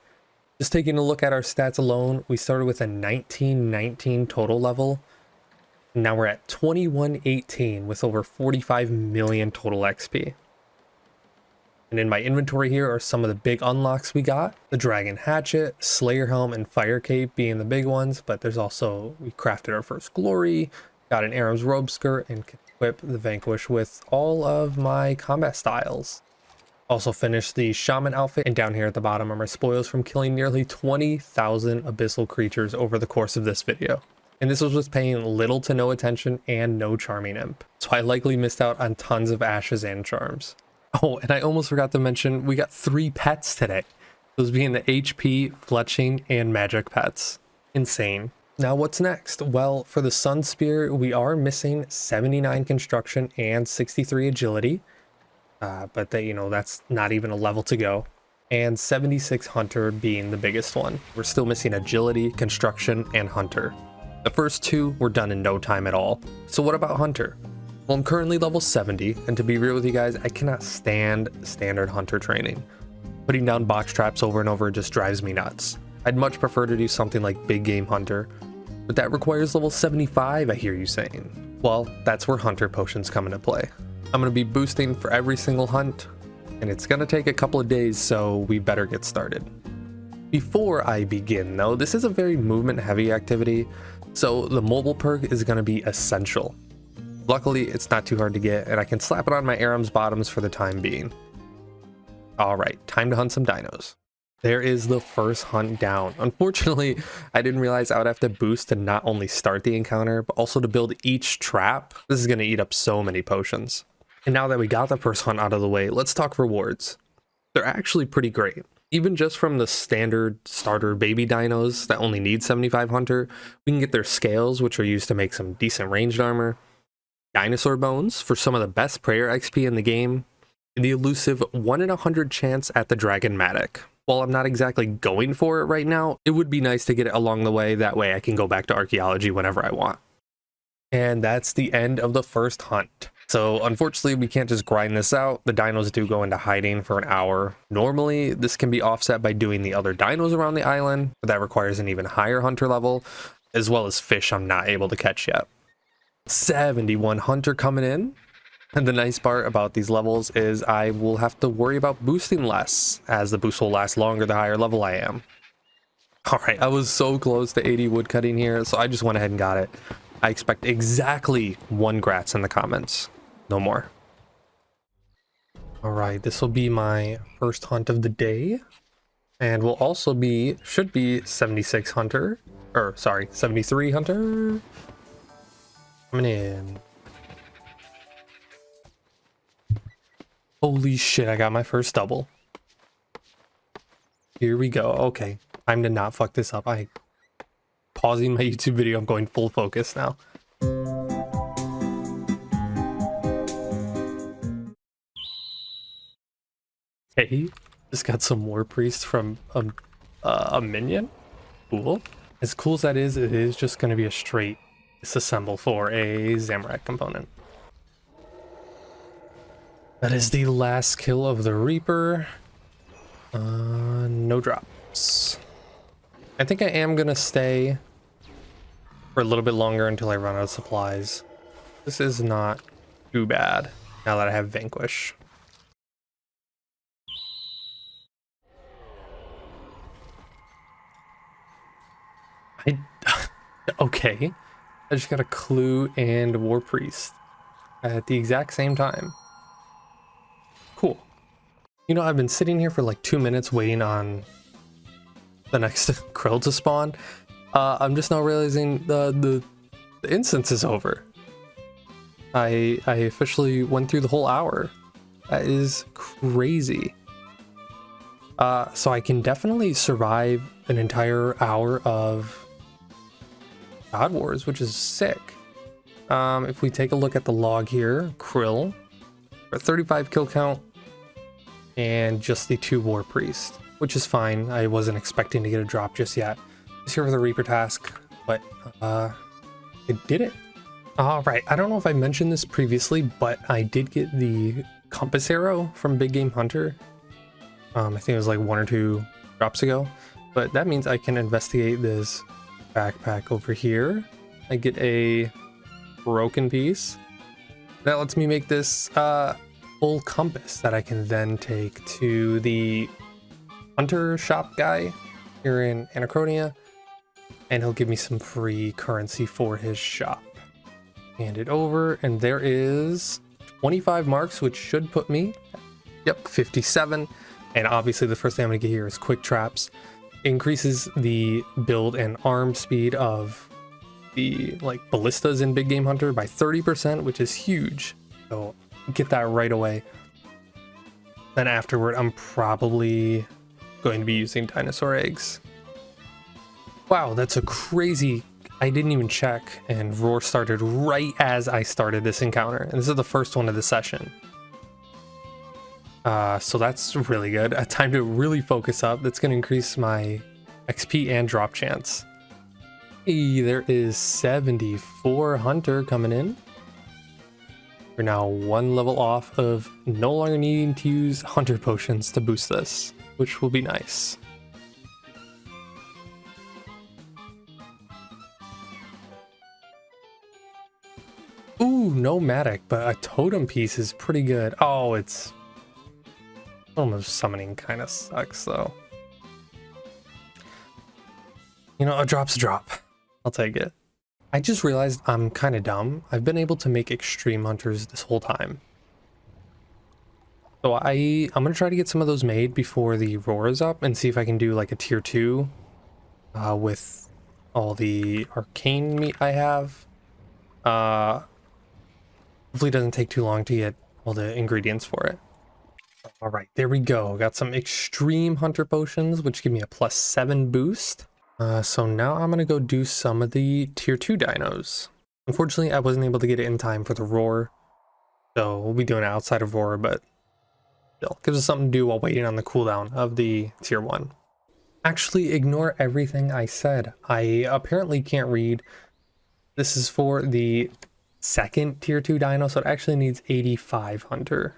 Just taking a look at our stats alone, we started with a 1919 total level. Now we're at 2118 with over 45 million total XP. And in my inventory here are some of the big unlocks we got. The Dragon Hatchet, Slayer Helm, and Fire Cape being the big ones, but there's also, we crafted our first glory, got an Aram's Robe Skirt, and can equip the Vanquish with all of my combat styles. Also finished the Shaman outfit, and down here at the bottom are my spoils from killing nearly 20,000 abyssal creatures over the course of this video. And this was with paying little to no attention and no charming imp. So I likely missed out on tons of ashes and charms. Oh, and I almost forgot to mention, we got 3 pets today. Those being the HP, Fletching, and Magic pets. Insane. Now what's next? Well, for the Sun Spear, we are missing 79 construction and 63 agility. But that's not even a level to go. And 76 Hunter being the biggest one. We're still missing agility, construction, and Hunter. The first 2 were done in no time at all. So what about Hunter? Well, I'm currently level 70, and to be real with you guys, I cannot stand standard Hunter training. Putting down box traps over and over just drives me nuts. I'd much prefer to do something like Big Game Hunter, but that requires level 75, I hear you saying. Well, that's where Hunter potions come into play. I'm going to be boosting for every single hunt, and it's going to take a couple of days, so we better get started. Before I begin though, this is a very movement heavy activity, so the mobile perk is going to be essential. Luckily, it's not too hard to get, and I can slap it on my Aram's bottoms for the time being. Alright, time to hunt some dinos. There is the first hunt down. Unfortunately, I didn't realize I would have to boost to not only start the encounter, but also to build each trap. This is going to eat up so many potions. And now that we got the first hunt out of the way, let's talk rewards. They're actually pretty great. Even just from the standard starter baby dinos that only need 75 Hunter, we can get their scales, which are used to make some decent ranged armor, dinosaur bones for some of the best prayer XP in the game, and the elusive 1 in 100 chance at the Dragon Matic. While I'm not exactly going for it right now, it would be nice to get it along the way, that way I can go back to archaeology whenever I want. And that's the end of the first hunt. So unfortunately, we can't just grind this out. The dinos do go into hiding for an hour. Normally, this can be offset by doing the other dinos around the island, but that requires an even higher Hunter level, as well as fish I'm not able to catch yet. 71 Hunter coming in. And the nice part about these levels is I will have to worry about boosting less, as the boost will last longer the higher level I am. Alright, I was so close to 80 woodcutting here, so I just went ahead and got it. I expect exactly 1 grats in the comments. No more. Alright, this will be my first hunt of the day. And will also be, should be 76 hunter. Or, sorry, 73 hunter. Coming in. Holy shit, I got my first double. Here we go. Okay, time to not fuck this up. I pausing my YouTube video. I'm going full focus now. Hey, just got some War Priest from a minion. Cool. As cool as that is, it is just going to be a straight disassemble for a Zamorak component. That is the last kill of the Reaper. No drops. I think I am going to stay for a little bit longer until I run out of supplies. This is not too bad now that I have Vanquish. Okay, I just got a Clue and War Priest at the exact same time. Cool. You know, I've been sitting here for like 2 minutes waiting on the next Krill to spawn. I'm just now realizing the instance is over. I officially went through the whole hour. That is crazy. So I can definitely survive an entire hour of God Wars, which is sick. If we take a look at the log here, Krill, for 35 kill count, and just the 2 War Priest, which is fine. I wasn't expecting to get a drop just yet. Just here for the Reaper task, but it did it. All right, I don't know if I mentioned this previously, but I did get the compass arrow from Big Game Hunter. I think it was like 1 or 2 drops ago, but that means I can investigate this backpack over here. I get a broken piece that lets me make this full compass that I can then take to the hunter shop guy here in Anachronia, and he'll give me some free currency for his shop. Hand it over, and there is 25 marks, which should put me, yep, 57. And obviously the first thing I'm gonna get here is quick traps. Increases the build and arm speed of the like ballistas in Big Game Hunter by 30%, which is huge. So get that right away. Then afterward, I'm probably going to be using dinosaur eggs. Wow, that's a crazy, I didn't even check, and Roar started right as I started this encounter. And this is the first one of the session. So that's really good. A time to really focus up. That's going to increase my XP and drop chance. Hey, there is 74 Hunter coming in. We're now 1 level off of no longer needing to use Hunter potions to boost this, which will be nice. Ooh, no Matic, but a totem piece is pretty good. Oh, it's... Almost summoning kind of sucks though. You know, a drop's a drop. I'll take it. I just realized I'm kind of dumb. I've been able to make extreme hunters this whole time. So I'm gonna try to get some of those made before the roar is up and see if I can do like a tier 2 with all the arcane meat I have. Hopefully it doesn't take too long to get all the ingredients for it. All right, there we go. Got some extreme hunter potions, which give me a +7 boost. So now I'm gonna go do some of the tier 2 dinos. Unfortunately, I wasn't able to get it in time for the roar, so we'll be doing it outside of roar, but still gives us something to do while waiting on the cooldown of the tier 1. Actually, ignore everything I said. I apparently can't read. This is for the second tier 2 dino, so it actually needs 85 hunter.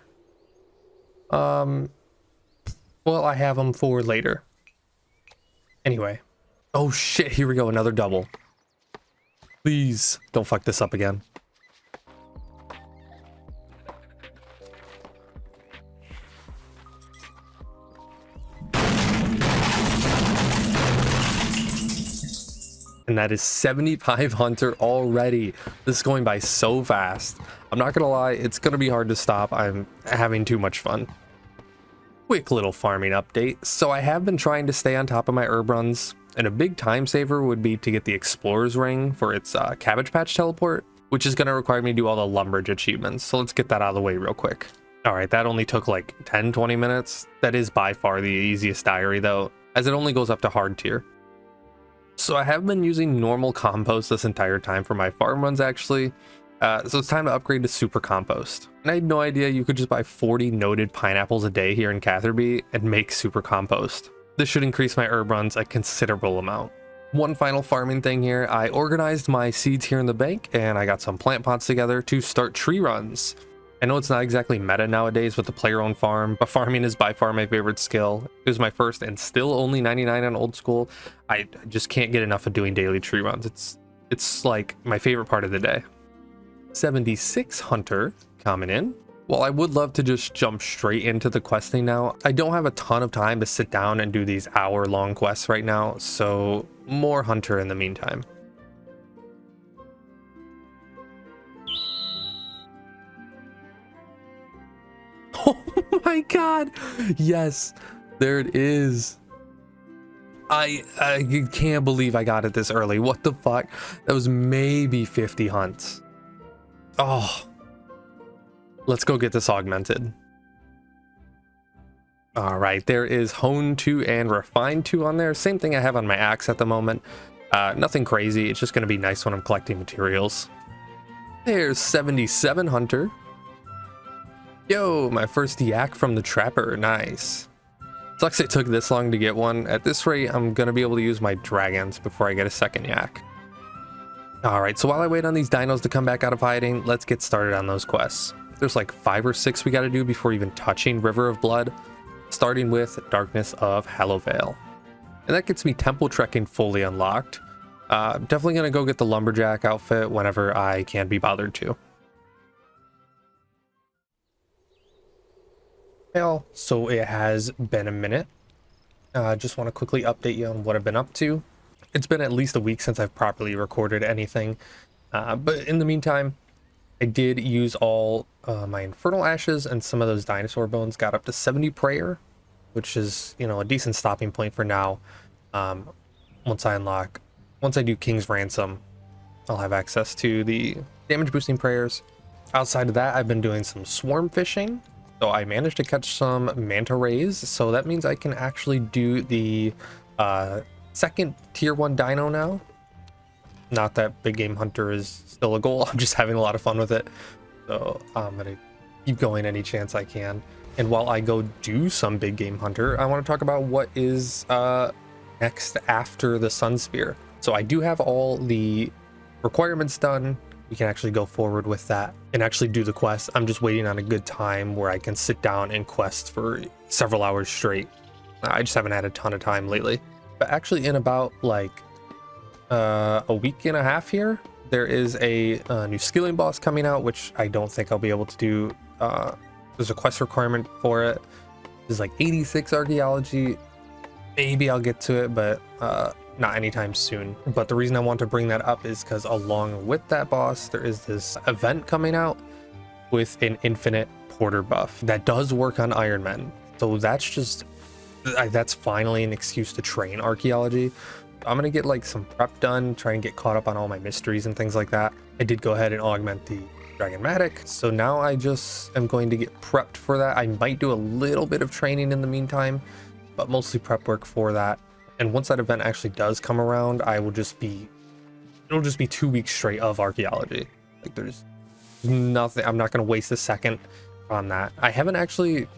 Well, I have them for later. Anyway. Oh shit, here we go, another double. Please don't fuck this up again. And that is 75 hunter already. This is going by so fast. I'm not gonna lie, it's gonna be hard to stop. I'm having too much fun. Quick little farming update. So I have been trying to stay on top of my herb runs, and a big time saver would be to get the explorer's ring for its cabbage patch teleport, which is gonna require me to do all the lumbridge achievements. So let's get that out of the way real quick. All right, that only took like 10-20 minutes. That is by far the easiest diary though, as it only goes up to hard tier. So I have been using normal compost this entire time for my farm runs actually. So it's time to upgrade to super compost. And I had no idea you could just buy 40 noted pineapples a day here in Catherby and make super compost. This should increase my herb runs a considerable amount. One final farming thing here, I organized my seeds here in the bank and I got some plant pots together to start tree runs. I know it's not exactly meta nowadays with the player-owned farm, but farming is by far my favorite skill. It was my first and still only 99 on old school. I just can't get enough of doing daily tree runs. It's like my favorite part of the day. 76 hunter coming in. While I would love to just jump straight into the questing now, I don't have a ton of time to sit down and do these hour-long quests right now, so more hunter in the meantime. Oh my god! Yes, there it is. I can't believe I got it this early. What the fuck? That was maybe 50 hunts. Oh. Let's go get this augmented. All right, there is Hone 2 and Refine 2 on there. Same thing I have on my axe at the moment. Nothing crazy. It's just going to be nice when I'm collecting materials. There's 77 Hunter. Yo, my first yak from the Trapper. Nice. Sucks it took this long to get one. At this rate, I'm going to be able to use my dragons before I get a second yak. All right, so while I wait on these dinos to come back out of hiding, let's get started on those quests. There's like 5 or 6 we got to do before even touching River of Blood, starting with Darkness of Hallowvale. And that gets me temple trekking fully unlocked. Definitely going to go get the lumberjack outfit whenever I can be bothered to. Well, so it has been a minute. Just want to quickly update you on what I've been up to. It's been at least a week since I've properly recorded anything. But in the meantime, I did use all my infernal ashes, and some of those dinosaur bones got up to 70 prayer, which is, you know, a decent stopping point for now. Once I do King's Ransom, I'll have access to the damage boosting prayers. Outside of that, I've been doing some swarm fishing. So I managed to catch some manta rays, so that means I can actually do the second tier 1 dino now. Not that big game hunter is still a goal, I'm just having a lot of fun with it. So I'm gonna keep going any chance I can. And while I go do some big game hunter, I want to talk about what is next after the Sun Spear. So I do have all the requirements done. We can actually go forward with that and actually do the quest. I'm just waiting on a good time where I can sit down and quest for several hours straight. I just haven't had a ton of time lately. But actually in about like a week and a half here, there is a new skilling boss coming out, which I don't think I'll be able to do. There's a quest requirement for it. There's like 86 archaeology. Maybe I'll get to it, but not anytime soon. But the reason I want to bring that up is because along with that boss, there is this event coming out with an infinite porter buff that does work on Ironman. So that's finally an excuse to train archaeology. I'm gonna get like some prep done, try and get caught up on all my mysteries and things like that. I did go ahead and augment the Dragonmatic, so now I just am going to get prepped for that. I might do a little bit of training in the meantime, but mostly prep work for that. And once that event actually does come around, it'll just be 2 weeks straight of archaeology. Like there's nothing, I'm not going to waste a second on that. I haven't actually,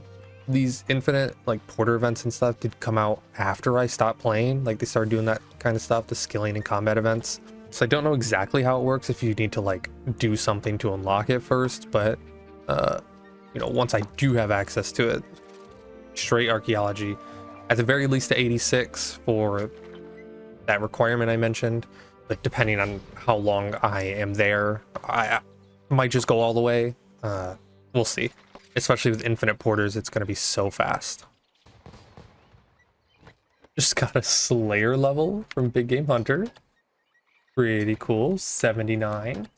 these infinite like porter events and stuff did come out after I stopped playing. Like they started doing that kind of stuff, the skilling and combat events. So I don't know exactly how it works if you need to like do something to unlock it first, but you know, once I do have access to it, straight archaeology, at the very least to 86 for that requirement I mentioned. But depending on how long I am there, I might just go all the way. We'll see. Especially with infinite porters, it's going to be so fast. Just got a Slayer level from Big Game Hunter. Pretty cool. 79.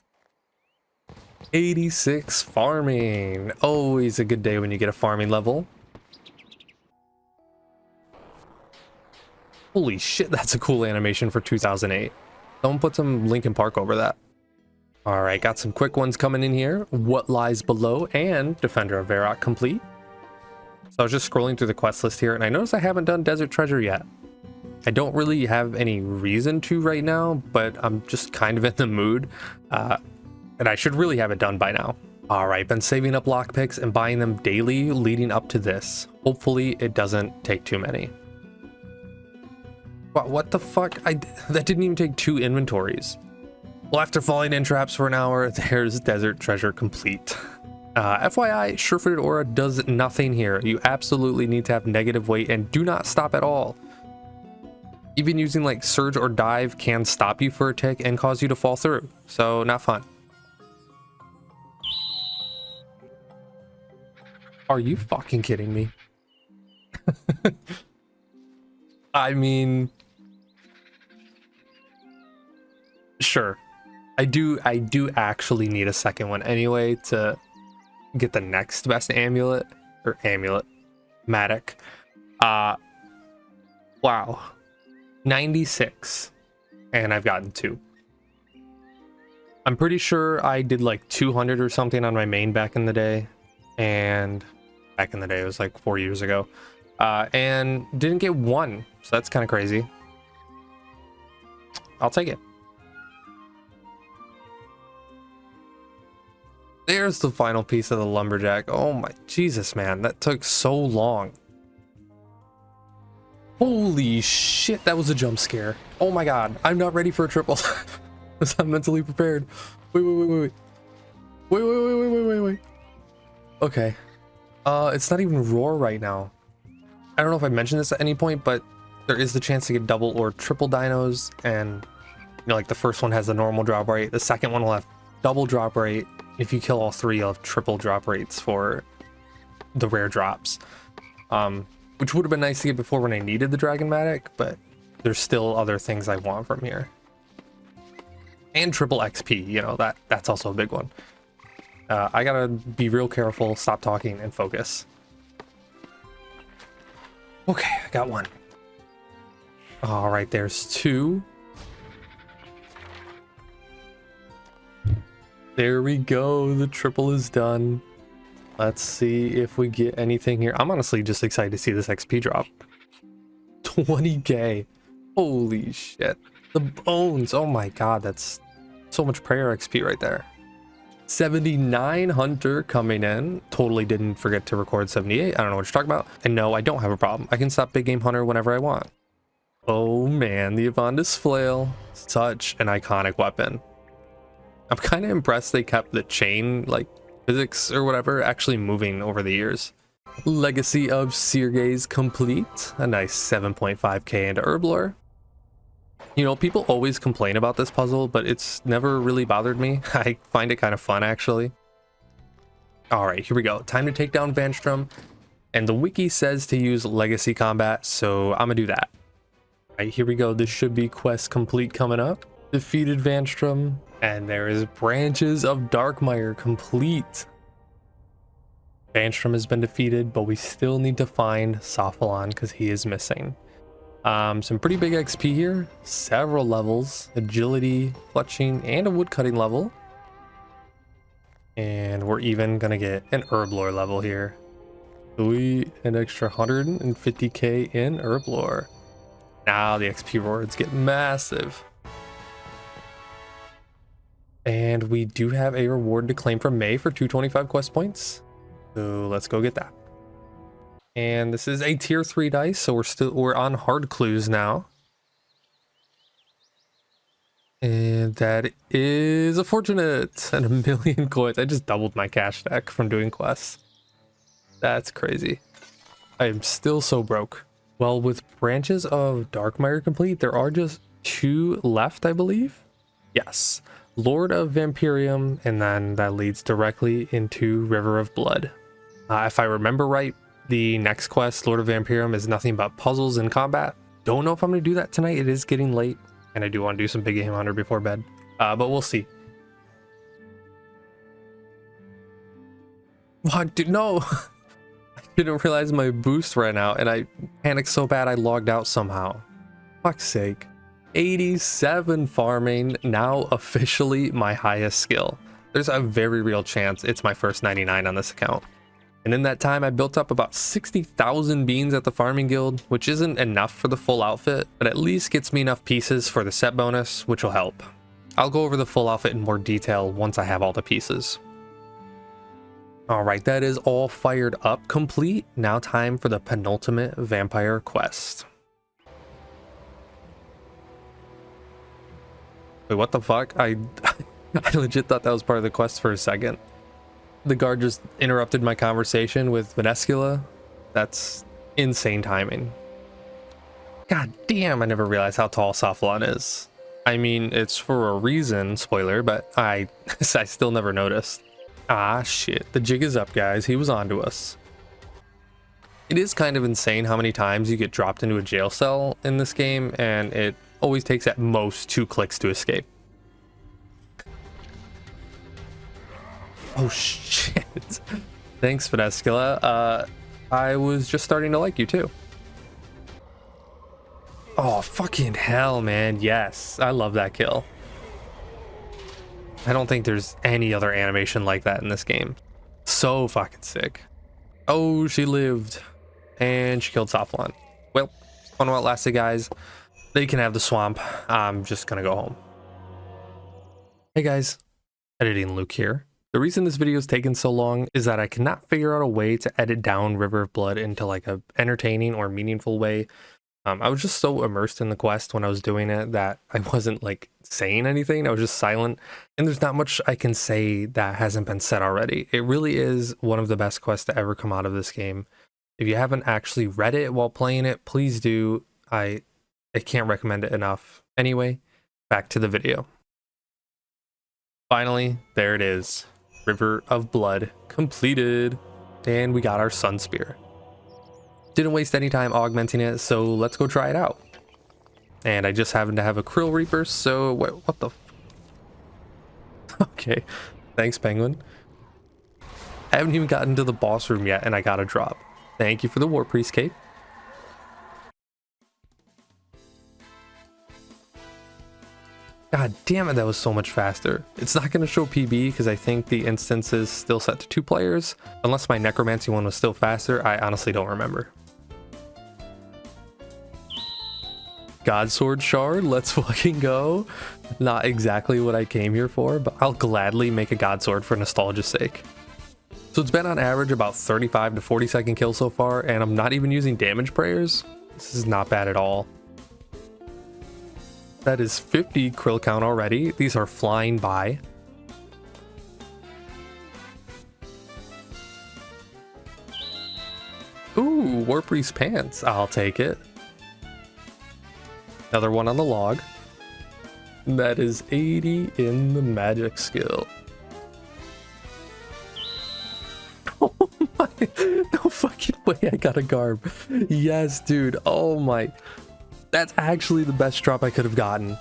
86 farming. Always a good day when you get a farming level. Holy shit, that's a cool animation for 2008. Someone put some Linkin Park over that. All right, got some quick ones coming in here. What Lies Below and Defender of Varrock complete. So I was just scrolling through the quest list here, and I noticed I haven't done Desert Treasure yet. I don't really have any reason to right now, but I'm just kind of in the mood. And I should really have it done by now. All right, been saving up lockpicks and buying them daily leading up to this. Hopefully it doesn't take too many. What the fuck? That didn't even take 2 inventories. Well, after falling in traps for an hour, there's Desert Treasure complete. FYI, Sure-Footed Aura does nothing here. You absolutely need to have negative weight and do not stop at all. Even using like Surge or Dive can stop you for a tick and cause you to fall through. So not fun. Are you fucking kidding me? I mean, sure. I do actually need a second one anyway to get the next best amulet or matic. Wow. 96 and I've gotten 2. I'm pretty sure I did like 200 or something on my main back in the day, and back in the day it was like 4 years ago, and didn't get 1, so that's kind of crazy. I'll take it. There's the final piece of the lumberjack. Oh my Jesus, man, that took so long. Holy shit, that was a jump scare. Oh my god, I'm not ready for a triple. I'm mentally prepared. Wait. Okay. It's not even roar right now. I don't know if I mentioned this at any point, but there is the chance to get double or triple dinos, and you know, like the first one has a normal drop rate, the second one will have double drop rate. If you kill all 3, you'll have triple drop rates for the rare drops. Which would have been nice to get before when I needed the Dragonmatic, but there's still other things I want from here. And triple XP, you know, that's also a big one. I gotta be real careful, stop talking, and focus. Okay, I got 1. All right, there's 2. There we go, the triple is done. Let's see if we get anything here. I'm honestly just excited to see this XP drop. 20k. Holy shit. The bones. Oh my god, that's so much prayer XP right there. 79 hunter coming in. Totally didn't forget to record 78. I don't know what you're talking about. And no, I don't have a problem. I can stop big game hunter whenever I want. Oh man, the Avandis flail. Such an iconic weapon. I'm kind of impressed they kept the chain, like, physics or whatever actually moving over the years. Legacy of Sirge's complete. A nice 7.5k into Herblore. You know, people always complain about this puzzle, but it's never really bothered me. I find it kind of fun, actually. All right, here we go. Time to take down Vanstrom. And the wiki says to use legacy combat, so I'm gonna do that. All right, here we go. This should be quest complete coming up. Defeated Vanstrom. And there is Branches of Darkmire complete. Vanstrom has been defeated, but we still need to find Sophalon because he is missing. Some pretty big XP here. Several levels. Agility, fletching, and a woodcutting level. And we're even going to get an Herblore level here. Sweet, an extra 150k in Herblore. Now the XP rewards get massive. And we do have a reward to claim from May for 225 quest points. So let's go get that. And this is a tier 3 dice, so we're on hard clues now. And that is a fortunate and 1,000,000 coins. I just doubled my cash stack from doing quests. That's crazy. I am still so broke. Well, with Branches of Darkmire complete, there are just 2 left, I believe. Yes. Lord of Vampirium, and then that leads directly into River of Blood. If I remember right, the next quest, Lord of Vampirium, is nothing but puzzles and combat. Don't know if I'm going to do that tonight. It is getting late. And I do want to do some big game hunter before bed. But we'll see. What? Dude, no! I didn't realize my boost ran out, and I panicked so bad I logged out somehow. Fuck's sake. 87 farming, now officially my highest skill. There's a very real chance it's my first 99 on this account. And in that time, I built up about 60,000 beans at the farming guild, which isn't enough for the full outfit, but at least gets me enough pieces for the set bonus, which will help. I'll go over the full outfit in more detail once I have all the pieces. Alright, that is all fired up complete. Now time for the penultimate vampire quest. Wait, what the fuck? I legit thought that was part of the quest for a second. The guard just interrupted my conversation with Venescula. That's insane timing. God damn, I never realized how tall Safalon is. I mean, it's for a reason, spoiler, but I still never noticed. Ah, shit. The jig is up, guys. He was onto us. It is kind of insane how many times you get dropped into a jail cell in this game, and it always takes at most 2 clicks to escape. Oh, shit. Thanks, Venescula. I was just starting to like you, too. Oh, fucking hell, man. Yes. I love that kill. I don't think there's any other animation like that in this game. So fucking sick. Oh, she lived. And she killed Safalon. Well, fun while it lasted, guys. They can have the swamp. I'm just gonna go home. Hey guys, Editing Luke here. The reason this video is taking so long is that I cannot figure out a way to edit down River of Blood into like a entertaining or meaningful way. I was just so immersed in the quest when I was doing it that I wasn't like saying anything. I was just silent, and there's not much I can say that hasn't been said already. It really is one of the best quests to ever come out of this game. If you haven't actually read it while playing it, please do. I can't recommend it enough. Anyway, back to the video. Finally, there it is. River of Blood completed, and we got our Sun Spear. Didn't waste any time augmenting it, so let's go try it out. And I just happen to have a Krill Reaper, so what the okay, thanks, Penguin. I haven't even gotten to the boss room yet, and I got a drop. Thank you for the War Priest cape. God damn it, that was so much faster. It's not going to show PB because I think the instance is still set to 2 players. Unless my Necromancy one was still faster, I honestly don't remember. Godsword Shard, let's fucking go. Not exactly what I came here for, but I'll gladly make a Godsword for nostalgia's sake. So it's been on average about 35 to 40 second kills so far, and I'm not even using damage prayers. This is not bad at all. That is 50 krill count already. These are flying by. Ooh, War Priest pants. I'll take it. Another one on the log. That is 80 in the magic skill. Oh my, no fucking way I got a garb. Yes, dude. Oh my. That's actually the best drop I could have gotten.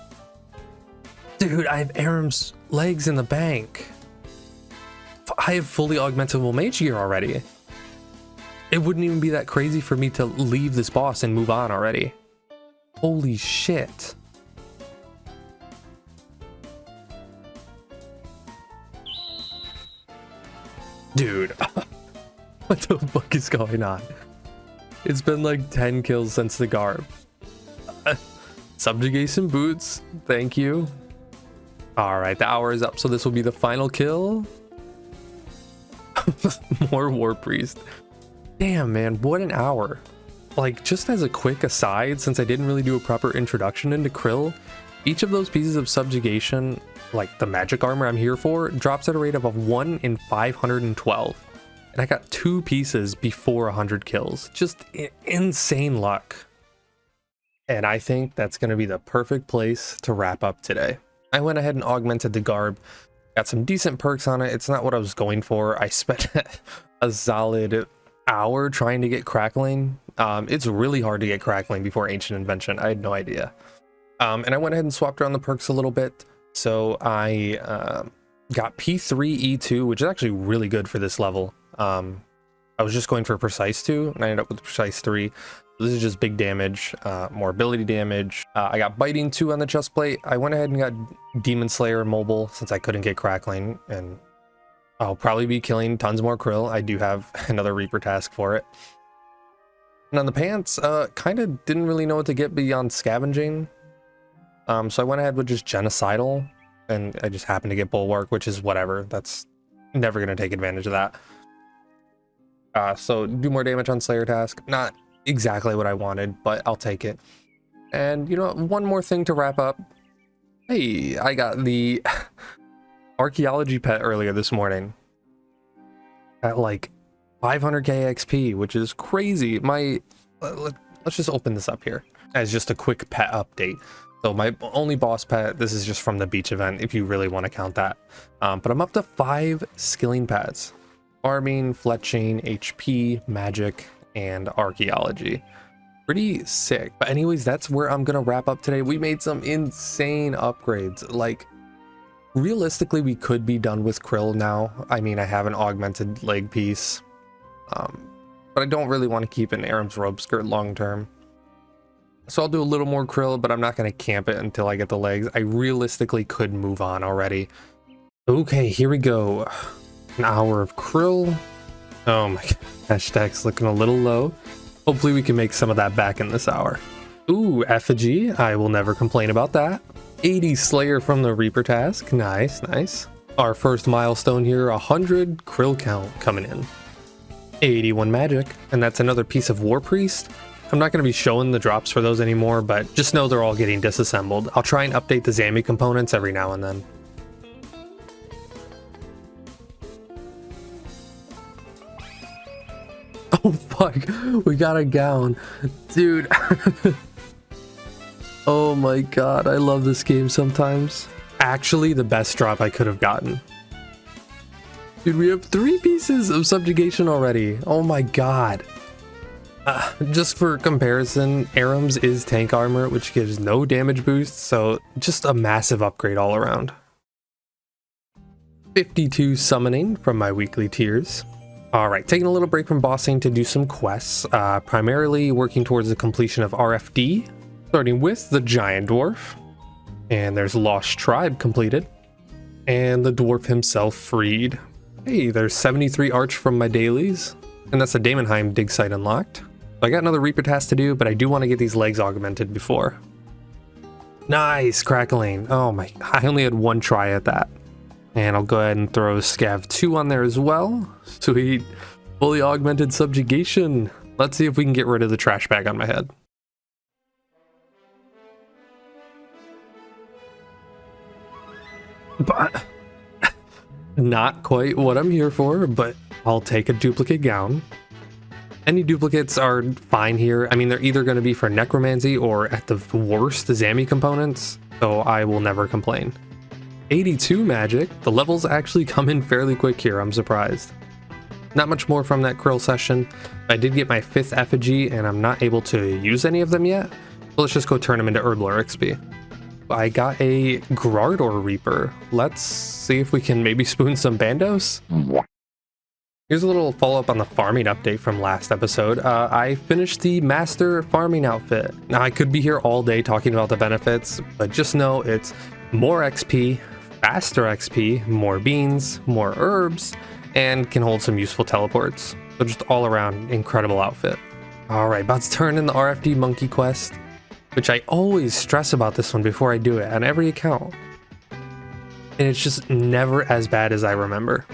Dude, I have Aram's legs in the bank. I have fully augmentable mage gear already. It wouldn't even be that crazy for me to leave this boss and move on already. Holy shit. Dude, what the fuck is going on? It's been like 10 kills since the garb. Subjugation boots, thank you. All right, the hour is up, so this will be the final kill. More War Priest. Damn, man, what an hour. Like, just as a quick aside, since I didn't really do a proper introduction into Krill, each of those pieces of subjugation, like the magic armor I'm here for, drops at a rate of 1 in 512. And I got 2 pieces before 100 kills. Just insane luck. And I think that's going to be the perfect place to wrap up today. I went ahead and augmented the garb, got some decent perks on it. It's not what I was going for. I spent a solid hour trying to get crackling. It's really hard to get crackling before Ancient Invention. I had no idea. And I went ahead and swapped around the perks a little bit. So I got P3 E2, which is actually really good for this level. I was just going for Precise 2, and I ended up with Precise 3. This is just big damage, more ability damage. I got Biting 2 on the chest plate. I went ahead and got Demon Slayer Mobile since I couldn't get Crackling, and I'll probably be killing tons more krill. I do have another Reaper task for it. And on the pants, kind of didn't really know what to get beyond Scavenging. So I went ahead with just Genocidal, and I just happened to get Bulwark, which is whatever. That's never going to take advantage of that. So do more damage on Slayer task. Not exactly what I wanted, but I'll take it. And you know, one more thing to wrap up. Hey, I got the archaeology pet earlier this morning at like 500k XP, which is crazy. Let's just open this up here as just a quick pet update. So my only boss pet, this is just from the beach event, if you really want to count that. But I'm up to 5 skilling pets: farming, fletching, HP, magic, and archaeology. Pretty sick. But anyways, that's where I'm gonna wrap up today. We made some insane upgrades. Like, realistically, we could be done with krill now. I mean, I have an augmented leg piece, but I don't really want to keep an Aram's robe skirt long term. So I'll do a little more krill, but I'm not going to camp it until I get the legs. I realistically could move on already. Okay, here we go. An hour of krill. Oh my god, hashtag's looking a little low. Hopefully we can make some of that back in this hour. Ooh, effigy. I will never complain about that. 80 Slayer from the Reaper task. Nice, nice. Our first milestone here, 100 krill count coming in. 81 magic, and that's another piece of War Priest. I'm not going to be showing the drops for those anymore, but just know they're all getting disassembled. I'll try and update the Zammy components every now and then. Oh fuck, we got a gown. Dude. Oh my god, I love this game sometimes. Actually, the best drop I could have gotten. Dude, we have 3 pieces of subjugation already. Oh my god. Just for comparison, Aram's is tank armor, which gives no damage boost, so just a massive upgrade all around. 52 summoning from my weekly tiers. Alright, taking a little break from bossing to do some quests, primarily working towards the completion of RFD, starting with the Giant Dwarf, and there's Lost Tribe completed, and the Dwarf himself freed. Hey, there's 73 Arch from my dailies, and that's a Daemonheim dig site unlocked. I got another Reaper task to do, but I do want to get these legs augmented before. Nice, Crackling. Oh my, I only had 1 try at that. And I'll go ahead and throw Scav 2 on there as well. Sweet. Fully augmented subjugation. Let's see if we can get rid of the trash bag on my head. But not quite what I'm here for, but I'll take a duplicate gown. Any duplicates are fine here. I mean, they're either going to be for necromancy or at the worst, the Zammy components, so I will never complain. 82 magic. The levels actually come in fairly quick here, I'm surprised. Not much more from that krill session. I did get my 5th effigy, and I'm not able to use any of them yet, so let's just go turn them into Herblore XP. I got a Grardor Reaper. Let's see if we can maybe spoon some bandos. Here's a little follow-up on the farming update from last episode. I finished the master farming outfit. Now, I could be here all day talking about the benefits, but just know it's more XP, faster XP, more beans, more herbs, and can hold some useful teleports. So just all around incredible outfit. All right, about to turn in the RFD monkey quest, which I always stress about this one before I do it on every account. And it's just never as bad as I remember.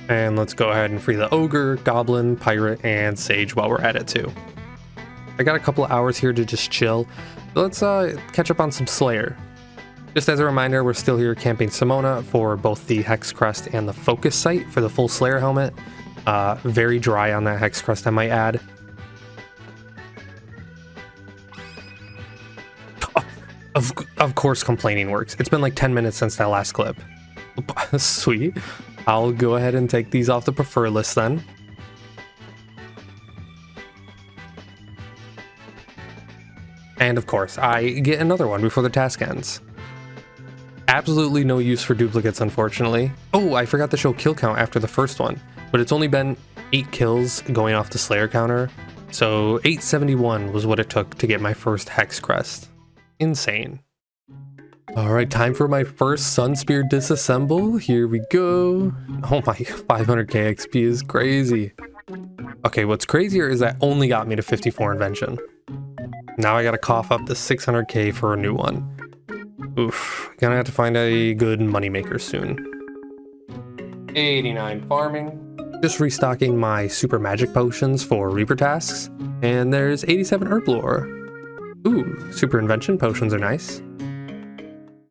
And let's go ahead and free the ogre, goblin, pirate, and sage while we're at it too. I got a couple of hours here to just chill. So let's catch up on some Slayer. Just as a reminder, we're still here camping Simona for both the Hex Crest and the Focus Sight for the full Slayer helmet. Very dry on that Hex Crest, I might add. Of course complaining works. It's been like 10 minutes since that last clip. Sweet. I'll go ahead and take these off the prefer list then. And of course, I get another one before the task ends. Absolutely no use for duplicates, unfortunately. Oh, I forgot to show kill count after the first one, but it's only been 8 kills going off the Slayer counter, so 871 was what it took to get my first Hex Crest. Insane. Alright, time for my first Sun Spear disassemble. Here we go. Oh my, 500k XP is crazy. Okay, what's crazier is that only got me to 54 invention. Now I gotta cough up the 600k for a new one. Oof, gonna have to find a good moneymaker soon. 89 farming. Just restocking my super magic potions for Reaper tasks. And there's 87 herb lore. Ooh, super invention potions are nice.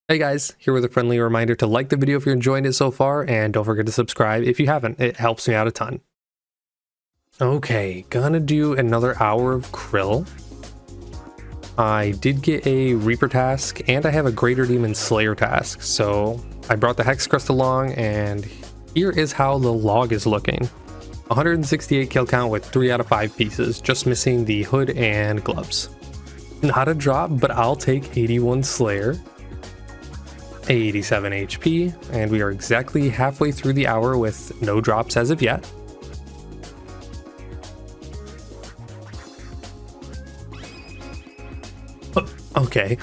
Hey guys, here with a friendly reminder to like the video if you're enjoying it so far, and don't forget to subscribe if you haven't, it helps me out a ton. Okay, gonna do another hour of Krill. I did get a Reaper task, and I have a Greater Demon Slayer task, so I brought the Hex Crest along, and here is how the log is looking. 168 kill count with 3 out of 5 pieces, just missing the hood and gloves. Not a drop, but I'll take 81 Slayer, 87 HP, and we are exactly halfway through the hour with no drops as of yet. Okay,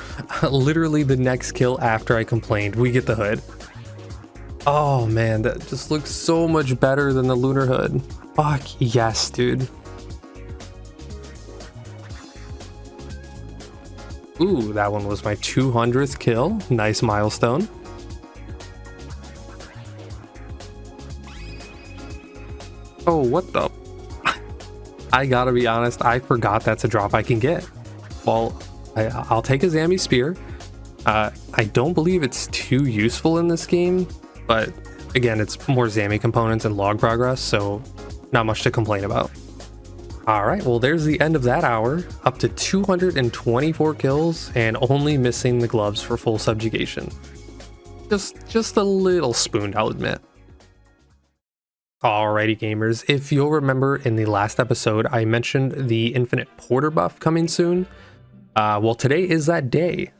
literally the next kill after I complained, we get the hood. Oh man, that just looks so much better than the lunar hood. Fuck yes, dude. Ooh, that one was my 200th kill. Nice milestone. Oh, what the? I gotta be honest, I forgot that's a drop I can get. Well, I'll take a Zammy Spear. I don't believe it's too useful in this game, but again, it's more Zammy components and log progress, so not much to complain about. Alright, well there's the end of that hour, up to 224 kills and only missing the gloves for full subjugation. Just a little spooned, I'll admit. Alrighty gamers, if you'll remember in the last episode I mentioned the Infinite Porter buff coming soon. Well, today is that day.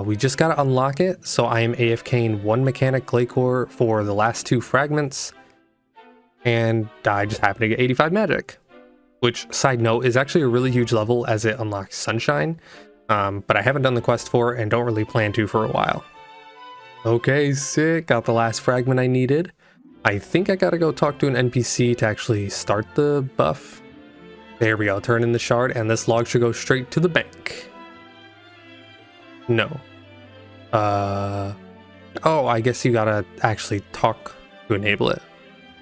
We just gotta unlock it, so I am AFKing 1 mechanic clay core for the last 2 fragments, and I just happen to get 85 magic, which, side note, is actually a really huge level as it unlocks Sunshine, but I haven't done the quest for and don't really plan to for a while. Okay, sick, got the last fragment I needed. I think I gotta go talk to an NPC to actually start the buff. There we go, turn in the shard, and this log should go straight to the bank. No. Oh, I guess you gotta actually talk to enable it.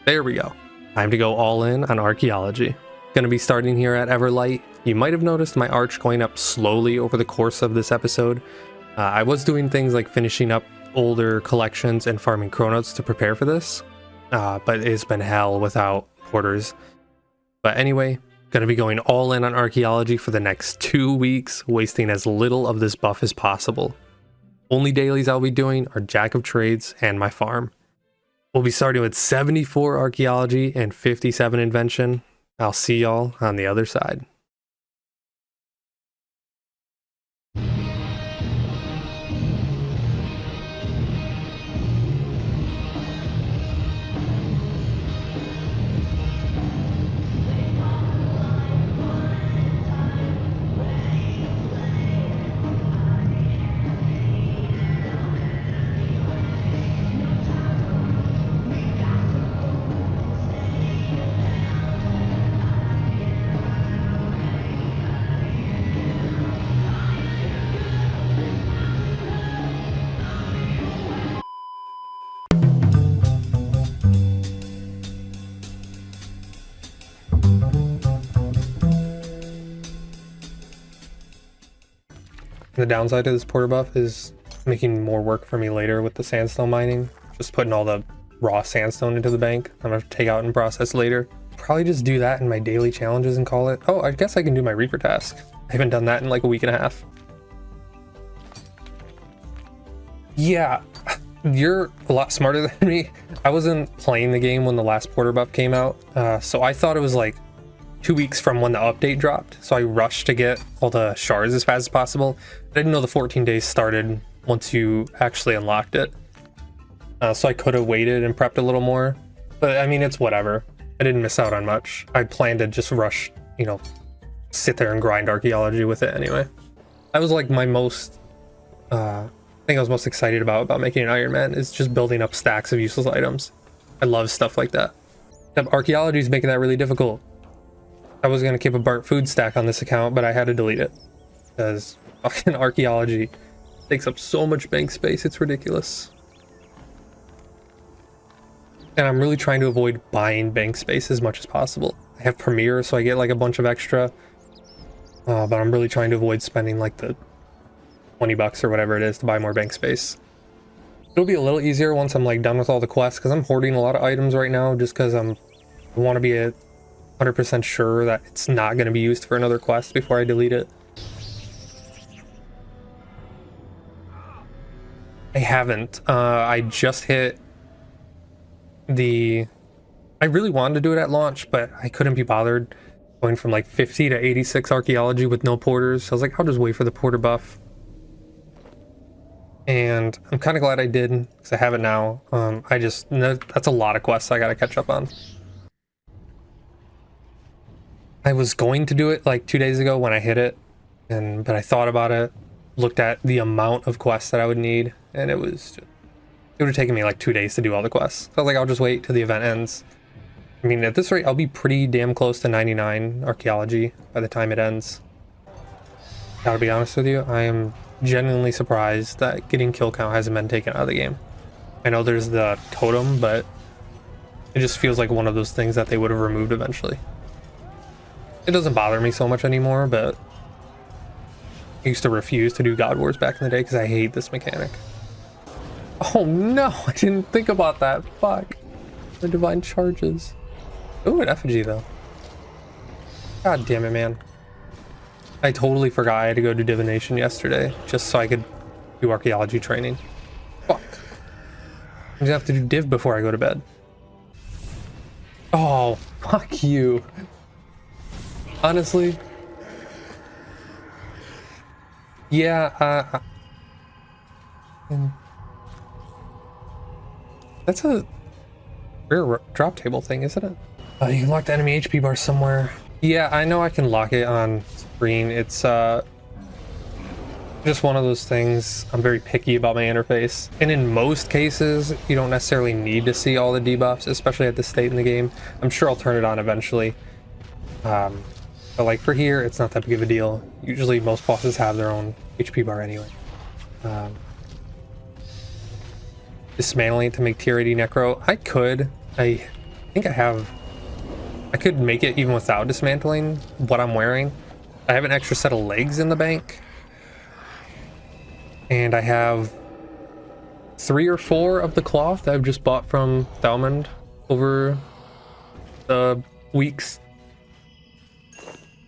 There we go. Time to go all in on archaeology. Gonna be starting here at Everlight. You might have noticed my arch going up slowly over the course of this episode. I was doing things like finishing up older collections and farming chronotes to prepare for this, but it's been hell without porters. But anyway, gonna be going all in on archaeology for the next 2 weeks, wasting as little of this buff as possible. Only dailies I'll be doing are Jack of Trades and my farm. We'll be starting with 74 archaeology and 57 invention. I'll see y'all on the other side. The downside to this porter buff is making more work for me later with the sandstone mining. Just putting all the raw sandstone into the bank. I'm gonna have to take out and process later. Probably just do that in my daily challenges and call it. Oh, I guess I can do my Reaper task. I haven't done that in like a week and a half. Yeah, you're a lot smarter than me. I wasn't playing the game when the last porter buff came out, so I thought it was like 2 weeks from when the update dropped, so I rushed to get all the shards as fast as possible. I didn't know the 14 days started once you actually unlocked it. So I could have waited and prepped a little more. But I mean, it's whatever. I didn't miss out on much. I planned to just rush, you know, sit there and grind archaeology with it anyway. That was like my most, thing I was most excited about making an Ironman, is just building up stacks of useless items. I love stuff like that. Archaeology is making that really difficult. I was gonna keep a burnt food stack on this account, but I had to delete it because fucking archaeology takes up so much bank space. It's ridiculous. And I'm really trying to avoid buying bank space as much as possible. I have Premiere, so I get like a bunch of extra. But I'm really trying to avoid spending like the 20 bucks or whatever it is to buy more bank space. It'll be a little easier once I'm like done with all the quests, because I'm hoarding a lot of items right now just because I want to be 100% sure that it's not going to be used for another quest before I delete it. I haven't. I just hit I really wanted to do it at launch, but I couldn't be bothered going from like 50 to 86 archaeology with no porters. So I was like, I'll just wait for the porter buff. And I'm kind of glad I did, because I have it now. That's a lot of quests I gotta catch up on. I was going to do it like 2 days ago when I hit it, but I thought about it, looked at the amount of quests that I would need, and it would have taken me like 2 days to do all the quests. So I was like, I'll just wait till the event ends. I mean, at this rate, I'll be pretty damn close to 99 archaeology by the time it ends. Gotta be honest with you, I am genuinely surprised that getting kill count hasn't been taken out of the game. I know there's the totem, but it just feels like one of those things that they would have removed eventually. It doesn't bother me so much anymore, but I used to refuse to do God Wars back in the day because I hate this mechanic. Oh no, I didn't think about that. Fuck. The divine charges. Ooh, an effigy though. God damn it, man. I totally forgot I had to go do divination yesterday just so I could do archaeology training. Fuck. I'm gonna have to do div before I go to bed. Oh, fuck you. Honestly. Yeah, that's a rare drop table thing, isn't it? You can lock the enemy HP bar somewhere. Yeah, I know I can lock it on screen. It's just one of those things. I'm very picky about my interface. And in most cases, you don't necessarily need to see all the debuffs, especially at this state in the game. I'm sure I'll turn it on eventually. But like for here, it's not that big of a deal. Usually most bosses have their own HP bar anyway. Dismantling it to make tier 80 necro. I think I could make it even without dismantling what I'm wearing. I have an extra set of legs in the bank. And I have 3 or 4 of the cloth that I've just bought from Thalmond over the weeks.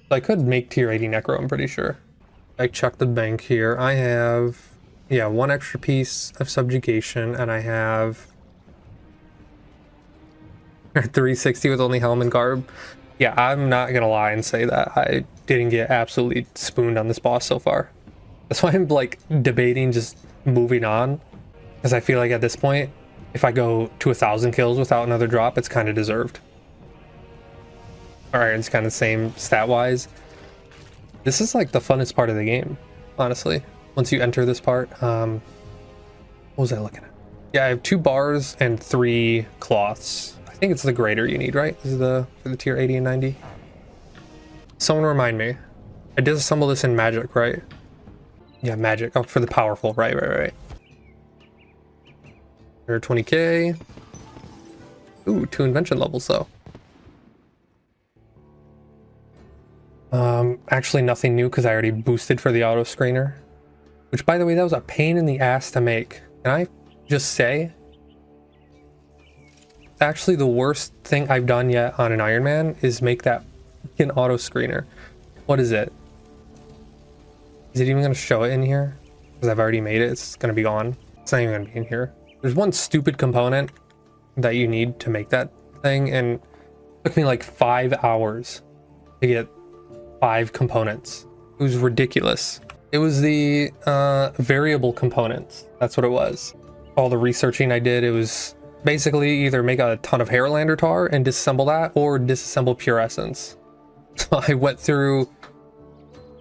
So I could make tier 80 necro, I'm pretty sure. I checked the bank here. I have, yeah, 1 extra piece of subjugation, and I have 360 with only helm and garb. Yeah, I'm not gonna lie and say that I didn't get absolutely spooned on this boss so far. That's why I'm like debating just moving on, because I feel like at this point, if I go to 1,000 kills without another drop, it's kind of deserved. Alright, it's kind of the same stat-wise. This is like the funnest part of the game, honestly. Once you enter this part, what was I looking at? Yeah, I have 2 bars and 3 cloths. I think it's the greater you need, right? This is for the tier 80 and 90. Someone remind me. I disassemble this in magic, right? Yeah, magic. Oh, for the powerful. Right. There 20k. Ooh, 2 invention levels though. Actually nothing new because I already boosted for the auto screener. Which, by the way, that was a pain in the ass to make. Can I just say? Actually, the worst thing I've done yet on an Ironman is make that fucking auto screener. What is it? Is it even going to show it in here? Because I've already made it. It's going to be gone. It's not even going to be in here. There's one stupid component that you need to make that thing, and it took me like 5 hours to get 5 components. It was ridiculous. It was the variable components. That's what it was. All the researching I did, it was basically either make a ton of Hairlander tar and disassemble that, or disassemble pure essence. So I went through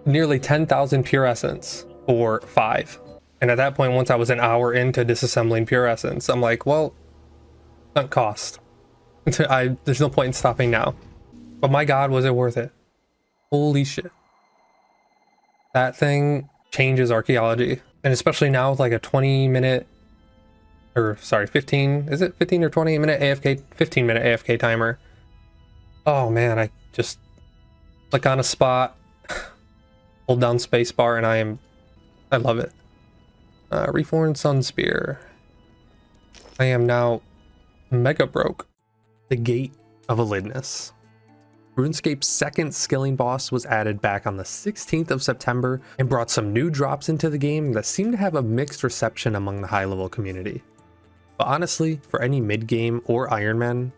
nearly 10,000 pure essence for 5. And at that point, once I was an hour into disassembling pure essence, I'm like, well, sunk cost. There's no point in stopping now. But my God, was it worth it? Holy shit. That thing changes archaeology. And especially now with like a 20-minute, or sorry, 15, is it 15 or 20 minute AFK, 15 minute AFK timer. Oh man, I just click on a spot, hold down spacebar, and I love it. Reformed Sun Spear. I am now mega broke. The Gate of Elidness. RuneScape's second skilling boss was added back on the 16th of September and brought some new drops into the game that seem to have a mixed reception among the high-level community. But honestly, for any mid-game or Ironman,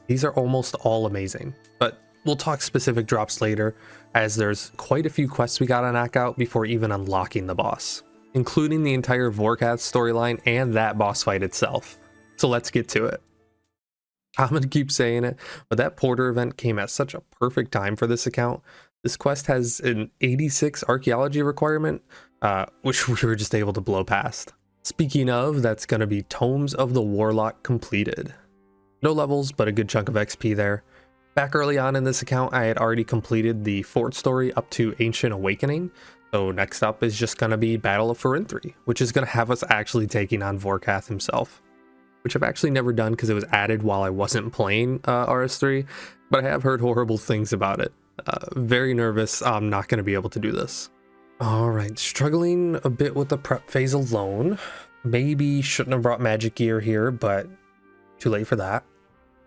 these are almost all amazing. But we'll talk specific drops later, as there's quite a few quests we gotta knock out before even unlocking the boss, including the entire Vorkath storyline and that boss fight itself. So let's get to it. I'm gonna keep saying it, but that Porter event came at such a perfect time for this account. This quest has an 86 archaeology requirement, which we were just able to blow past. Speaking of, that's gonna be Tomes of the Warlock completed. No levels, but a good chunk of XP there. Back early on in this account, I had already completed the fort story up to Ancient Awakening, so next up is just gonna be Battle of Farinthri, which is gonna have us actually taking on Vorkath himself, which I've actually never done because it was added while I wasn't playing RS3, but I have heard horrible things about it. Very nervous I'm not going to be able to do this. Alright, struggling a bit with the prep phase alone. Maybe shouldn't have brought magic gear here, but too late for that.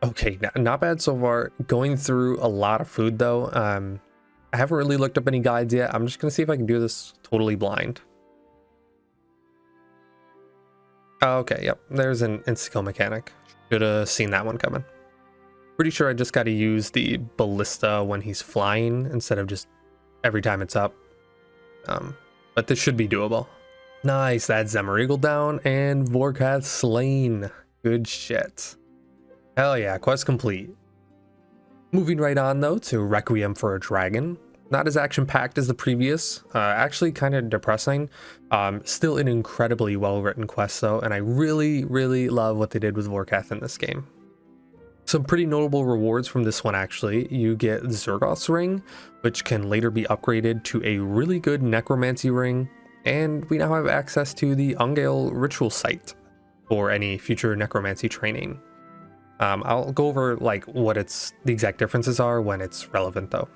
Okay, not bad so far. Going through a lot of food though. I haven't really looked up any guides yet. I'm just going to see if I can do this totally blind. Okay, yep, there's an insta-kill mechanic. Should have seen that one coming. Pretty sure I just got to use the ballista when he's flying instead of just every time it's up. But this should be doable. Nice, that's Zemarigal down and Vorkath slain. Good shit. Hell yeah, quest complete. Moving right on though to Requiem for a Dragon. Not as action-packed as the previous, actually kind of depressing. Still an incredibly well-written quest though, and I really, really love what they did with Vorkath in this game. Some pretty notable rewards from this one actually. You get Zergoth's Ring, which can later be upgraded to a really good Necromancy Ring, and we now have access to the Ungale Ritual Site for any future Necromancy training. I'll go over like what the exact differences are when it's relevant though.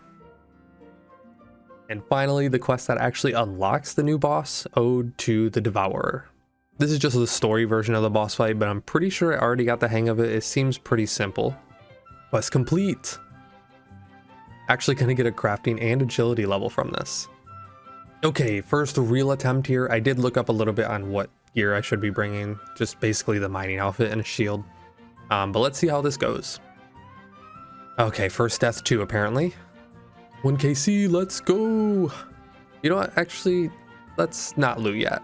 And finally, the quest that actually unlocks the new boss, Ode to the Devourer. This is just the story version of the boss fight, but I'm pretty sure I already got the hang of it. It seems pretty simple. Quest complete. Actually gonna get a crafting and agility level from this. Okay, first real attempt here. I did look up a little bit on what gear I should be bringing. Just basically the mining outfit and a shield. But let's see how this goes. Okay, first death 2 apparently. 1KC, let's go. You know what, actually, let's not loot yet.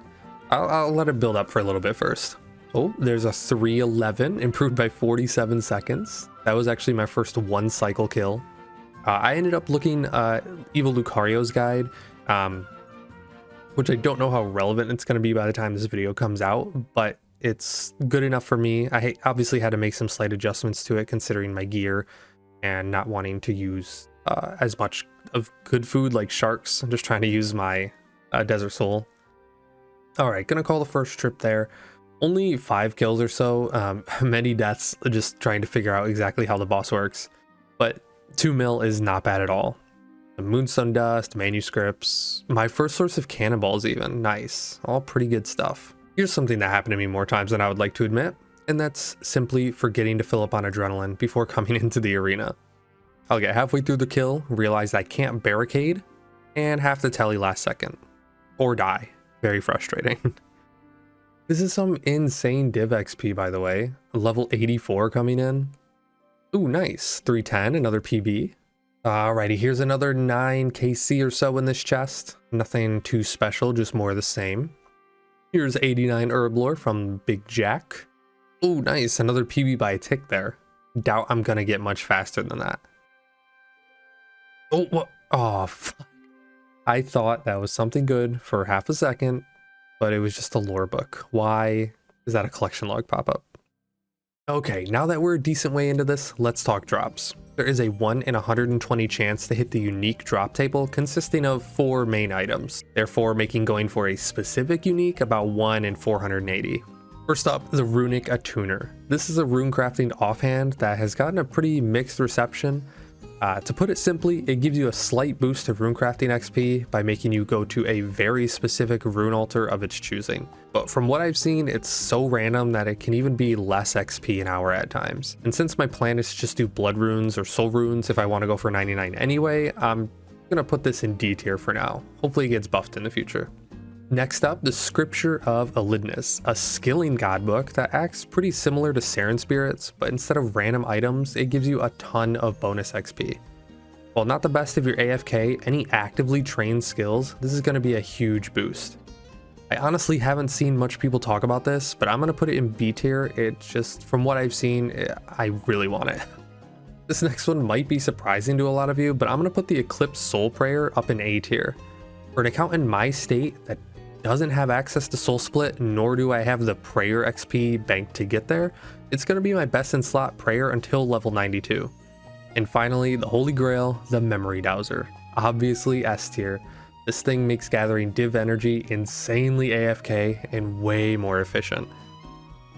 I'll let it build up for a little bit first. Oh, there's a 311, improved by 47 seconds. That was actually my first one cycle kill. I ended up looking Evil Lucario's guide, which I don't know how relevant it's going to be by the time this video comes out, but it's good enough for me. I obviously had to make some slight adjustments to it considering my gear and not wanting to use as much of good food like sharks. I'm just trying to use my Desert Soul. Alright, gonna call the first trip there. Only 5 kills or so, many deaths just trying to figure out exactly how the boss works. But 2 mil is not bad at all. The Moonstone Dust, manuscripts, my first source of cannonballs even, nice. All pretty good stuff. Here's something that happened to me more times than I would like to admit, and that's simply forgetting to fill up on adrenaline before coming into the arena. I'll get halfway through the kill, realize I can't barricade, and have to tally last second. Or die. Very frustrating. This is some insane div XP, by the way. Level 84 coming in. Ooh, nice. 310, another PB. Alrighty, here's another 9 KC or so in this chest. Nothing too special, just more of the same. Here's 89 herb lore from Big Jack. Oh, nice, another PB by a tick there. Doubt I'm gonna get much faster than that. Oh, what? Oh, fuck. I thought that was something good for half a second, but it was just a lore book. Why is that a collection log pop-up? Okay, now that we're a decent way into this, let's talk drops. There is a 1 in 120 chance to hit the unique drop table consisting of 4 main items, therefore making going for a specific unique about 1 in 480. First up, the Runic Attuner. This is a rune crafting offhand that has gotten a pretty mixed reception. To put it simply, it gives you a slight boost to runecrafting XP by making you go to a very specific rune altar of its choosing. But from what I've seen, it's so random that it can even be less XP an hour at times. And since my plan is to just do blood runes or soul runes if I want to go for 99 anyway, I'm gonna put this in D tier for now. Hopefully it gets buffed in the future. Next up, the Scripture of Elidnus, a skilling god book that acts pretty similar to Saren Spirits, but instead of random items, it gives you a ton of bonus XP. While not the best if you're AFK, any actively trained skills, this is going to be a huge boost. I honestly haven't seen much people talk about this, but I'm going to put it in B tier. It just, from what I've seen, I really want it. This next one might be surprising to a lot of you, but I'm going to put the Eclipse Soul Prayer up in A tier. For an account in my state that doesn't have access to Soul Split, nor do I have the prayer XP banked to get there, it's going to be my best in slot prayer until level 92. And finally, the Holy Grail, the Memory Dowser. Obviously S tier. This thing makes gathering div energy insanely AFK and way more efficient.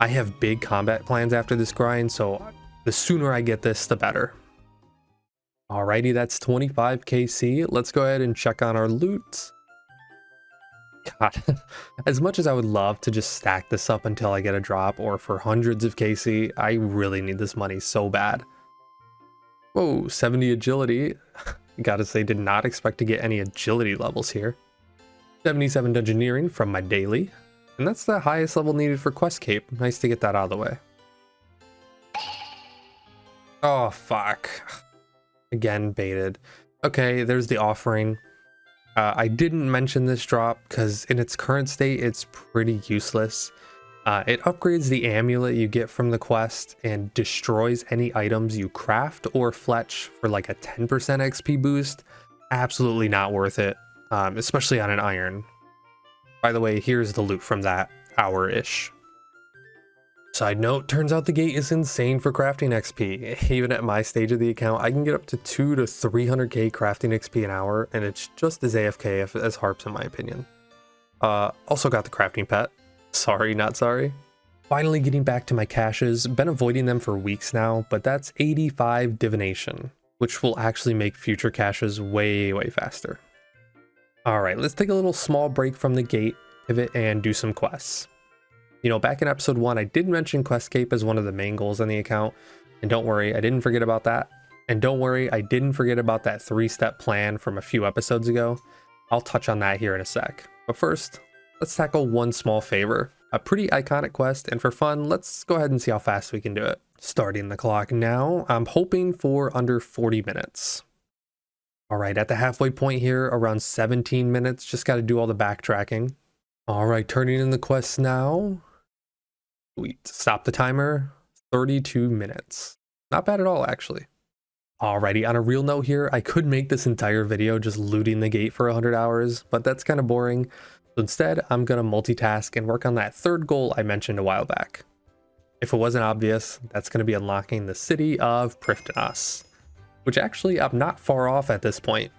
I have big combat plans after this grind, so the sooner I get this, the better. Alrighty, that's 25 KC. Let's go ahead and check on our loot. God, as much as I would love to just stack this up until I get a drop or for hundreds of KC, I really need this money so bad. Whoa, 70 agility. Gotta say, did not expect to get any agility levels here. 77 dungeoneering from my daily, and that's the highest level needed for Quest Cape. Nice to get that out of the way. Oh, fuck. Again, baited. Okay, there's the offering. I didn't mention this drop because in its current state, it's pretty useless. It upgrades the amulet you get from the quest and destroys any items you craft or fletch for like a 10% XP boost. Absolutely not worth it, especially on an iron. By the way, here's the loot from that hour-ish. Side note, turns out the gate is insane for crafting XP. Even at my stage of the account, I can get up to 200 to 300k crafting XP an hour, and it's just as AFK as Harps in my opinion. Also got the crafting pet. Sorry, not sorry. Finally getting back to my caches. Been avoiding them for weeks now, but that's 85 divination, which will actually make future caches way faster. Alright, let's take a little small break from the gate, pivot, and do some quests. You know, back in episode 1, I did mention Questcape as one of the main goals on the account, and don't worry, I didn't forget about that. And don't worry, I didn't forget about that 3-step plan from a few episodes ago. I'll touch on that here in a sec. But first, let's tackle one small favor. A pretty iconic quest, and for fun, let's go ahead and see how fast we can do it. Starting the clock now, I'm hoping for under 40 minutes. Alright, at the halfway point here, around 17 minutes, just gotta do all the backtracking. Alright, turning in the quests now. Sweet. Stop the timer. 32 minutes. Not bad at all, actually. Alrighty, on a real note here, I could make this entire video just looting the gate for 100 hours, but that's kind of boring. So instead, I'm going to multitask and work on that third goal I mentioned a while back. If it wasn't obvious, that's going to be unlocking the city of Prifddinas, which actually I'm not far off at this point.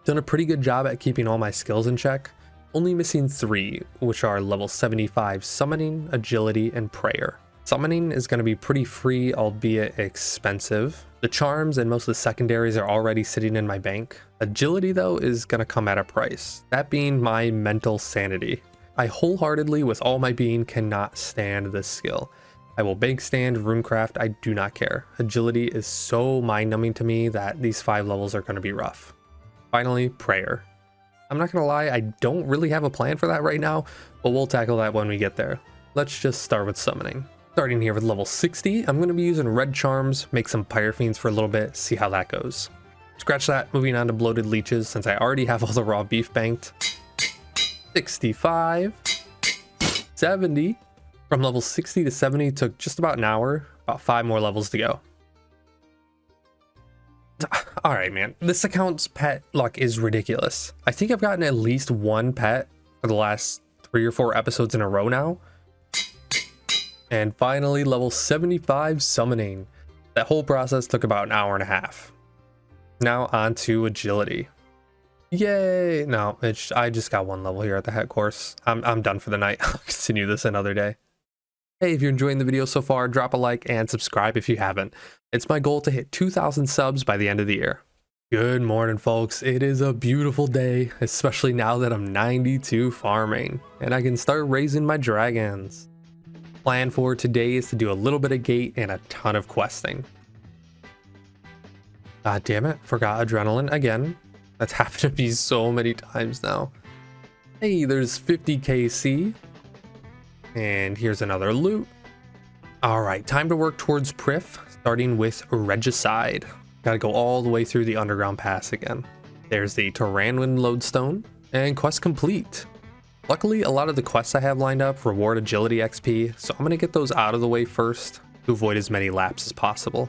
Done a pretty good job at keeping all my skills in check. Only missing 3, which are level 75 Summoning, Agility, and Prayer. Summoning is going to be pretty free, albeit expensive. The charms and most of the secondaries are already sitting in my bank. Agility, though, is going to come at a price, that being my mental sanity. I wholeheartedly, with all my being, cannot stand this skill. I will bank stand, runecraft, I do not care. Agility is so mind-numbing to me that these 5 levels are going to be rough. Finally, Prayer. I'm not gonna lie, I don't really have a plan for that right now, but we'll tackle that when we get there. Let's just start with summoning. Starting here with level 60, I'm gonna be using red charms, make some pyrofiends for a little bit, see how that goes. Scratch that, moving on to bloated leeches since I already have all the raw beef banked. 65, 70. From level 60 to 70 took just about an hour, about 5 more levels to go. All right, man, this account's pet luck is ridiculous. I think I've gotten at least one pet for the last 3 or 4 episodes in a row now. And finally, level 75 summoning. That whole process took about an hour and a half. Now on to agility. Yay! No, I just got 1 level here at the head course. I'm done for the night. I'll continue this another day. Hey, if you're enjoying the video so far, drop a like and subscribe if you haven't. It's my goal to hit 2,000 subs by the end of the year. Good morning, folks. It is a beautiful day, especially now that I'm 92 farming, and I can start raising my dragons. Plan for today is to do a little bit of gate and a ton of questing. God damn it, forgot adrenaline again. That's happened to me so many times now. Hey, there's 50 KC. And here's another loot. All right, time to work towards Prif, starting with Regicide. Gotta go all the way through the underground pass again. There's the Tyranwin lodestone, and quest complete. Luckily, a lot of the quests I have lined up reward agility XP, so I'm gonna get those out of the way first to avoid as many laps as possible.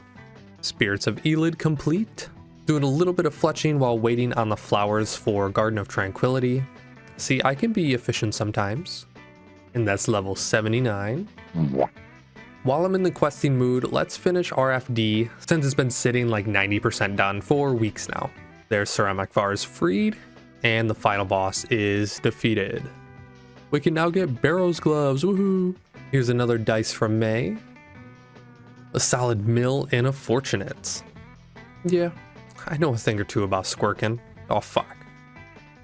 Spirits of Elid complete. Doing a little bit of fletching while waiting on the flowers for Garden of Tranquility. See, I can be efficient sometimes. And that's level 79. While I'm in the questing mood, let's finish RFD since it's been sitting like 90% done for weeks now. There's Ceramic Vars freed, and the final boss is defeated. We can now get Barrow's gloves, woohoo! Here's another dice from May. A solid mill and a fortunate. Yeah, I know a thing or two about squirking. Oh fuck.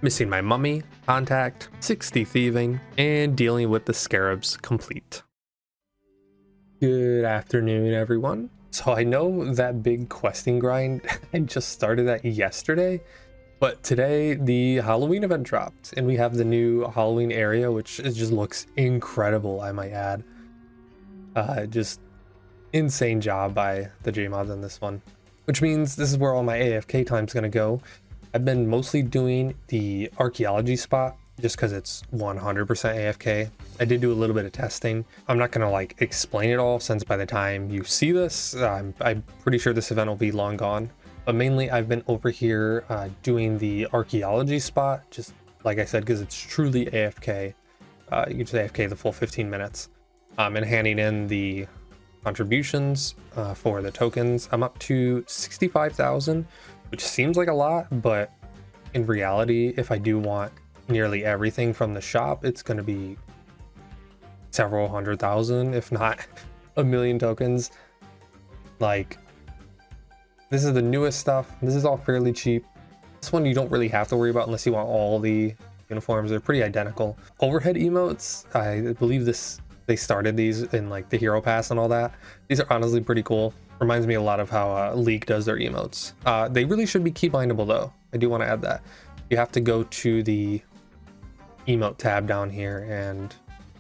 Missing my mummy, contact, 60 thieving, and dealing with the scarabs complete. Good afternoon, everyone. So I know that big questing grind, I just started that yesterday, but today the Halloween event dropped, and we have the new Halloween area, which just looks incredible, I might add. Just insane job by the JMods on this one, which means this is where all my AFK time's gonna go. I've been mostly doing the archaeology spot just because it's 100% AFK. I did do a little bit of testing. I'm not gonna like explain it all since by the time you see this, I'm pretty sure this event will be long gone. But mainly I've been over here doing the archaeology spot, just like I said, because it's truly AFK. You can just AFK the full 15 minutes. And handing in the contributions for the tokens. I'm up to 65,000. Which seems like a lot, but in reality, if I do want nearly everything from the shop, it's going to be several 100,000, if not a million tokens. Like, this is the newest stuff. This is all fairly cheap. This one you don't really have to worry about unless you want all the uniforms. They're pretty identical. Overhead emotes, I believe they started these in like the hero pass and all that. These are honestly pretty cool. Reminds me a lot of how League does their emotes. They really should be keybindable though. I do want to add that. You have to go to the emote tab down here, and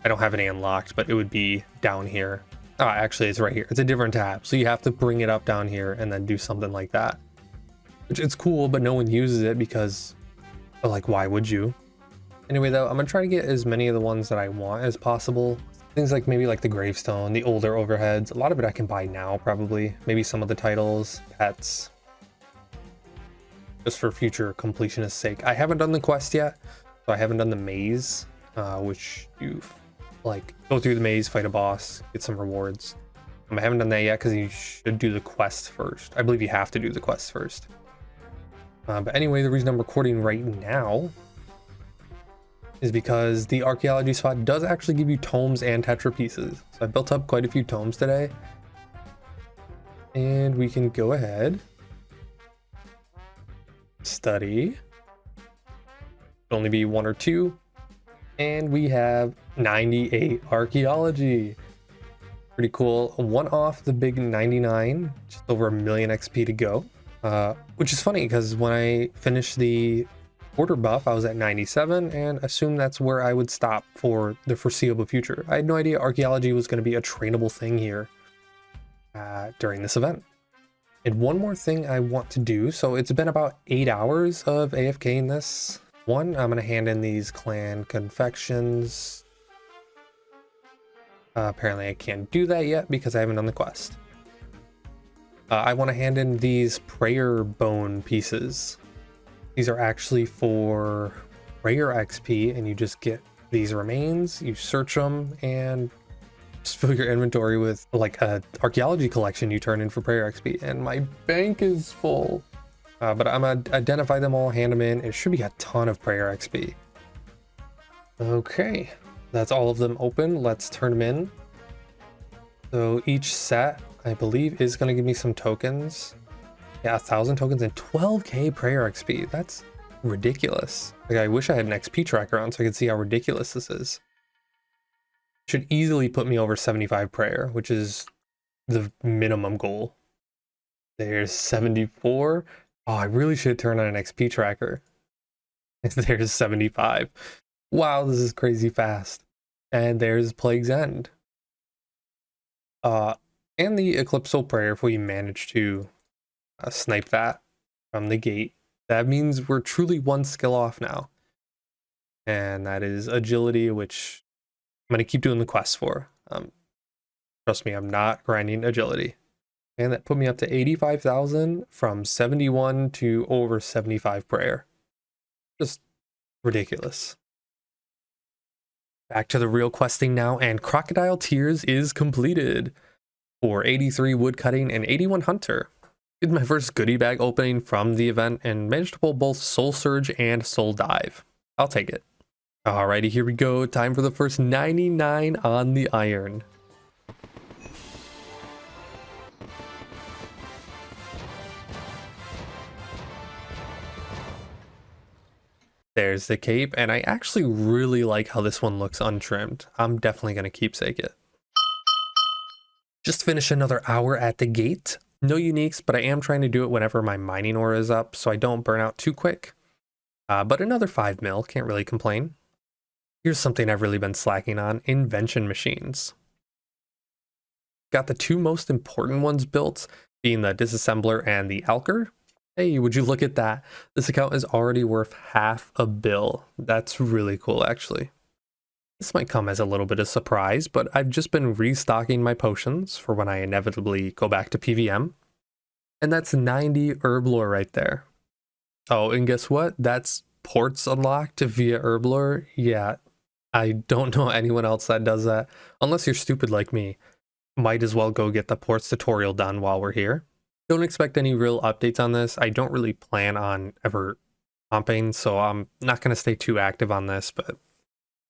I don't have any unlocked, but it would be down here. Actually it's right here. It's a different tab. So you have to bring it up down here and then do something like that. Which it's cool, but no one uses it because, like, why would you? Anyway though, I'm gonna try to get as many of the ones that I want as possible. Things like maybe like the gravestone, the older overheads. A lot of it I can buy now probably. Maybe some of the titles, pets. Just for future completionist's sake. I haven't done the quest yet, so I haven't done the maze, which you like go through the maze, fight a boss, get some rewards. I haven't done that yet because you should do the quest first. I believe you have to do the quest first. But anyway, the reason I'm recording right now is because the archaeology spot does actually give you tomes and tetra pieces. So I built up quite a few tomes today. And we can go ahead. Study. It'll only be 1 or 2. And we have 98 archaeology. Pretty cool. 1 off the big 99. Just over 1 million XP to go. Which is funny because when I finished the order buff, I was at 97 and assumed that's where I would stop for the foreseeable future. I had no idea archaeology was going to be a trainable thing here during this event. And one more thing I want to do. So it's been about 8 hours of AFK in this one. I'm going to hand in these clan confections. Apparently I can't do that yet because I haven't done the quest. I want to hand in these prayer bone pieces. These are actually for prayer XP, and you just get these remains, you search them, and just fill your inventory with like a archaeology collection you turn in for prayer XP. And my bank is full. But I'm gonna identify them all, hand them in. It should be a ton of prayer XP. Okay, that's all of them open. Let's turn them in. So each set, I believe, is going to give me some tokens. Yeah, 1,000 tokens and 12k prayer XP. That's ridiculous. Like, I wish I had an XP tracker on so I could see how ridiculous this is. Should easily put me over 75 prayer, which is the minimum goal. There's 74. Oh, I really should turn on an XP tracker. There's 75. Wow, this is crazy fast. And there's Plague's End. And the Eclipsal Prayer, if we manage to snipe that from the gate. That means we're truly one skill off now. And that is Agility, which I'm going to keep doing the quests for. Trust me, I'm not grinding Agility. And that put me up to 85,000 from 71 to over 75 prayer. Just ridiculous. Back to the real questing now, and Crocodile Tears is completed for 83 woodcutting and 81 hunter. Did my first goodie bag opening from the event and managed to pull both Soul Surge and Soul Dive. I'll take it. Alrighty, here we go. Time for the first 99 on the iron. There's the cape, and I actually really like how this one looks untrimmed. I'm definitely going to keepsake it. Just finished another hour at the gate. No uniques, but I am trying to do it whenever my mining ore is up so I don't burn out too quick. But another 5 mil, can't really complain. Here's something I've really been slacking on, invention machines. Got the two most important ones built, being the disassembler and the alker. Hey, would you look at that? This account is already worth $500 million. That's really cool, actually. This might come as a little bit of surprise, but I've just been restocking my potions for when I inevitably go back to PVM. And that's 90 herb lore right there. Oh, and guess what? That's ports unlocked via herb lore. Yeah, I don't know anyone else that does that. Unless you're stupid like me. Might as well go get the ports tutorial done while we're here. Don't expect any real updates on this. I don't really plan on ever comping, so I'm not going to stay too active on this, but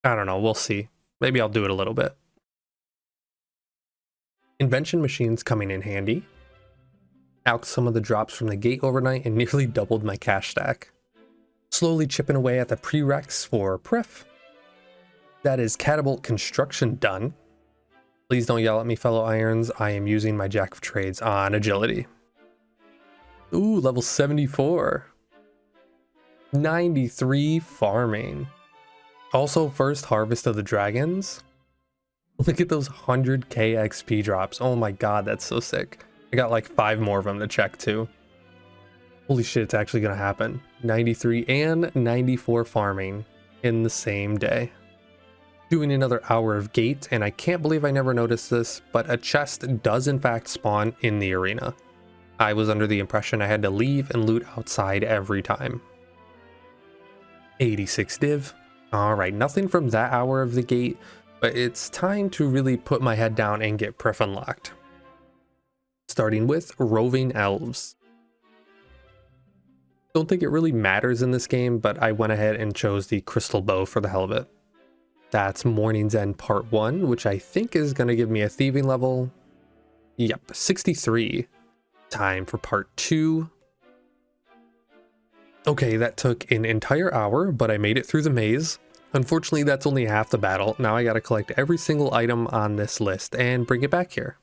I don't know, we'll see. Maybe I'll do it a little bit. Invention machines coming in handy. Out some of the drops from the gate overnight and nearly doubled my cash stack. Slowly chipping away at the prereqs for Prif. That is Catapult Construction done. Please don't yell at me, fellow irons. I am using my Jack of Trades on Agility. Ooh, level 74. 93 farming. Also, first harvest of the dragons. Look at those 100k XP drops. Oh my god, that's so sick. I got like 5 more of them to check too. Holy shit, it's actually gonna happen. 93 and 94 farming in the same day. Doing another hour of gate, and I can't believe I never noticed this, but a chest does in fact spawn in the arena. I was under the impression I had to leave and loot outside every time. 86 div. Alright, nothing from that hour of the gate, but it's time to really put my head down and get Prif unlocked. Starting with Roving Elves. Don't think it really matters in this game, but I went ahead and chose the Crystal Bow for the hell of it. That's Morning's End Part 1, which I think is going to give me a thieving level. Yep, 63. Time for Part 2. Okay, that took an entire hour, but I made it through the maze. Unfortunately, that's only half the battle. Now I gotta collect every single item on this list and bring it back here.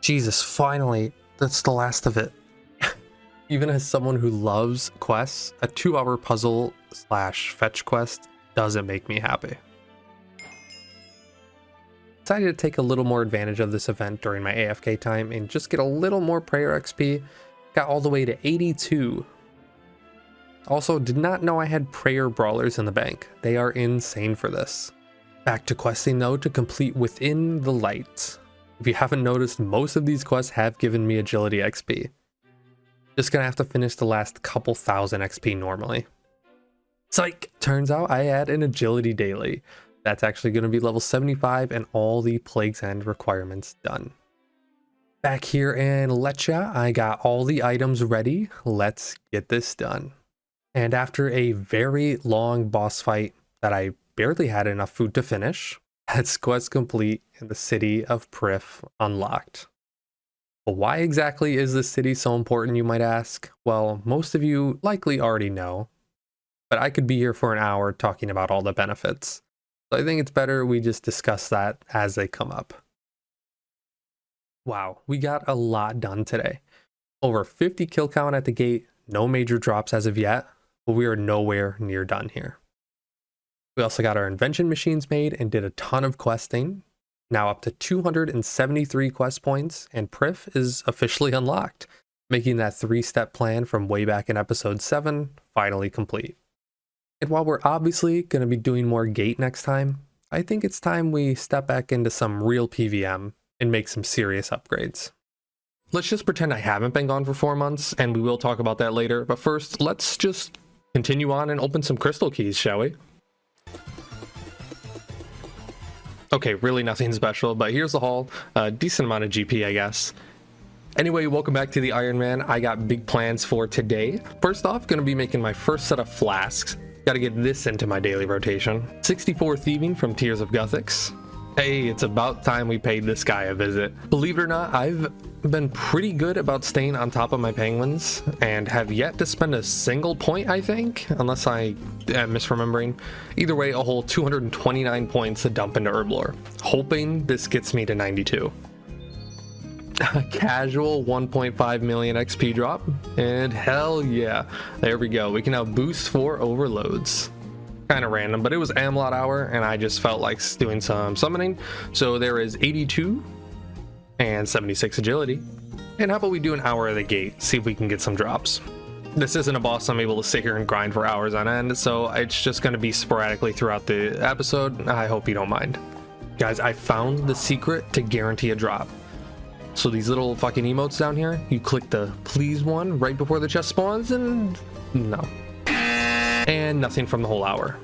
Jesus, finally, that's the last of it. Even as someone who loves quests, a 2-hour puzzle / fetch quest doesn't make me happy. Decided to take a little more advantage of this event during my AFK time and just get a little more prayer XP. Got all the way to 82. Also, did not know I had prayer brawlers in the bank. They are insane for this. Back to questing though, to complete Within the Light. If you haven't noticed, most of these quests have given me agility XP. Just gonna have to finish the last couple thousand XP normally. Psych! Turns out I had an agility daily. That's actually gonna be level 75 and all the Plague's End requirements done. Back here in Lecha, I got all the items ready. Let's get this done. And after a very long boss fight that I barely had enough food to finish, that's quest complete and the city of Prif unlocked. But why exactly is this city so important, you might ask? Well, most of you likely already know, but I could be here for an hour talking about all the benefits. So I think it's better we just discuss that as they come up. Wow, we got a lot done today. Over 50 kill count at the gate, no major drops as of yet, but we are nowhere near done here. We also got our invention machines made and did a ton of questing. Now up to 273 quest points, and Prif is officially unlocked, making that 3-step plan from way back in episode 7 finally complete. And while we're obviously going to be doing more gate next time, I think it's time we step back into some real PVM and make some serious upgrades. Let's just pretend I haven't been gone for 4 months, and we will talk about that later, but first, let's just continue on and open some crystal keys, shall we? Okay, really nothing special, but here's the haul. A decent amount of GP, I guess. Anyway, welcome back to the Ironman. I got big plans for today. First off, gonna be making my first set of flasks. Gotta get this into my daily rotation. 64 thieving from Tears of Guthix. Hey, it's about time we paid this guy a visit. Believe it or not, I've been pretty good about staying on top of my penguins and have yet to spend a single point, I think, unless I am misremembering. Either way, a whole 229 points to dump into Herblore. Hoping this gets me to 92. A casual 1.5 million XP drop, and hell yeah, there we go. We can now boost for overloads. Kind of random, but it was Amlot hour and I just felt like doing some summoning. So there is 82 and 76 agility. And how about we do an hour at the gate, see if we can get some drops. This isn't a boss I'm able to sit here and grind for hours on end, so it's just going to be sporadically throughout the episode. I hope you don't mind. Guys, I found the secret to guarantee a drop. So these little fucking emotes down here, you click the please one right before the chest spawns, and no. And nothing from the whole hour.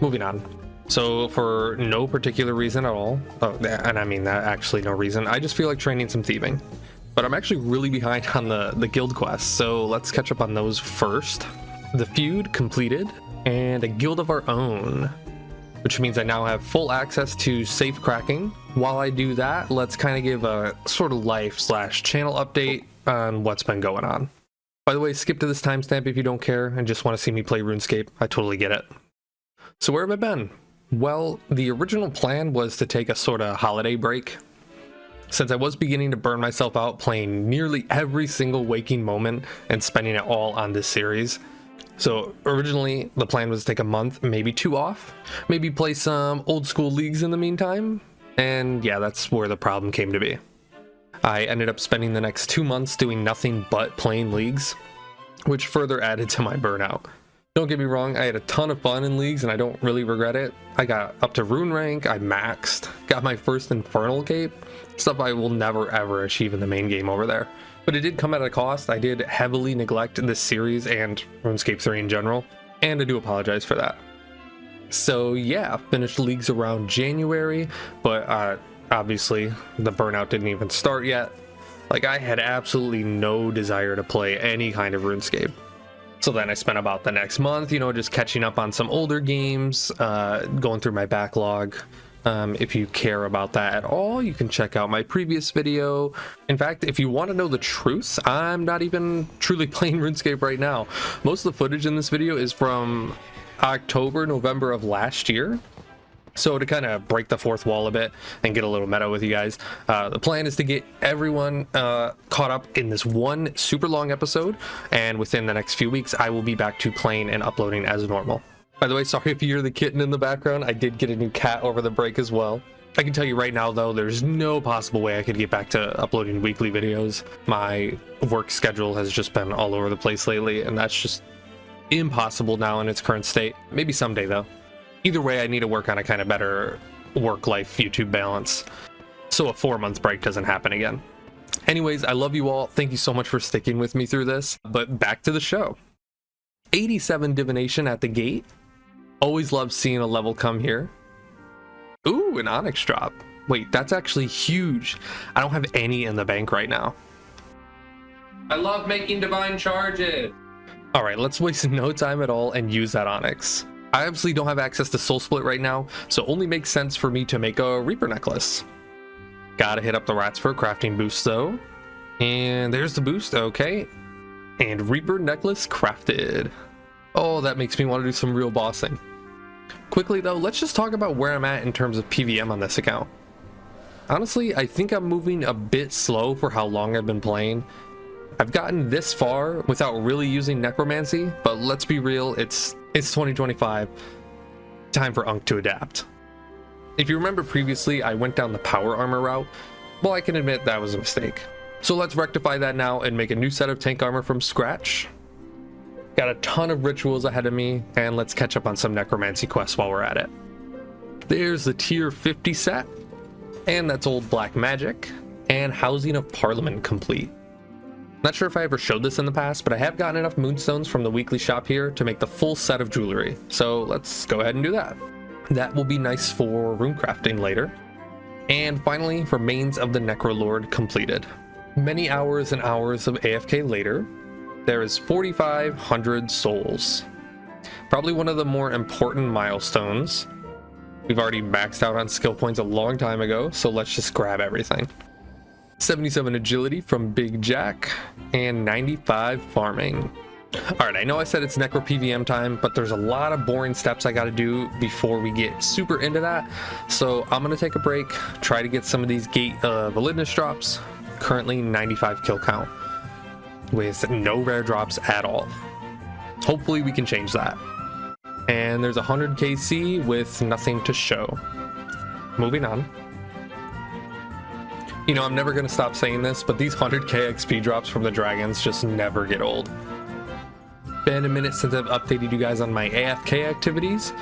Moving on. So for no particular reason at all, and I mean that actually no reason, I just feel like training some thieving. But I'm actually really behind on the guild quests, so let's catch up on those first. The feud completed, and a guild of our own, which means I now have full access to safe cracking. While I do that, let's kind of give a sort of life/channel update on what's been going on. By the way, skip to this timestamp if you don't care and just want to see me play RuneScape. I totally get it. So where have I been? Well, the original plan was to take a sort of holiday break, since I was beginning to burn myself out playing nearly every single waking moment and spending it all on this series. So originally the plan was to take a month, maybe 2 off, maybe play some old school leagues in the meantime, and yeah, that's where the problem came to be. I ended up spending the next 2 months doing nothing but playing leagues, which further added to my burnout. Don't get me wrong, I had a ton of fun in leagues and I don't really regret it. I got up to rune rank, I maxed, got my first infernal cape, stuff I will never ever achieve in the main game over there. But it did come at a cost. I did heavily neglect this series and RuneScape 3 in general, and I do apologize for that. So yeah, finished leagues around January, but obviously the burnout didn't even start yet. Like, I had absolutely no desire to play any kind of RuneScape. So then I spent about the next month, just catching up on some older games, going through my backlog. If you care about that at all, you can check out my previous video. In fact, if you want to know the truth, I'm not even truly playing RuneScape right now. Most of the footage in this video is from October, November of last year. So to kind of break the fourth wall a bit and get a little meta with you guys, the plan is to get everyone caught up in this one super long episode, and within the next few weeks I will be back to playing and uploading as normal. By the way, sorry if you hear the kitten in the background. I did get a new cat over the break as well. I can tell you right now, though, there's no possible way I could get back to uploading weekly videos. My work schedule has just been all over the place lately, and that's just impossible now in its current state. Maybe someday, though. Either way, I need to work on a kind of better work-life YouTube balance, so a 4-month break doesn't happen again. Anyways, I love you all. Thank you so much for sticking with me through this, but back to the show. 87 divination at the gate. Always love seeing a level come here. Ooh, an onyx drop. Wait, that's actually huge. I don't have any in the bank right now. I love making divine charges. All right, let's waste no time at all and use that onyx. I obviously don't have access to soul split right now, so it only makes sense for me to make a reaper necklace. Gotta hit up the rats for a crafting boost though. And there's the boost, okay. And reaper necklace crafted. Oh, that makes me want to do some real bossing. Quickly though, let's just talk about where I'm at in terms of PVM on this account. Honestly, I think I'm moving a bit slow for how long I've been playing. I've gotten this far without really using necromancy, but let's be real, it's 2025. Time for Unk to adapt. If you remember previously, I went down the power armor route. Well, I can admit that was a mistake. So let's rectify that now and make a new set of tank armor from scratch. Got a ton of rituals ahead of me, and let's catch up on some necromancy quests while we're at it. There's the tier 50 set, and that's old black magic, and housing of parliament complete. Not sure if I ever showed this in the past, but I have gotten enough moonstones from the weekly shop here to make the full set of jewelry, so let's go ahead and do that. That will be nice for rune crafting later. And finally, remains of the Necrolord completed. Many hours and hours of AFK later, there is 4,500 souls. Probably one of the more important milestones. We've already maxed out on skill points a long time ago, so let's just grab everything. 77 agility from Big Jack, and 95 farming. Alright, I know I said it's Necro PVM time, but there's a lot of boring steps I gotta do before we get super into that, so I'm gonna take a break, try to get some of these Gate of Validness drops. Currently 95 kill count, with no rare drops at all. Hopefully we can change that. And there's 100 KC with nothing to show. Moving on. You know, I'm never gonna stop saying this, but these 100k XP drops from the dragons just never get old. Been a minute since I've updated you guys on my AFK activities,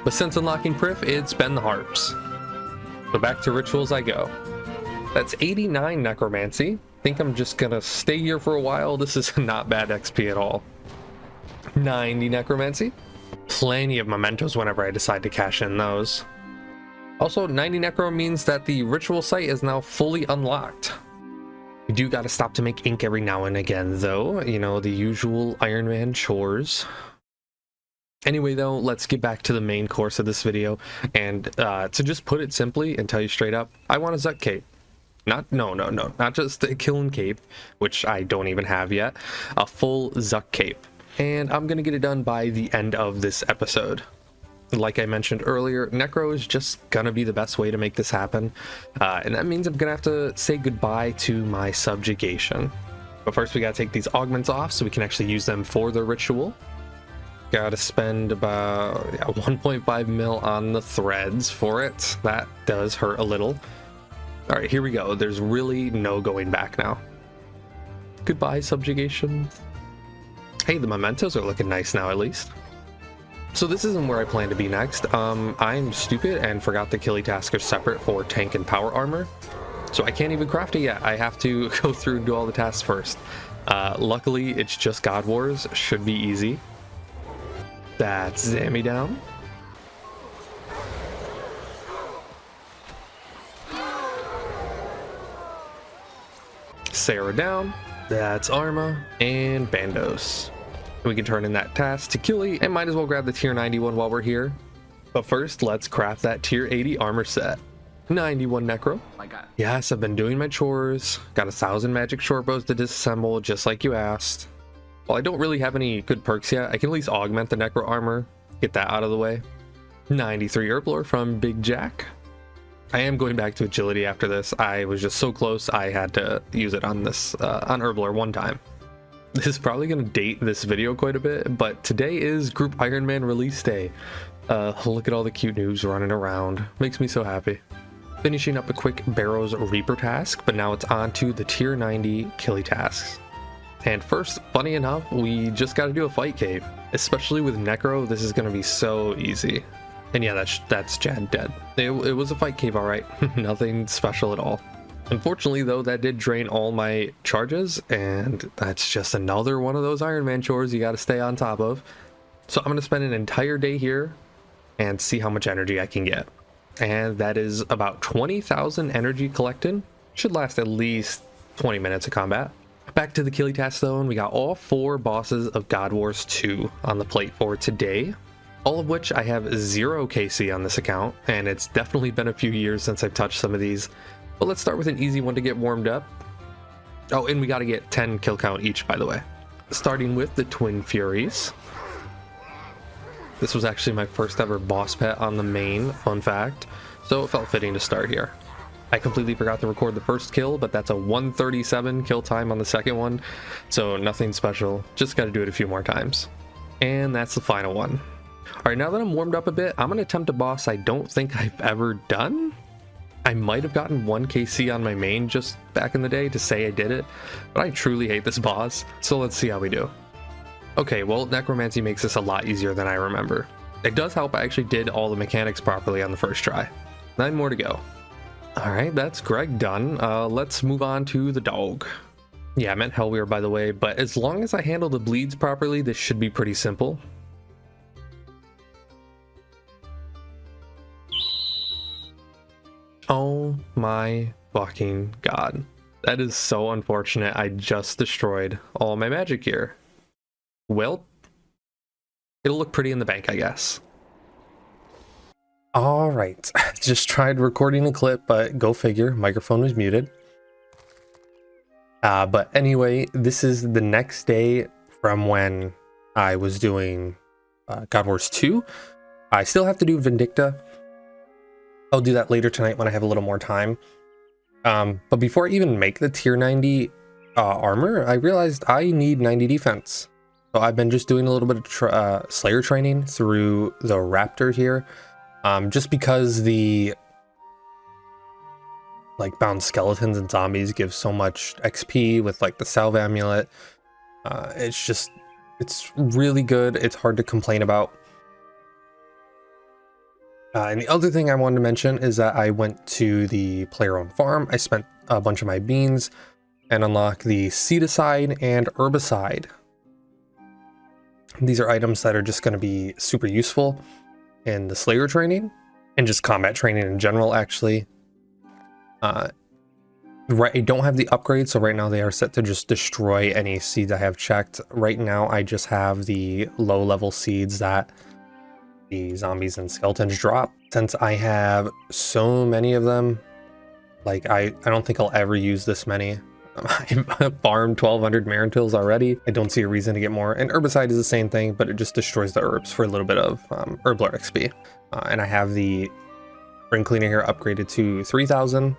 but since unlocking Prif, it's been the harps. So back to rituals I go. That's 89 necromancy. Think I'm just gonna stay here for a while. This is not bad XP at all. 90 necromancy. Plenty of mementos whenever I decide to cash in those. Also, 90 necro means that the ritual site is now fully unlocked. We do gotta stop to make ink every now and again though, you know, the usual Ironman chores. Anyway though, let's get back to the main course of this video, and to just put it simply and tell you straight up, I want a Zuck cape. Not just a killing cape, which I don't even have yet, a full Zuck cape. And I'm gonna get it done by the end of this episode. Like I mentioned earlier, Necro is just gonna be the best way to make this happen, and that means I'm gonna have to say goodbye to my subjugation. But first we gotta take these augments off so we can actually use them for the ritual. Gotta spend about 1.5 mil on the threads for it. That does hurt a little. All right, here we go. There's really no going back now. Goodbye, subjugation. Hey, the mementos are looking nice now at least. So this isn't where I plan to be next. I'm stupid and forgot the Killy task are separate for tank and power armor. So I can't even craft it yet. I have to go through and do all the tasks first. Luckily, it's just God Wars. Should be easy. That's Zammy down. Sarah down. That's Arma and Bandos. We can turn in that task to Killy, and might as well grab the tier 91 while we're here. But first, let's craft that tier 80 armor set. 91 necro. Yes, I've been doing my chores. Got 1,000 magic short bows to disassemble, just like you asked. While I don't really have any good perks yet, I can at least augment the necro armor, get that out of the way. 93 herblore from Big Jack. I am going back to agility after this. I was just so close, I had to use it on this on herblore one time. This is probably going to date this video quite a bit, but today is Group Ironman release day. Look at all the cute noobs running around. Makes me so happy. Finishing up a quick Barrows Reaper task, but now it's on to the tier 90 killie tasks. And first, funny enough, we just got to do a fight cave. Especially with Necro, this is going to be so easy. And yeah, that's Jad dead. It was a fight cave, alright. Nothing special at all. Unfortunately, though, that did drain all my charges, and that's just another one of those Ironman chores you got to stay on top of. So I'm going to spend an entire day here and see how much energy I can get. And that is about 20,000 energy collected. Should last at least 20 minutes of combat. Back to the killie task though, and we got all 4 bosses of God Wars 2 on the plate for today. All of which I have 0 KC on this account, and it's definitely been a few years since I've touched some of these. But let's start with an easy one to get warmed up. Oh, and we got to get 10 kill count each, by the way. Starting with the Twin Furies. This was actually my first ever boss pet on the main, fun fact, so it felt fitting to start here. I completely forgot to record the first kill, but that's a 137 kill time on the second one, so nothing special, just gotta do it a few more times. And that's the final one. Alright, now that I'm warmed up a bit, I'm gonna attempt a boss I don't think I've ever done. I might have gotten 1 KC on my main just back in the day to say I did it, but I truly hate this boss, so let's see how we do. Okay, well, Necromancy makes this a lot easier than I remember. It does help I actually did all the mechanics properly on the first try. 9 more to go. Alright, that's Greg done. Let's move on to the dog. Yeah, I meant Hellweir, by the way, but as long as I handle the bleeds properly, this should be pretty simple. Oh my fucking god. That is so unfortunate. I just destroyed all my magic gear. Well, it'll look pretty in the bank, I guess. All right, just tried recording a clip, but go figure, microphone was muted. But anyway, this is the next day from when I was doing God Wars 2. I still have to do Vindicta. I'll do that later tonight when I have a little more time. But before I even make the tier 90 armor, I realized I need 90 defense. So I've been just doing a little bit of Slayer training through the Raptor here, just because the bound skeletons and zombies give so much XP with like the Salve Amulet. It's really good. It's hard to complain about. And the other thing I wanted to mention is that I went to the player-owned farm. I spent a bunch of my beans and unlocked the Seedicide and Herbicide. These are items that are just going to be super useful in the Slayer training and just combat training in general, actually. I don't have the upgrade, so right now they are set to just destroy any seeds I have checked. Right now I just have the low-level seeds that the zombies and skeletons drop. Since I have so many of them, like I don't think I'll ever use this many. I farmed 1200 Marintils already. I don't see a reason to get more. And Herbicide is the same thing, but it just destroys the herbs for a little bit of Herblore XP. And I have the Spring Cleaner here upgraded to 3000.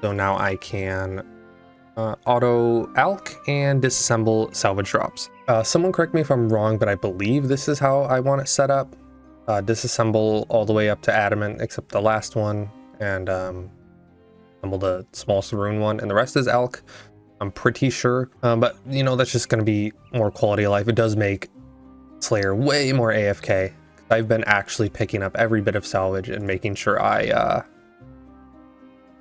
So now I can auto alch and disassemble salvage drops. Someone correct me if I'm wrong, but I believe this is how I want it set up. Disassemble all the way up to adamant except the last one, and assemble the smallest rune one, and the rest is alch. I'm pretty sure, but you know, that's just going to be more quality of life. It does make Slayer way more AFK. I've been actually picking up every bit of salvage and making sure I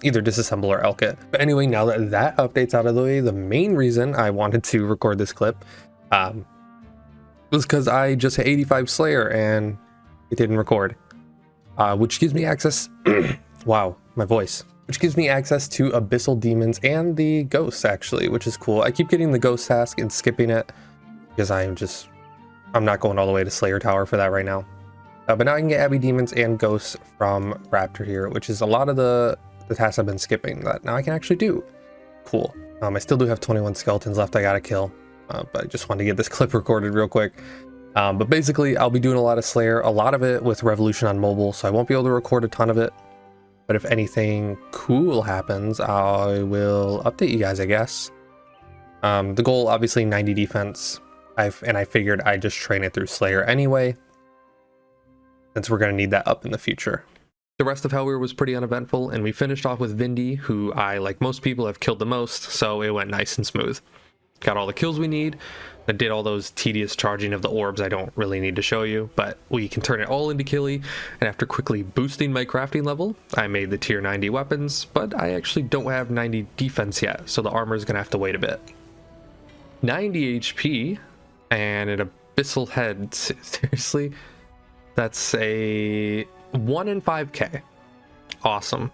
either disassemble or alch it. But anyway, now that that update's out of the way, the main reason I wanted to record this clip was because I just hit 85 Slayer and it didn't record, which gives me access wow, my voice, which gives me access to abyssal demons and the ghosts, actually, which is cool. I keep getting the ghost task and skipping it because I'm not going all the way to Slayer Tower for that right now. But now I can get Abbey demons and ghosts from Raptor here, which is a lot of the tasks I've been skipping that now I can actually do. Cool. I still do have 21 skeletons left I gotta kill, but I just wanted to get this clip recorded real quick. But basically, I'll be doing a lot of Slayer, a lot of it with Revolution on mobile, so I won't be able to record a ton of it. But if anything cool happens, I will update you guys, I guess. The goal, obviously, 90 defense. I figured I'd just train it through Slayer anyway, since we're going to need that up in the future. The rest of Hellweir was pretty uneventful, and we finished off with Vindy, who I, like most people, have killed the most, so it went nice and smooth. Got all the kills we need. I did all those tedious charging of the orbs I don't really need to show you, but we can turn it all into killy, and after quickly boosting my crafting level, I made the tier 90 weapons, but I actually don't have 90 defense yet, so the armor is going to have to wait a bit. 90 HP, and an abyssal head. Seriously? That's a 1 in 5k. Awesome.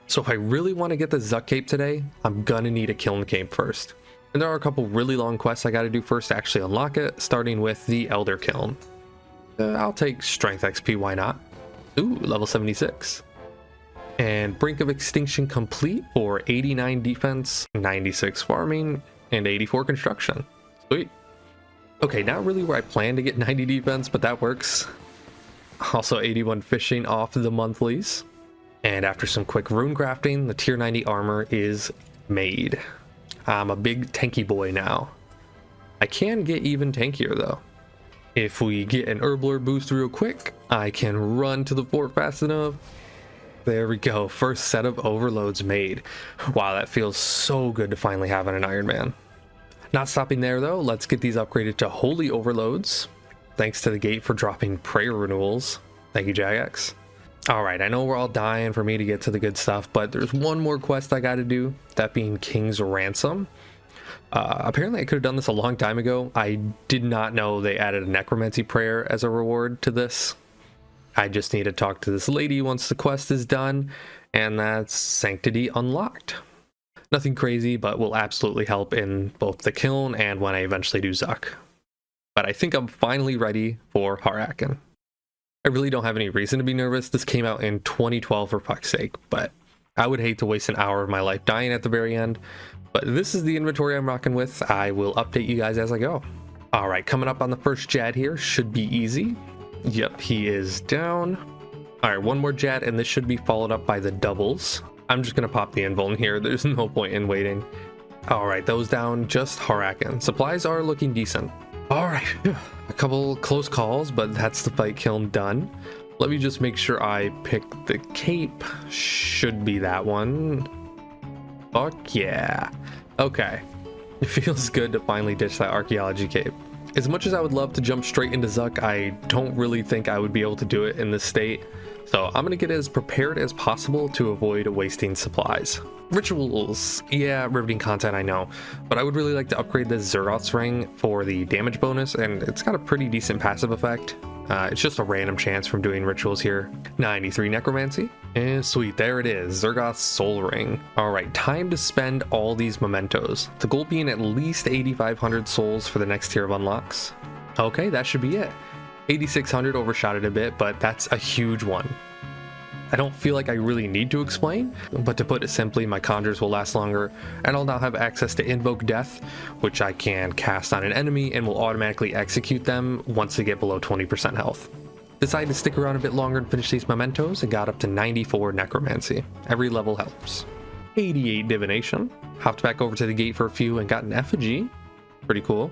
So if I really want to get the Zuck cape today, I'm gonna need a kiln cape first. And there are a couple really long quests I gotta do first to actually unlock it, starting with the Elder Kiln. I'll take Strength XP, why not? Ooh, level 76. And Brink of Extinction complete for 89 defense, 96 farming, and 84 construction. Sweet. Okay, not really where I plan to get 90 defense, but that works. Also 81 fishing off the monthlies. And after some quick rune crafting, the tier 90 armor is made. I'm a big tanky boy now. I can get even tankier though. If we get an Herblore boost real quick, I can run to the fort fast enough. There we go, first set of overloads made. Wow, that feels so good to finally have in an Ironman. Not stopping there though, let's get these upgraded to holy overloads. Thanks to the gate for dropping prayer renewals. Thank you, Jagex. Alright, I know we're all dying for me to get to the good stuff, but there's one more quest I gotta do, that being King's Ransom. Apparently I could have done this a long time ago. I did not know they added a necromancy prayer as a reward to this. I just need to talk to this lady once the quest is done, and that's Sanctity unlocked. Nothing crazy, but will absolutely help in both the kiln and when I eventually do Zuck. But I think I'm finally ready for Harakan. I really don't have any reason to be nervous. This came out in 2012 for fuck's sake, but I would hate to waste an hour of my life dying at the very end. But this is the inventory I'm rocking with. I will update you guys as I go. Alright, coming up on the first Jad here. Should be easy. Yep, he is down. Alright, one more Jad, and this should be followed up by the doubles. I'm just gonna pop the invuln here. There's no point in waiting. Alright, those down, just Harakan. Supplies are looking decent. Alright, a couple close calls, but that's the fight kiln done. Let me just make sure I pick the cape. Should be that one. Fuck yeah. Okay. It feels good to finally ditch that archaeology cape. As much as I would love to jump straight into Zuck, I don't really think I would be able to do it in this state. So I'm gonna get as prepared as possible to avoid wasting supplies. Rituals, yeah, riveting content, I know, but I would really like to upgrade this Zergoth's ring for the damage bonus, and it's got a pretty decent passive effect. It's just a random chance from doing rituals here. 93 necromancy, and sweet, there it is, Zergoth's soul ring. Alright, time to spend all these mementos, the goal being at least 8,500 souls for the next tier of unlocks. Okay, that should be it. 8,600 overshot it a bit, but that's a huge one. I don't feel like I really need to explain, but to put it simply, my conjures will last longer, and I'll now have access to Invoke Death, which I can cast on an enemy and will automatically execute them once they get below 20% health. Decided to stick around a bit longer and finish these mementos and got up to 94 necromancy. Every level helps. 88 divination. Hopped back over to the gate for a few and got an effigy. Pretty cool.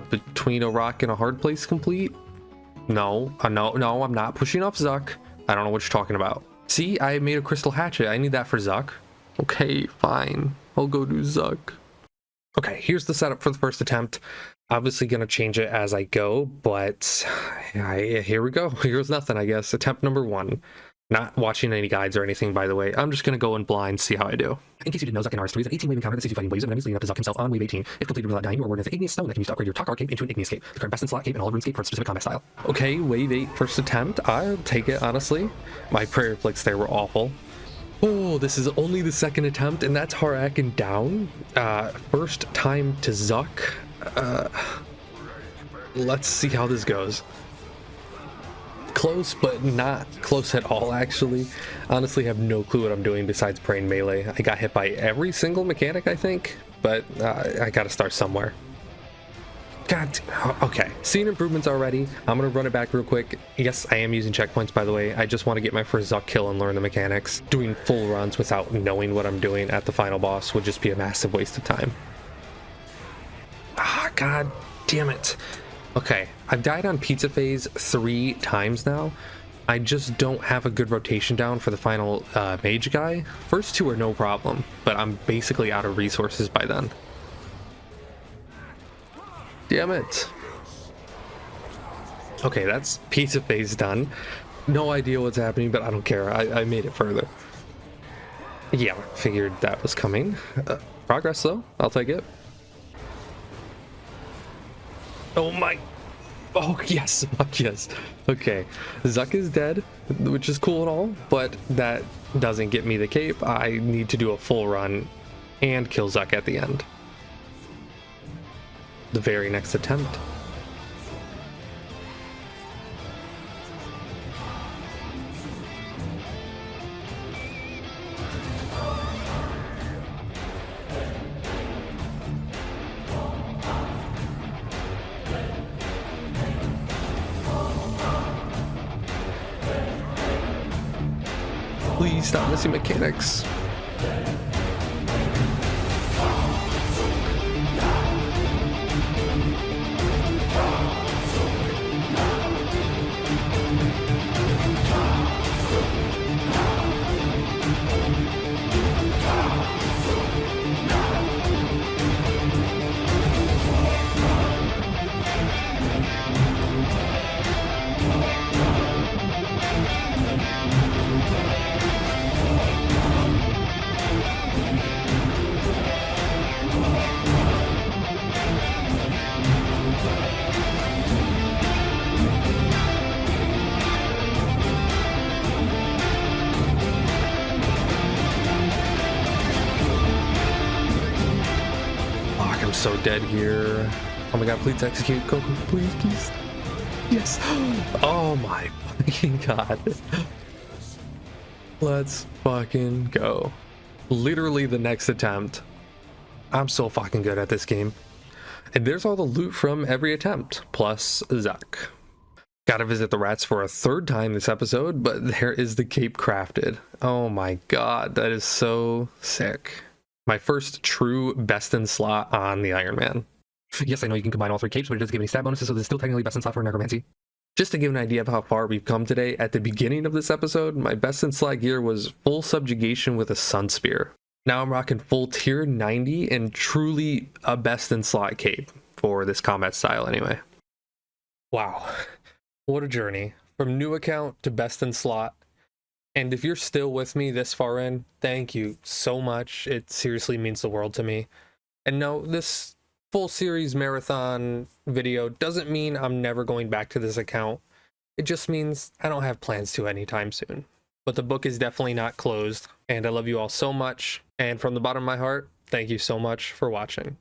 Between a rock and a hard place complete. No, I'm not pushing off Zuck. I don't know what you're talking about. See, I made a crystal hatchet. I need that for Zuck. Okay, fine. I'll go do Zuck. Okay, here's the setup for the first attempt. Obviously gonna change it as I go, but here we go. Here's nothing, I guess. Attempt number 1. Not watching any guides or anything, by the way. I'm just gonna go in blind, see how I do. In case you didn't know, Zuck in RS3 is an 18-wave encounter that sees you fighting waves of enemies leading up to Zuck himself on wave 18. If completed without dying, you are awarded an igneous stone that can use to upgrade your Takar cape into an igneous cape. The current best in slot cape and all of Runescape for a specific combat style. Okay, wave 8 first attempt. I'll take it, honestly. My prayer flicks there were awful. Oh, this is only the second attempt, and that's Harakan down. First time to Zuck. Let's see how this goes. Close, but not close at all, actually. Honestly, have no clue what I'm doing besides praying melee. I got hit by every single mechanic, I think, but I gotta start somewhere. God, okay. Seeing improvements already. I'm gonna run it back real quick. Yes, I am using checkpoints, by the way. I just want to get my first Zuck kill and learn the mechanics. Doing full runs without knowing what I'm doing at the final boss would just be a massive waste of time. Ah, god damn it. Okay, I've died on Pizza Phase 3 times now, I just don't have a good rotation down for the final mage guy. First two are no problem, but I'm basically out of resources by then. Damn it. Okay, that's piece of phase done. No idea what's happening, but I don't care. I made it further. Yeah, figured that was coming. Progress though, I'll take it. Oh my. Oh yes, fuck yes. Okay, Zuck is dead, which is cool and all, but that doesn't get me the cape. I need to do a full run and kill Zuck at the end. The very next attempt. Please stop missing mechanics. I'm so dead here. Oh my god, please execute. Go, please, please. Yes. Oh my fucking god. Let's fucking go. Literally the next attempt. I'm so fucking good at this game. And there's all the loot from every attempt, plus Zuck. Gotta visit the rats for a third time this episode, but there is the cape crafted. Oh my god, that is so sick. My first true best in slot on the Ironman. Yes, I know you can combine all three capes, but it doesn't give any stat bonuses, so this is still technically best in slot for necromancy. Just to give an idea of how far we've come today, at the beginning of this episode, my best in slot gear was full subjugation with a sun spear. Now I'm rocking full tier 90 and truly a best in slot cape for this combat style anyway. Wow, what a journey. From new account to best in slot. And if you're still with me this far in, thank you so much. It seriously means the world to me. And no, this full series marathon video doesn't mean I'm never going back to this account. It just means I don't have plans to anytime soon. But the book is definitely not closed, and I love you all so much. And from the bottom of my heart, thank you so much for watching.